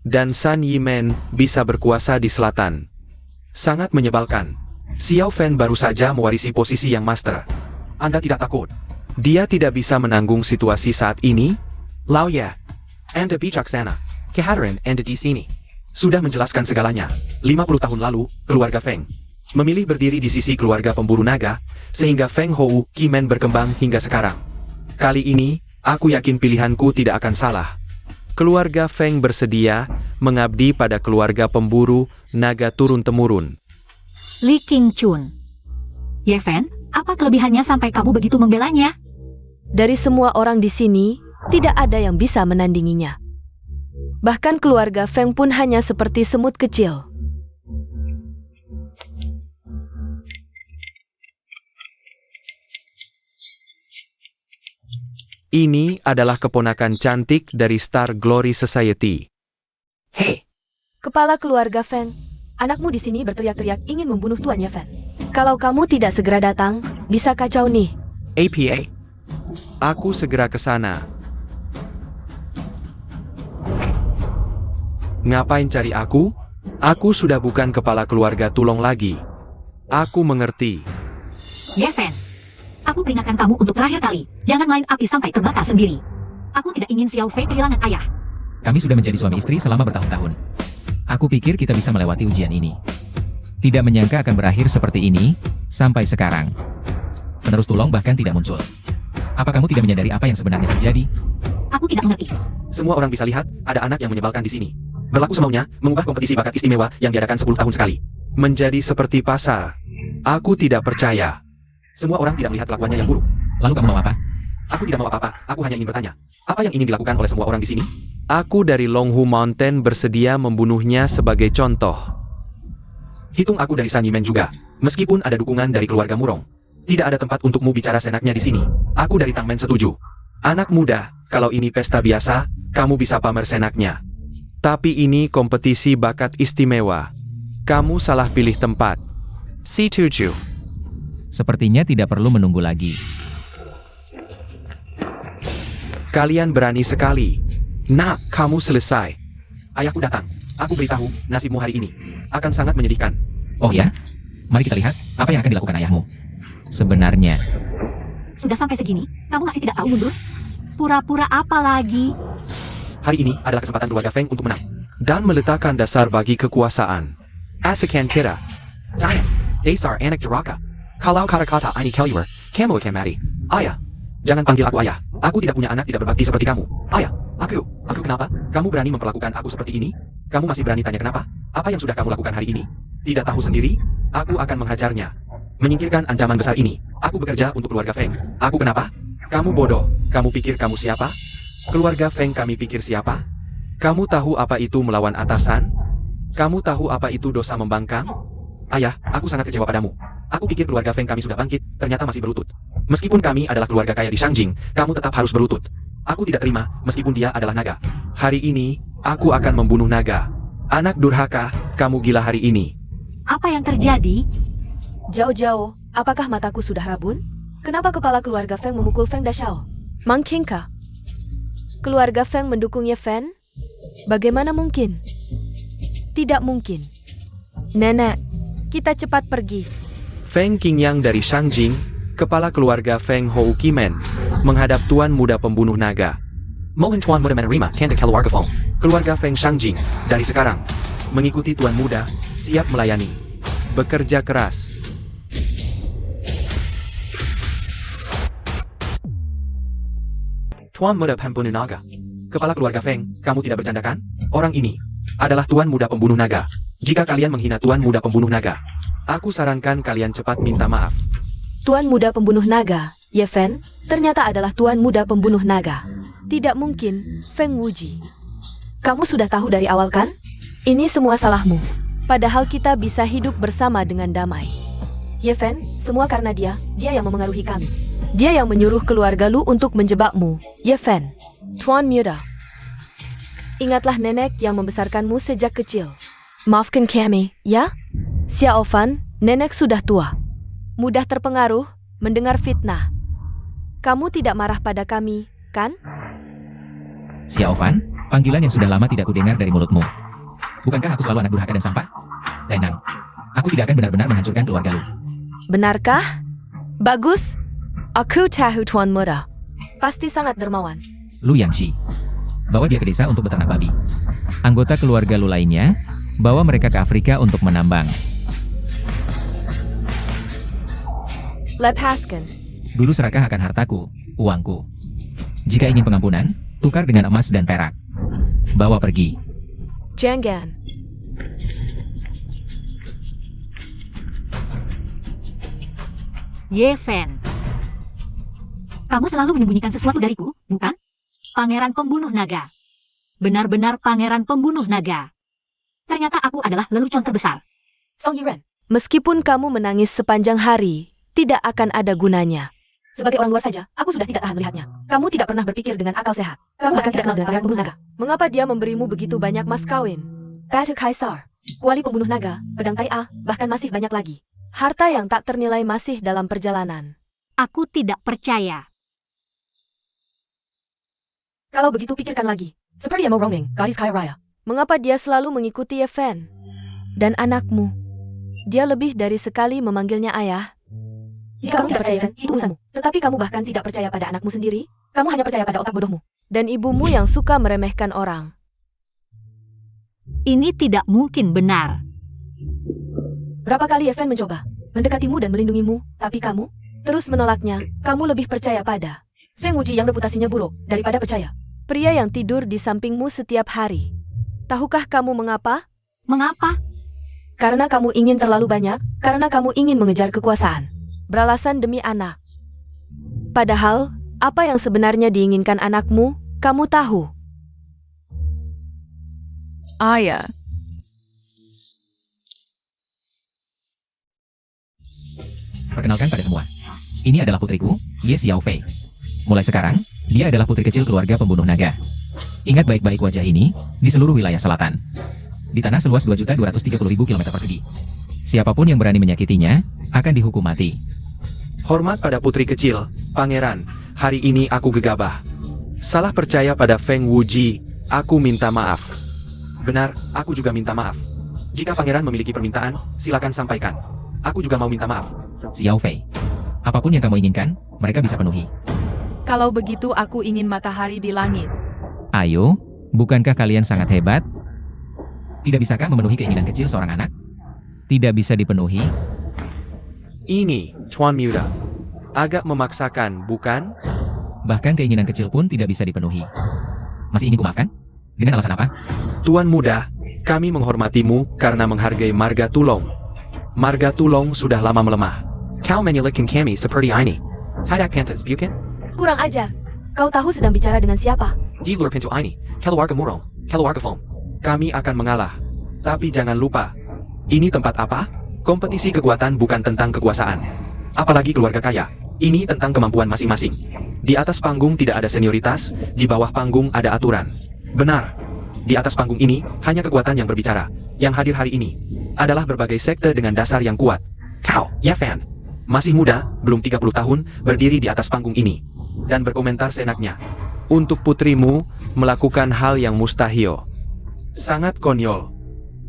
Dan San Yimen bisa berkuasa di selatan. Sangat menyebalkan. Xiao Fen baru saja mewarisi posisi yang master. Anda tidak takut? Dia tidak bisa menanggung situasi saat ini? Lao Ye, Anda bijaksana. kehadiran Anda di sini sudah menjelaskan segalanya. 50 tahun lalu, keluarga Feng memilih berdiri di sisi keluarga pemburu naga, sehingga Feng Hou Kimen berkembang hingga sekarang. Kali ini, aku yakin pilihanku tidak akan salah. Keluarga Feng bersedia mengabdi pada keluarga pemburu naga turun-temurun. Li Qingchun. Ye Fen, apa kelebihannya sampai kamu begitu membelanya? Dari semua orang di sini, tidak ada yang bisa menandinginya. Bahkan keluarga Feng pun hanya seperti semut kecil. Ini adalah keponakan cantik dari Star Glory Society. Hei, Kepala keluarga Feng, anakmu di sini berteriak-teriak ingin membunuh Tuan Ye Fen. Kalau kamu tidak segera datang, bisa kacau nih. APA. Aku segera ke sana. Ngapain cari aku? Aku sudah bukan kepala keluarga Tulong lagi. Aku mengerti. Ye Fen, aku peringatkan kamu untuk terakhir kali. Jangan main api sampai terbakar sendiri. Aku tidak ingin Xiao Fei kehilangan ayah. Kami sudah menjadi suami istri selama bertahun-tahun. Aku pikir kita bisa melewati ujian ini. Tidak menyangka akan berakhir seperti ini, sampai sekarang. Penerus Tulong bahkan tidak muncul. Apa kamu tidak menyadari apa yang sebenarnya terjadi? Aku tidak mengerti. semua orang bisa lihat, ada anak yang menyebalkan di sini. Berlaku semaunya, mengubah kompetisi bakat istimewa yang diadakan 10 tahun sekali. Menjadi seperti pasar. Aku tidak percaya. Semua orang tidak melihat kelakuannya yang buruk. Lalu kamu mau apa? Aku tidak mau apa-apa, aku hanya ingin bertanya. Apa yang ingin dilakukan oleh semua orang di sini? Aku dari Longhu Mountain bersedia membunuhnya sebagai contoh. Hitung aku dari San Yimen juga. Meskipun ada dukungan dari keluarga Murong, tidak ada tempat untukmu bicara senaknya di sini. Aku dari Tangmen setuju. Anak muda, kalau ini pesta biasa, kamu bisa pamer senaknya. Tapi ini kompetisi bakat istimewa. Kamu salah pilih tempat. C7. Sepertinya tidak perlu menunggu lagi. Kalian berani sekali. Nak, kamu selesai. Ayahku datang. Aku beritahu, nasibmu hari ini akan sangat menyedihkan. Oh ya? Mari kita lihat apa yang akan dilakukan ayahmu. Sebenarnya, Sudah sampai segini, kamu masih tidak tahu mundur? Pura-pura apa lagi? Hari ini adalah kesempatan keluarga Feng untuk menang. Dan meletakkan dasar bagi kekuasaan. Asakan kita. Jangan, dasar anak duraka. Kalau kata-kata ini keluar, kamu akan mati. Ayah, jangan panggil aku ayah. Aku tidak punya anak tidak berbakti seperti kamu. Ayah, aku kenapa? Kamu berani memperlakukan aku seperti ini? Kamu masih berani tanya kenapa? Apa yang sudah kamu lakukan hari ini? Tidak tahu sendiri? Aku akan menghajarnya. Menyingkirkan ancaman besar ini. Aku bekerja untuk keluarga Feng. Aku kenapa? Kamu bodoh. Kamu pikir kamu siapa? Keluarga Feng kami pikir siapa? Kamu tahu apa itu melawan atasan? Kamu tahu apa itu dosa membangkang? Ayah, aku sangat kecewa padamu. Aku pikir keluarga Feng kami sudah bangkit, ternyata masih berlutut. Meskipun kami adalah keluarga kaya di Shangjing, kamu tetap harus berlutut. Aku tidak terima, meskipun dia adalah naga. Hari ini, aku akan membunuh naga. Anak durhaka, kamu gila hari ini. Apa yang terjadi? Jauh-jauh, apakah mataku sudah rabun? Kenapa kepala keluarga Feng memukul Feng Dashao? Mangkingkah? Keluarga Feng mendukung Ye Fen? Bagaimana mungkin? Tidak mungkin. Nenek, kita cepat pergi. Feng Qingyang dari Shangjing, kepala keluarga Feng Hou Kimen, menghadap tuan muda pembunuh naga. Mohon tuan muda menerima tanda keluarga Feng. Keluarga Feng Shangjing, dari sekarang, mengikuti tuan muda, siap melayani. Bekerja keras. Tuan muda pembunuh naga. Kepala keluarga Feng, kamu tidak bercanda kan? Orang ini adalah tuan muda pembunuh naga. Jika kalian menghina tuan muda pembunuh naga, Aku sarankan kalian cepat minta maaf. Tuan muda pembunuh naga, Ye Fen, ternyata adalah tuan muda pembunuh naga. Tidak mungkin, Feng Wuji. Kamu sudah tahu dari awal kan? Ini semua salahmu. Padahal kita bisa hidup bersama dengan damai. Ye Fen, semua karena dia yang memengaruhi kami. Dia yang menyuruh keluarga Lu untuk menjebakmu, Ye Fen. Tuan muda. Ingatlah nenek yang membesarkanmu sejak kecil. Maafkan kami, ya? Xiao Fan, nenek sudah tua. Mudah terpengaruh, mendengar fitnah. Kamu tidak marah pada kami, kan? Xiao Fan, panggilan yang sudah lama tidak kudengar dari mulutmu. Bukankah aku selalu anak durhaka dan sampah? Tenang, aku tidak akan benar-benar menghancurkan keluarga Lu. Benarkah? Bagus. Aku tahu Tuan Muda. Pasti sangat dermawan. Lu Yangshi. Bawa dia ke desa untuk beternak babi. Anggota keluarga Lu lainnya, bawa mereka ke Afrika untuk menambang. Lepaskan. Dulu serakah akan hartaku, uangku. Jika ingin pengampunan, tukar dengan emas dan perak. Bawa pergi. Jangan. Yeven. Kamu selalu menyembunyikan sesuatu dariku, bukan? Pangeran pembunuh naga. Benar-benar pangeran pembunuh naga. Ternyata aku adalah lelucon terbesar. Song Yiren, Meskipun kamu menangis sepanjang hari, tidak akan ada gunanya. sebagai orang luar saja, aku sudah tidak tahan melihatnya. Kamu tidak pernah berpikir dengan akal sehat. Kamu bahkan tidak kenal dengan pangeran pembunuh naga. Mengapa dia memberimu begitu banyak mas kawin? Batu Kaisar, kuali pembunuh naga, pedang Tai A, bahkan masih banyak lagi. Harta yang tak ternilai masih dalam perjalanan. Aku tidak percaya. Kalau begitu pikirkan lagi. Seperti Emo Rongning, gadis kaya raya. Mengapa dia selalu mengikuti Yeven? Dan anakmu? Dia lebih dari sekali memanggilnya ayah. Jika kamu tidak percaya Yeven, itu urusanmu. Tetapi kamu bahkan tidak percaya pada anakmu sendiri. Kamu hanya percaya pada otak bodohmu. Dan ibumu yang suka meremehkan orang. Ini tidak mungkin benar. Berapa kali Yeven mencoba mendekatimu dan melindungimu, tapi kamu Terus menolaknya, kamu lebih percaya pada Feng Wuji yang reputasinya buruk daripada percaya. pria yang tidur di sampingmu setiap hari. Tahukah kamu mengapa? Mengapa? Karena kamu ingin terlalu banyak, karena kamu ingin mengejar kekuasaan. Beralasan demi anak. Padahal, apa yang sebenarnya diinginkan anakmu, kamu tahu. Ayah. Perkenalkan pada semua. Ini adalah putriku, Ye Xiaofei. Mulai sekarang, dia adalah putri kecil keluarga pembunuh naga. Ingat baik-baik wajah ini, di seluruh wilayah selatan. Di tanah seluas 2.230.000 km persegi. Siapapun yang berani menyakitinya, akan dihukum mati. Hormat pada putri kecil, pangeran, hari ini aku gegabah. Salah percaya pada Feng Wuji, aku minta maaf. Benar, aku juga minta maaf. Jika pangeran memiliki permintaan, silakan sampaikan. Aku juga mau minta maaf. Xiaofei. Apapun yang kamu inginkan, mereka bisa penuhi. Kalau begitu aku ingin matahari di langit. Ayo, bukankah kalian sangat hebat? Tidak bisakah memenuhi keinginan kecil seorang anak? Tidak bisa dipenuhi? Ini, Tuan Muda. Agak memaksakan, bukan? Bahkan keinginan kecil pun tidak bisa dipenuhi. Masih ingin kumaafkan? Dengan alasan apa? Tuan Muda, kami menghormatimu karena menghargai Marga Tulong. Marga Tulong sudah lama melemah. Kau menyelekkan kami seperti ini. Tidak pantas, bukan? Kurang ajar. Kau tahu sedang bicara dengan siapa? Di luar pintu ini, keluarga Murong, keluarga Fong. Kami akan mengalah. Tapi jangan lupa, ini tempat apa? Kompetisi kekuatan bukan tentang kekuasaan. Apalagi keluarga kaya. Ini tentang kemampuan masing-masing. Di atas panggung tidak ada senioritas, di bawah panggung ada aturan. Benar. Di atas panggung ini, hanya kekuatan yang berbicara. Yang hadir hari ini adalah berbagai sekte dengan dasar yang kuat. Kau, Yeven, masih muda, belum 30 tahun, berdiri di atas panggung ini. Dan berkomentar seenaknya. Untuk putrimu, melakukan hal yang mustahil. Sangat konyol.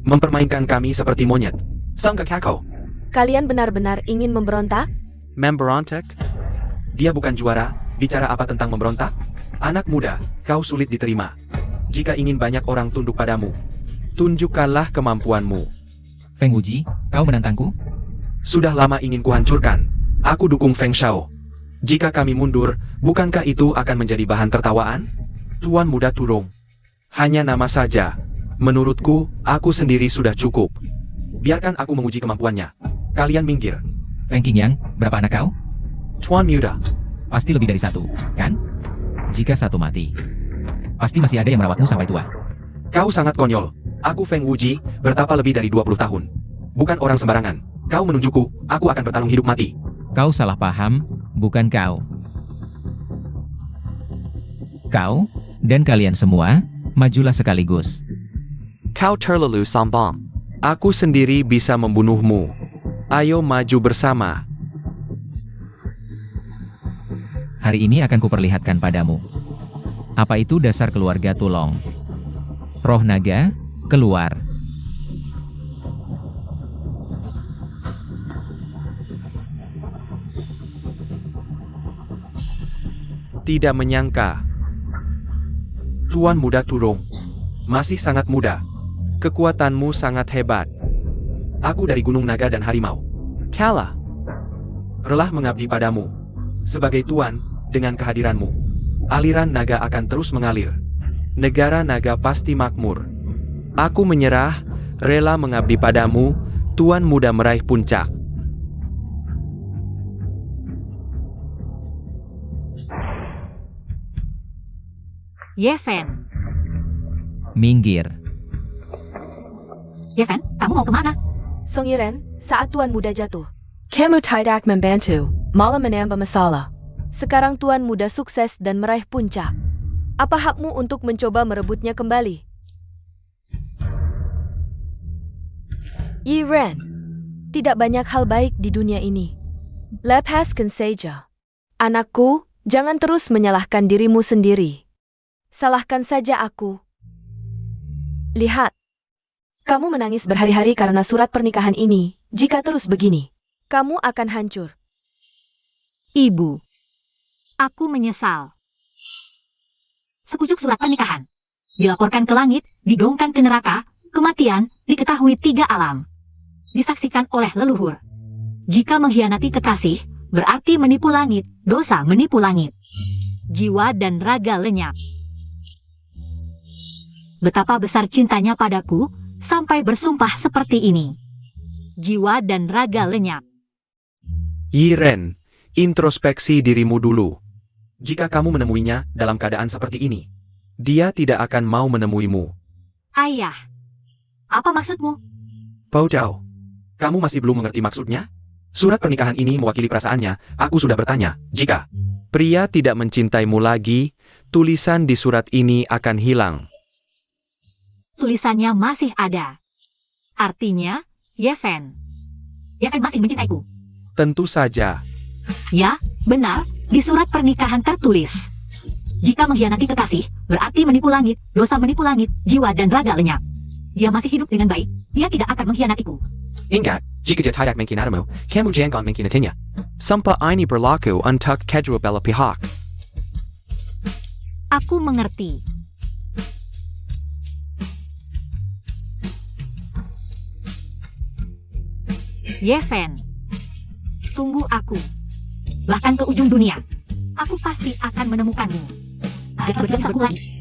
Mempermainkan kami seperti monyet. Sangka kakau. Kalian benar-benar ingin memberontak? Memberontak? Dia bukan juara, bicara apa tentang memberontak? Anak muda, kau sulit diterima. Jika ingin banyak orang tunduk padamu, tunjukkanlah kemampuanmu. Feng Wuji, kau menantangku? Sudah lama ingin kuhancurkan. Aku dukung Feng Shao. Jika kami mundur, bukankah itu akan menjadi bahan tertawaan? Tuan Muda Turong. Hanya nama saja. Menurutku, aku sendiri sudah cukup. Biarkan aku menguji kemampuannya. Kalian minggir. Feng Qingyang, berapa anak kau? Tuan Muda. Pasti lebih dari satu, kan? Jika satu mati, pasti masih ada yang merawatmu sampai tua. Kau sangat konyol. Aku Feng Wuji, bertapa lebih dari 20 tahun. Bukan orang sembarangan. Kau menunjukku, aku akan bertarung hidup mati. Kau salah paham, bukan kau. Kau, dan kalian semua, majulah sekaligus. Kau terlalu sombong. Aku sendiri bisa membunuhmu. Ayo maju bersama. Hari ini akan kuperlihatkan padamu. Apa itu dasar keluarga Tulong? Roh naga, keluar. Tidak menyangka. Tuan Muda Turong. Masih sangat muda. Kekuatanmu sangat hebat. Aku dari Gunung Naga dan Harimau. Kalah. Relah mengabdi padamu. Sebagai tuan, dengan kehadiranmu, aliran naga akan terus mengalir. Negara naga pasti makmur. Aku menyerah, rela mengabdi padamu, Tuan Muda meraih puncak. Yeven. Minggir. Yeven, kamu mau kemana? Song Yiren, saat Tuan Muda jatuh, kamu tidak membantu, malah menambah masalah. Sekarang Tuan Muda sukses dan meraih puncak. Apa hakmu untuk mencoba merebutnya kembali? Yiren, tidak banyak hal baik di dunia ini. Lepaskan saja. Anakku, jangan terus menyalahkan dirimu sendiri. Salahkan saja aku. Lihat, Kamu menangis berhari-hari karena surat pernikahan ini. Jika terus begini, kamu akan hancur. Ibu. Aku menyesal. Sekucuk surat pernikahan. Dilaporkan ke langit, digaungkan ke neraka, kematian, diketahui 3 alam. Disaksikan oleh leluhur. Jika mengkhianati kekasih, berarti menipu langit, dosa menipu langit. Jiwa dan raga lenyap. Betapa besar cintanya padaku, sampai bersumpah seperti ini. Jiwa dan raga lenyap. Yiren, introspeksi dirimu dulu. Jika kamu menemuinya dalam keadaan seperti ini, Dia tidak akan mau menemuimu. Ayah. Apa maksudmu? Bodoh. Kamu masih belum mengerti maksudnya? Surat pernikahan ini mewakili perasaannya. Aku sudah bertanya, jika Pria tidak mencintaimu lagi, tulisan di surat ini akan hilang. Tulisannya masih ada. Artinya, Yeven. Yeven masih mencintaiku. Tentu saja. Ya, benar, di surat pernikahan tertulis. Jika mengkhianati kekasih, berarti menipu langit, dosa menipu langit, jiwa dan raga lenyap. Dia masih hidup dengan baik, dia tidak akan mengkhianatiku. ingat, jika dia tidak mengkhianatimu, kamu jangan mengkhianatinya. Sampai ini berlaku untuk kedua belah pihak. Aku mengerti. Yeven. Tunggu aku. Bahkan ke ujung dunia. Aku pasti akan menemukanmu. Ada bersamaku lagi.